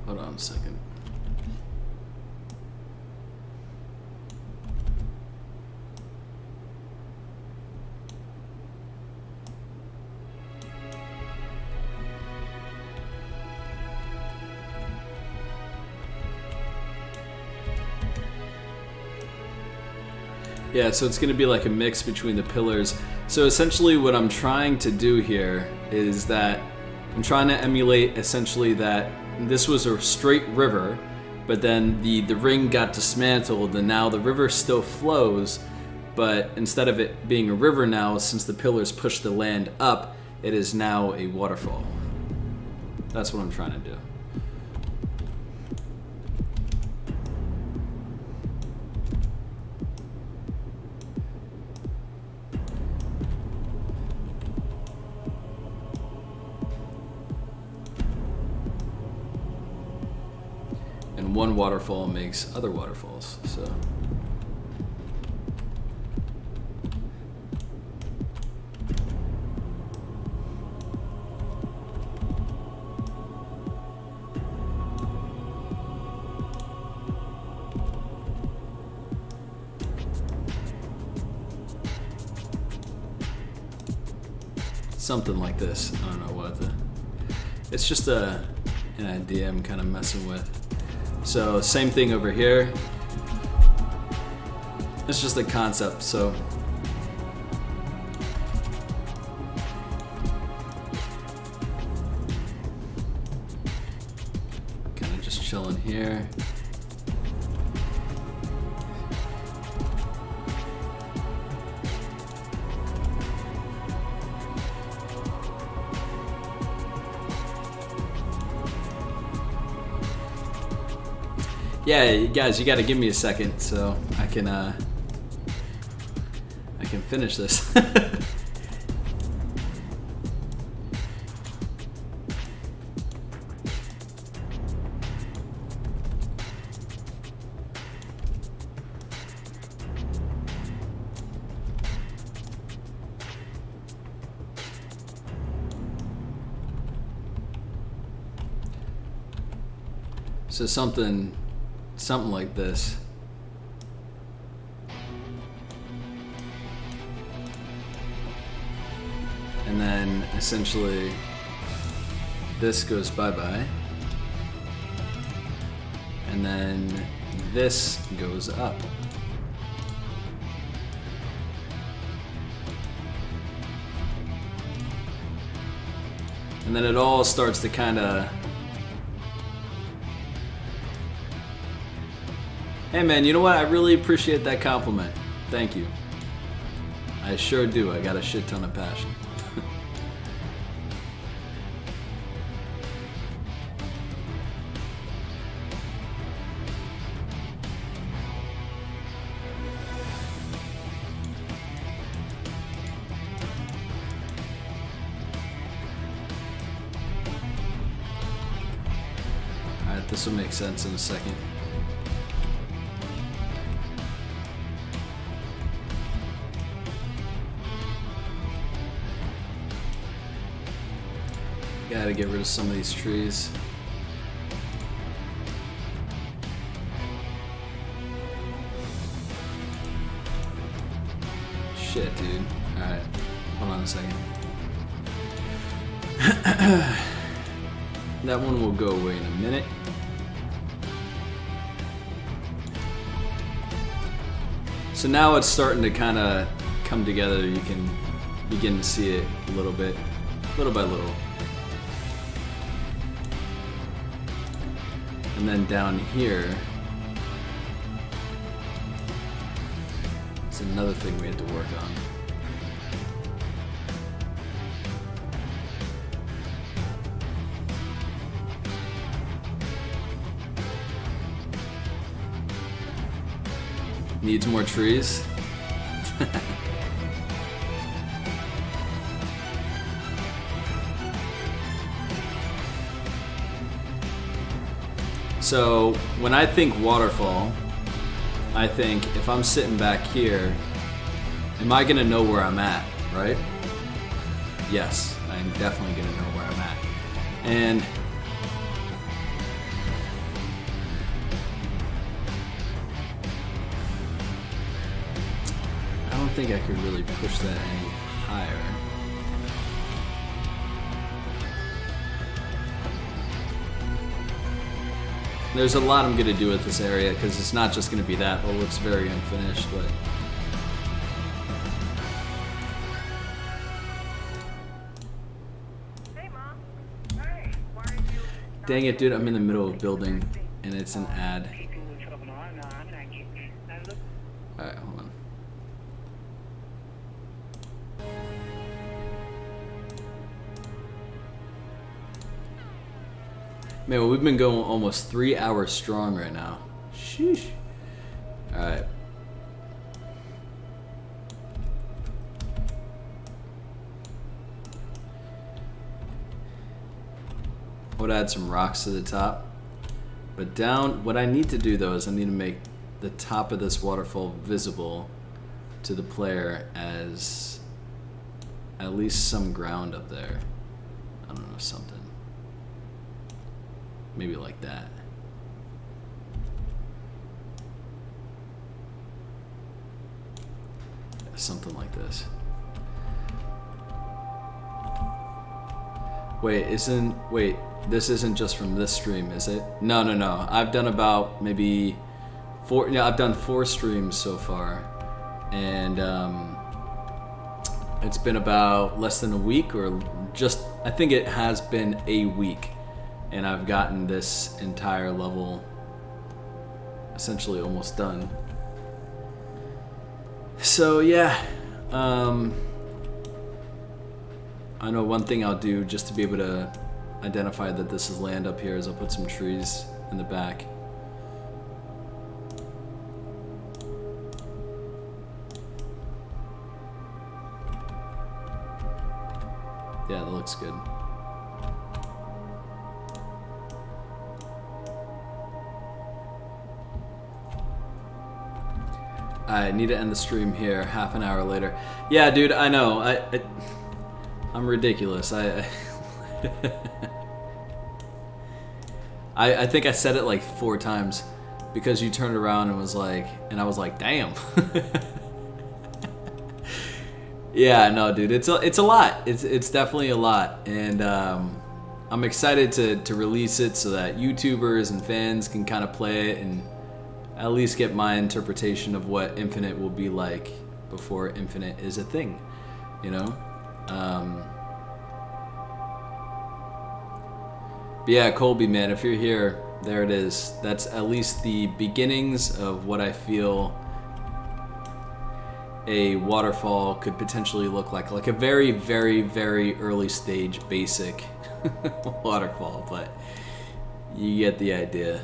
hold on a second. Yeah, so it's going to be like a mix between the pillars. So essentially what I'm trying to do here is that I'm trying to emulate essentially that this was a straight river, but then the ring got dismantled and now the river still flows, but instead of it being a river now, since the pillars push the land up, it is now a waterfall. That's what I'm trying to do. And one waterfall makes other waterfalls, so. Something like this. I don't know what it's just an idea I'm kind of messing with. So same thing over here. It's just a concept, so. Kind of just chilling here. Yeah, guys, you got to give me a second so I can finish this. So something like this. And then essentially this goes bye-bye. And then this goes up. And then it all starts to kind of. Hey man, you know what? I really appreciate that compliment. Thank you. I sure do. I got a shit ton of passion. Alright, this will make sense in a second. Gotta get rid of some of these trees. Shit, dude. Alright. Hold on a second. That one will go away in a minute. So now it's starting to kind of come together. You can begin to see it a little bit, little by little. And then down here, it's another thing we had to work on. Needs more trees. So when I think waterfall, I think if I'm sitting back here, am I gonna know where I'm at, right? Yes, I'm definitely gonna know where I'm at. And think I could really push that any higher. There's a lot I'm going to do with this area because it's not just going to be that. It looks very unfinished, but... Dang it, dude, I'm in the middle of building, and it's an ad. Alright, hold on. Man, well, we've been going almost 3 hours strong right now. Sheesh. Alright. I would add some rocks to the top. But down, what I need to do though is I need to make the top of this waterfall visible to the player as at least some ground up there. I don't know, something. Maybe like that. Yeah, something like this. Wait, this isn't just from this stream, is it? No. I've done about maybe 4, yeah, I've done 4 streams so far. And it's been about less than a week, or just, I think it has been a week. And I've gotten this entire level essentially almost done. So yeah, I know one thing I'll do just to be able to identify that this is land up here is I'll put some trees in the back. Yeah, that looks good. I need to end the stream here, half an hour later. Yeah, dude, I know. I'm ridiculous. I think I said it like 4 times because you turned around and was like, and I was like, damn. Yeah, no, dude, it's a lot. It's definitely a lot, and I'm excited to release it so that YouTubers and fans can kind of play it and at least get my interpretation of what Infinite will be like before Infinite is a thing, you know? But yeah, Colby, man, if you're here, there it is. That's at least the beginnings of what I feel a waterfall could potentially look like a very, very, very early stage basic waterfall, but you get the idea.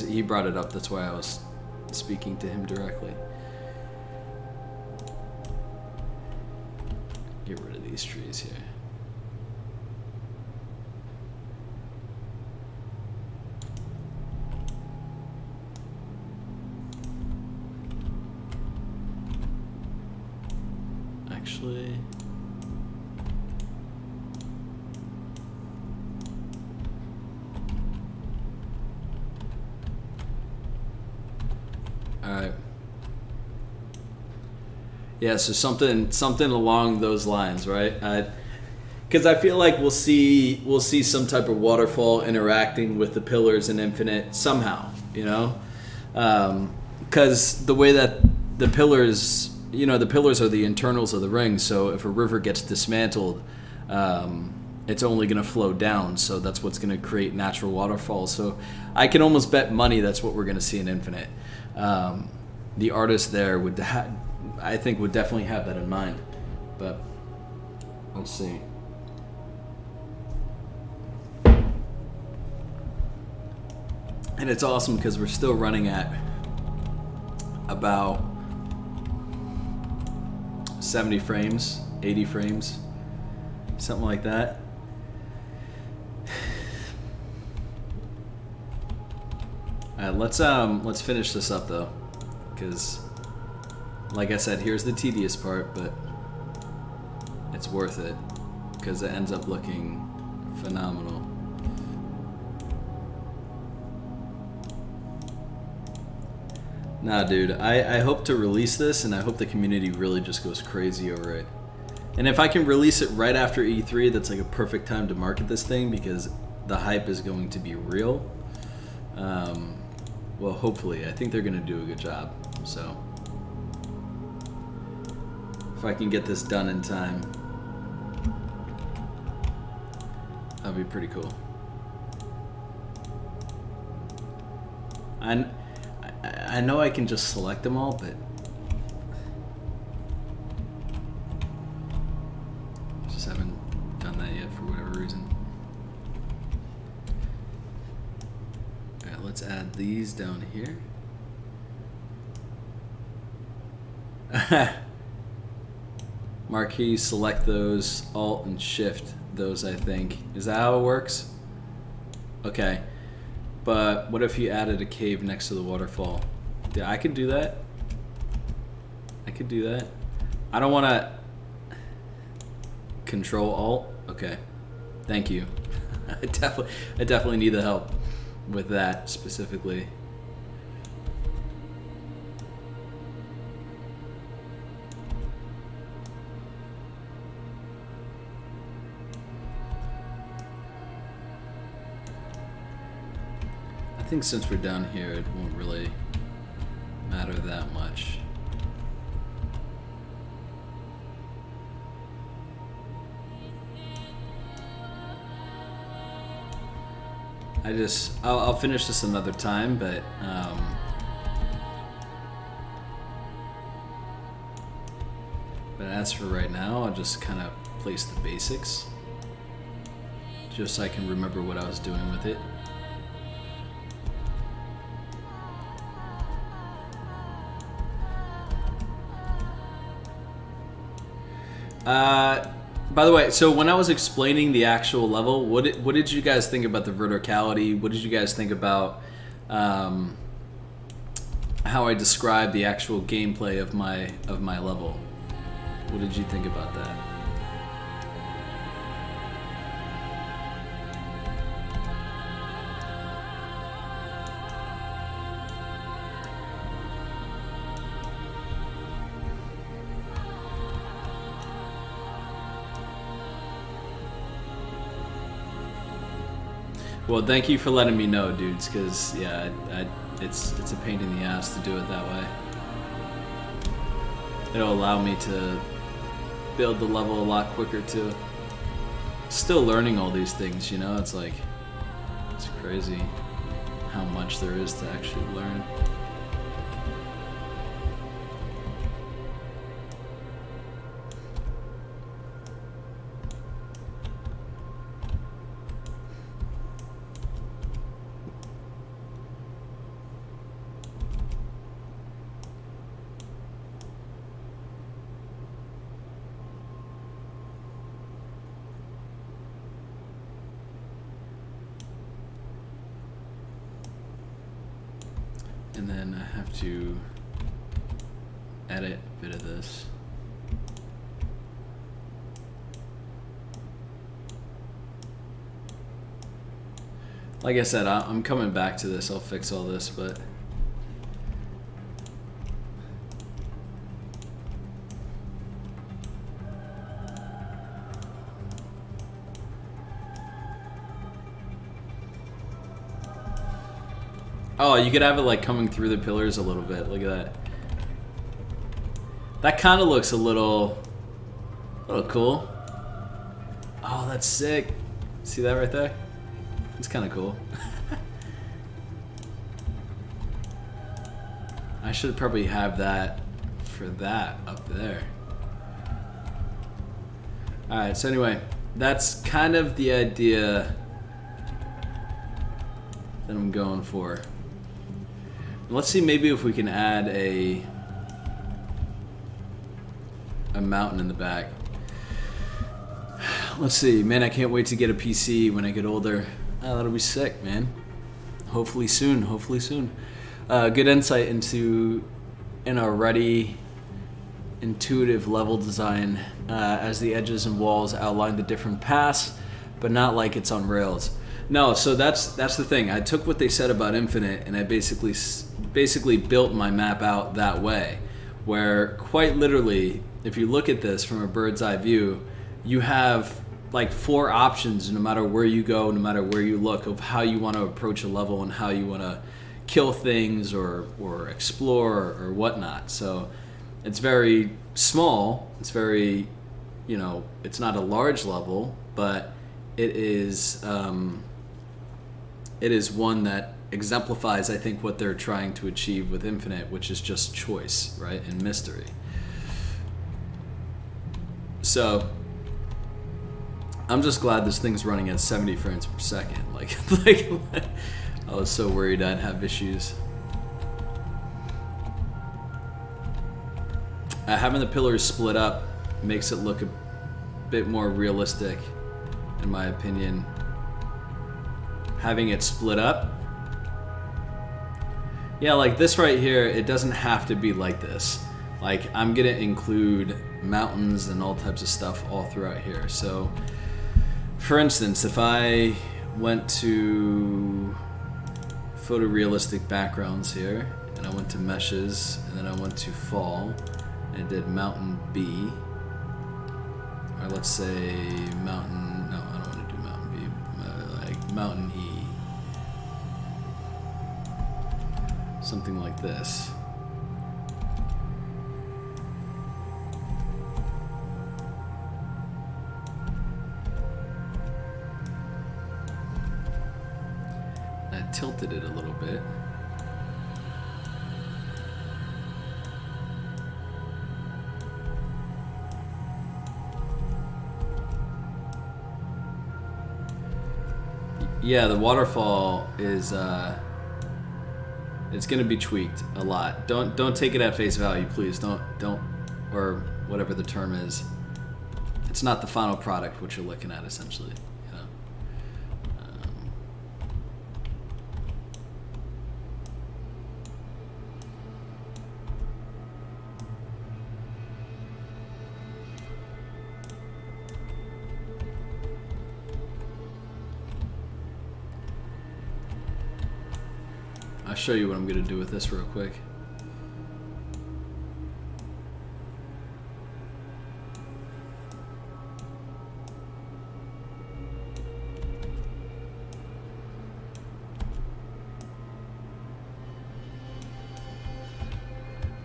He brought it up, that's why I was speaking to him directly. Get rid of these trees here. Actually... Alright. Yeah, so something along those lines, right? Because I feel like we'll see some type of waterfall interacting with the pillars in Infinite somehow, you know? Because the way that the pillars, you know, the pillars are the internals of the ring, so if a river gets dismantled, it's only going to flow down, so that's what's going to create natural waterfalls. So I can almost bet money that's what we're going to see in Infinite. The artist there I think would definitely have that in mind, but let's see. And it's awesome because we're still running at about 70 frames, 80 frames, something like that. Let's finish this up though, because like I said, here's the tedious part, but it's worth it because it ends up looking phenomenal. Nah, dude, I hope to release this, and I hope the community really just goes crazy over it. And if I can release it right after E3, that's like a perfect time to market this thing, because the hype is going to be real. Well, hopefully. I think they're going to do a good job. So, if I can get this done in time, that'd be pretty cool. I know I can just select them all, but just haven't done that yet for whatever reason. Alright, let's add these down here. Marquee, select those, Alt and Shift those, I think. Is that how it works? Okay. But what if you added a cave next to the waterfall? Yeah, I could do that. I could do that. I don't want to Control Alt. Okay. Thank you. I definitely need the help with that specifically. I think since we're down here, it won't really matter that much. I'll finish this another time, but as for right now, I'll just kind of place the basics, just so I can remember what I was doing with it. By the way, so when I was explaining the actual level, what did you guys think about the verticality? What did you guys think about how I described the actual gameplay of my level? What did you think about that? Well, thank you for letting me know, dudes, because, yeah, it's a pain in the ass to do it that way. It'll allow me to build the level a lot quicker, too. Still learning all these things, you know? It's like, it's crazy how much there is to actually learn. And then I have to edit a bit of this. Like I said, I'm coming back to this. I'll fix all this, but oh, you could have it like coming through the pillars a little bit. Look at that. That kind of looks a little cool. Oh, that's sick. See that right there? It's kind of cool. I should probably have that for that up there. Alright, so anyway, that's kind of the idea that I'm going for. Let's see maybe if we can add a mountain in the back. Let's see. Man, I can't wait to get a PC when I get older. Oh, that'll be sick, man. Hopefully soon. Hopefully soon. Good insight into an already intuitive level design as the edges and walls outline the different paths, but not like it's on rails. No, so that's the thing. I took what they said about Infinite and I basically built my map out that way, where quite literally, if you look at this from a bird's eye view, you have like 4 options no matter where you go, no matter where you look, of how you want to approach a level and how you want to kill things or explore or whatnot. So it's very small. It's very, it's not a large level, but it is one that exemplifies, I think, what they're trying to achieve with Infinite, which is just choice, right, and mystery. So I'm just glad this thing's running at 70 frames per second. Like I was so worried I'd have issues. Having the pillars split up makes it look a bit more realistic, in my opinion. Having it split up, yeah, like this right here, it doesn't have to be like this. Like, I'm gonna include mountains and all types of stuff all throughout here. So, for instance, if I went to photorealistic backgrounds here, and I went to meshes, and then I went to fall, and I did mountain B, or let's say mountain, no, I don't want to do mountain B, like mountain E. Something like this. I tilted it a little bit. Yeah, the waterfall is it's gonna be tweaked a lot. Don't take it at face value, please. Don't or whatever the term is. It's not the final product what you're looking at, essentially. I'll show you what I'm going to do with this real quick.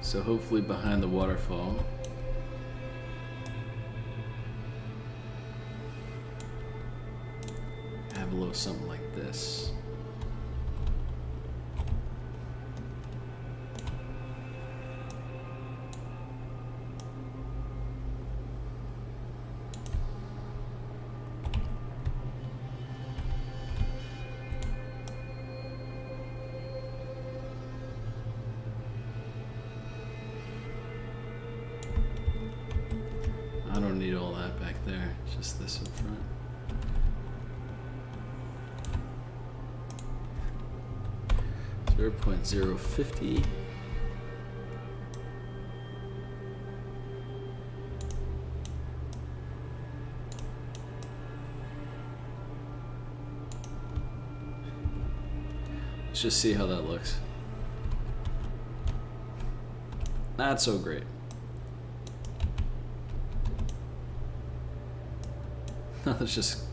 So hopefully behind the waterfall, I have a little something like this. I don't need all that back there, it's just this in front. .050. Let's just see how that looks. Not so great. Let's just...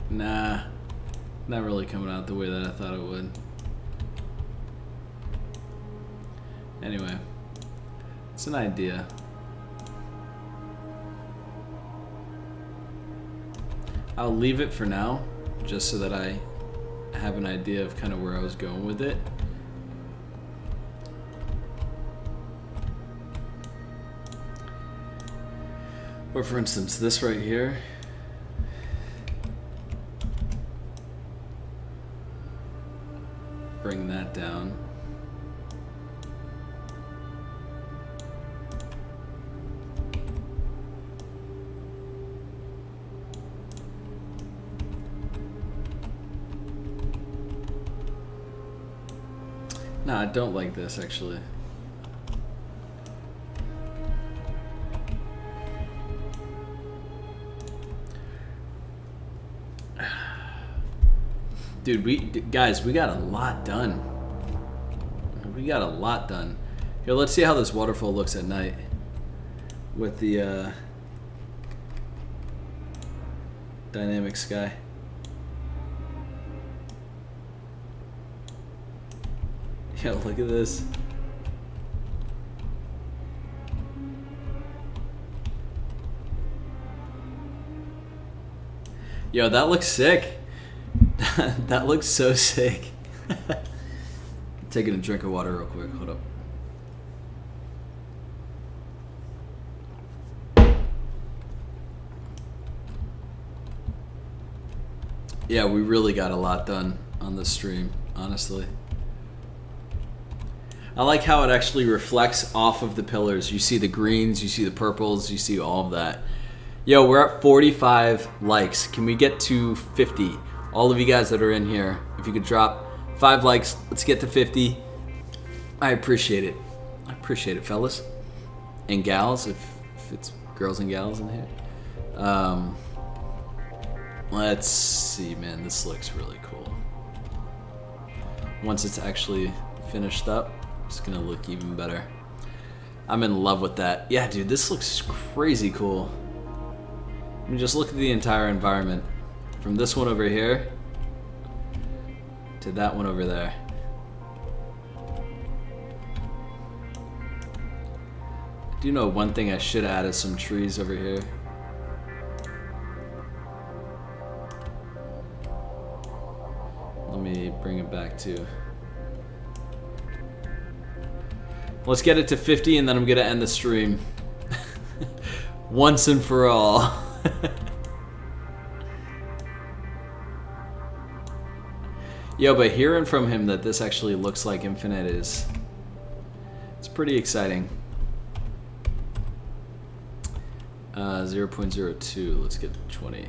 Nah, not really coming out the way that I thought it would. Anyway, it's an idea. I'll leave it for now, just so that I have an idea of kind of where I was going with it. But for instance, this right here, bring that down. No, I don't like this actually. Dude, guys, we got a lot done. We got a lot done. Here, let's see how this waterfall looks at night with the dynamic sky. Yeah, look at this. Yo, that looks sick. That looks so sick. Taking a drink of water real quick. Hold up. Yeah, we really got a lot done on this stream, honestly. I like how it actually reflects off of the pillars. You see the greens, you see the purples, you see all of that. Yo, we're at 45 likes. Can we get to 50? All of you guys that are in here, if you could drop 5 likes, let's get to 50. I appreciate it. I appreciate it, fellas. And gals, if it's girls and gals in here. Let's see, man. This looks really cool. Once it's actually finished up, it's gonna look even better. I'm in love with that. Yeah, dude, this looks crazy cool. I mean, just look at the entire environment. From this one over here to that one over there. I do know one thing I should add is some trees over here. Let me bring it back to. Let's get it to 50 and then I'm gonna end the stream. Once and for all. Yo, but hearing from him that this actually looks like Infinite it's pretty exciting. 0.02, let's get 20.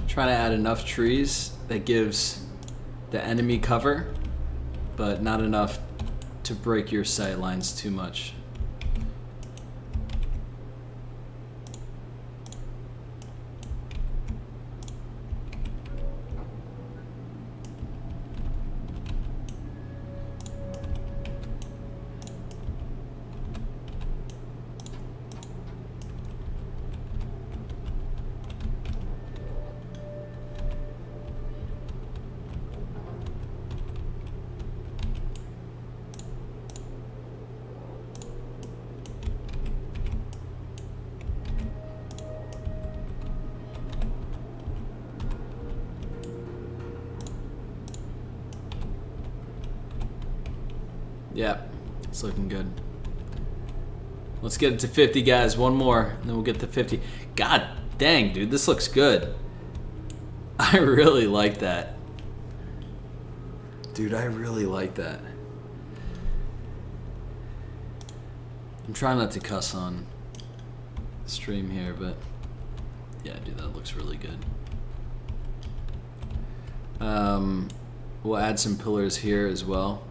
Trying to add enough trees that gives the enemy cover, but not enough to break your sight lines too much. Yeah, it's looking good. Let's get it to 50, guys. One more, and then we'll get to 50. God dang, dude, this looks good. I really like that. Dude, I really like that. I'm trying not to cuss on stream here, but yeah, dude, that looks really good. We'll add some pillars here as well.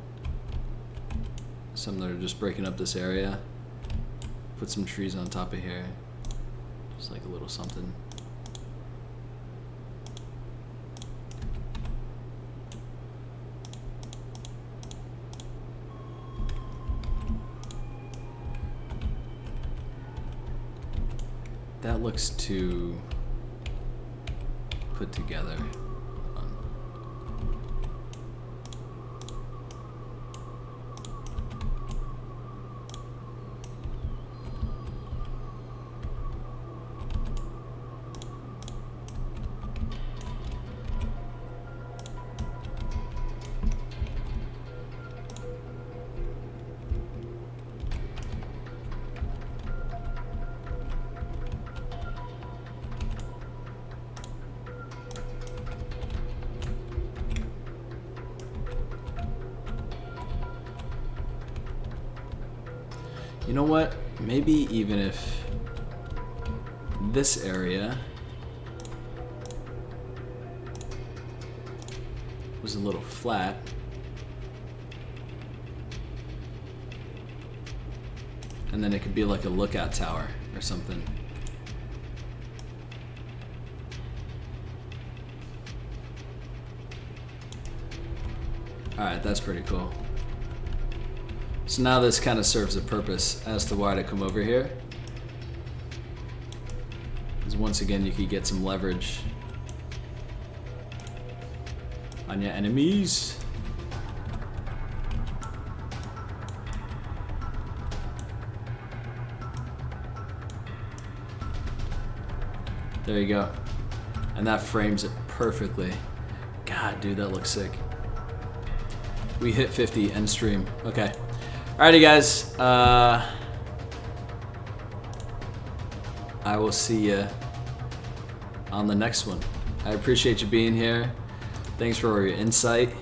Some that are just breaking up this area. Put some trees on top of here. Just like a little something. that looks too put together. You know what? Maybe even if this area was a little flat, and then it could be like a lookout tower or something. Alright, that's pretty cool. So now this kind of serves a purpose as to why to come over here. Because once again, you could get some leverage on your enemies. There you go. And that frames it perfectly. God, dude, that looks sick. We hit 50 end stream. Okay. Alrighty, guys. I will see you on the next one. I appreciate you being here. Thanks for your insight.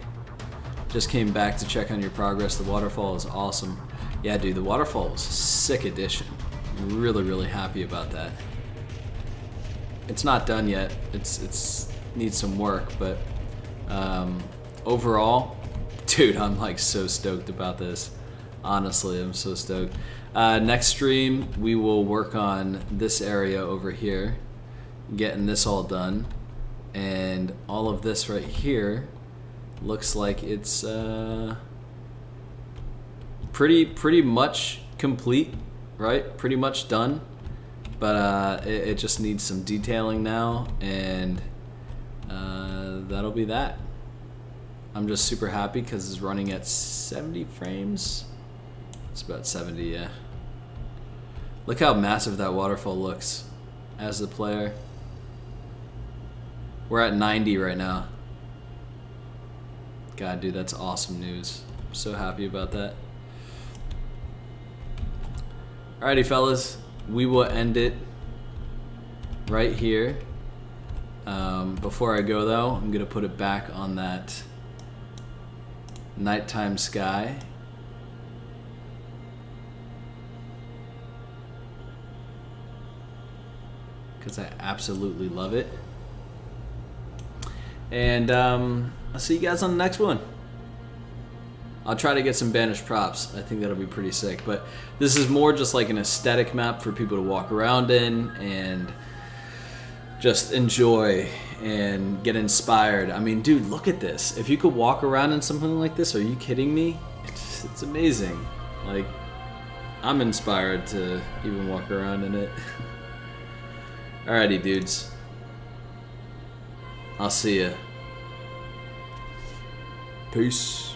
Just came back to check on your progress. The waterfall is awesome. Yeah, dude, the waterfall was a sick addition. I'm really, really happy about that. It's not done yet. It's needs some work, but overall, dude, I'm like so stoked about this. Honestly, I'm so stoked. Next stream, we will work on this area over here, getting this all done, and all of this right here looks like it's pretty much complete, right? Pretty much done, but it just needs some detailing now, and that'll be that. I'm just super happy because it's running at 70 frames. It's about 70, yeah. Look how massive that waterfall looks as the player. We're at 90 right now. God, dude, that's awesome news. I'm so happy about that. Alrighty, fellas. We will end it right here. Before I go, though, I'm going to put it back on that nighttime sky. Because I absolutely love it. And I'll see you guys on the next one. I'll try to get some banished props. I think that'll be pretty sick. But this is more just like an aesthetic map for people to walk around in and just enjoy and get inspired. I mean, dude, look at this. If you could walk around in something like this, are you kidding me? It's amazing. Like, I'm inspired to even walk around in it. Alrighty, dudes. I'll see ya. Peace.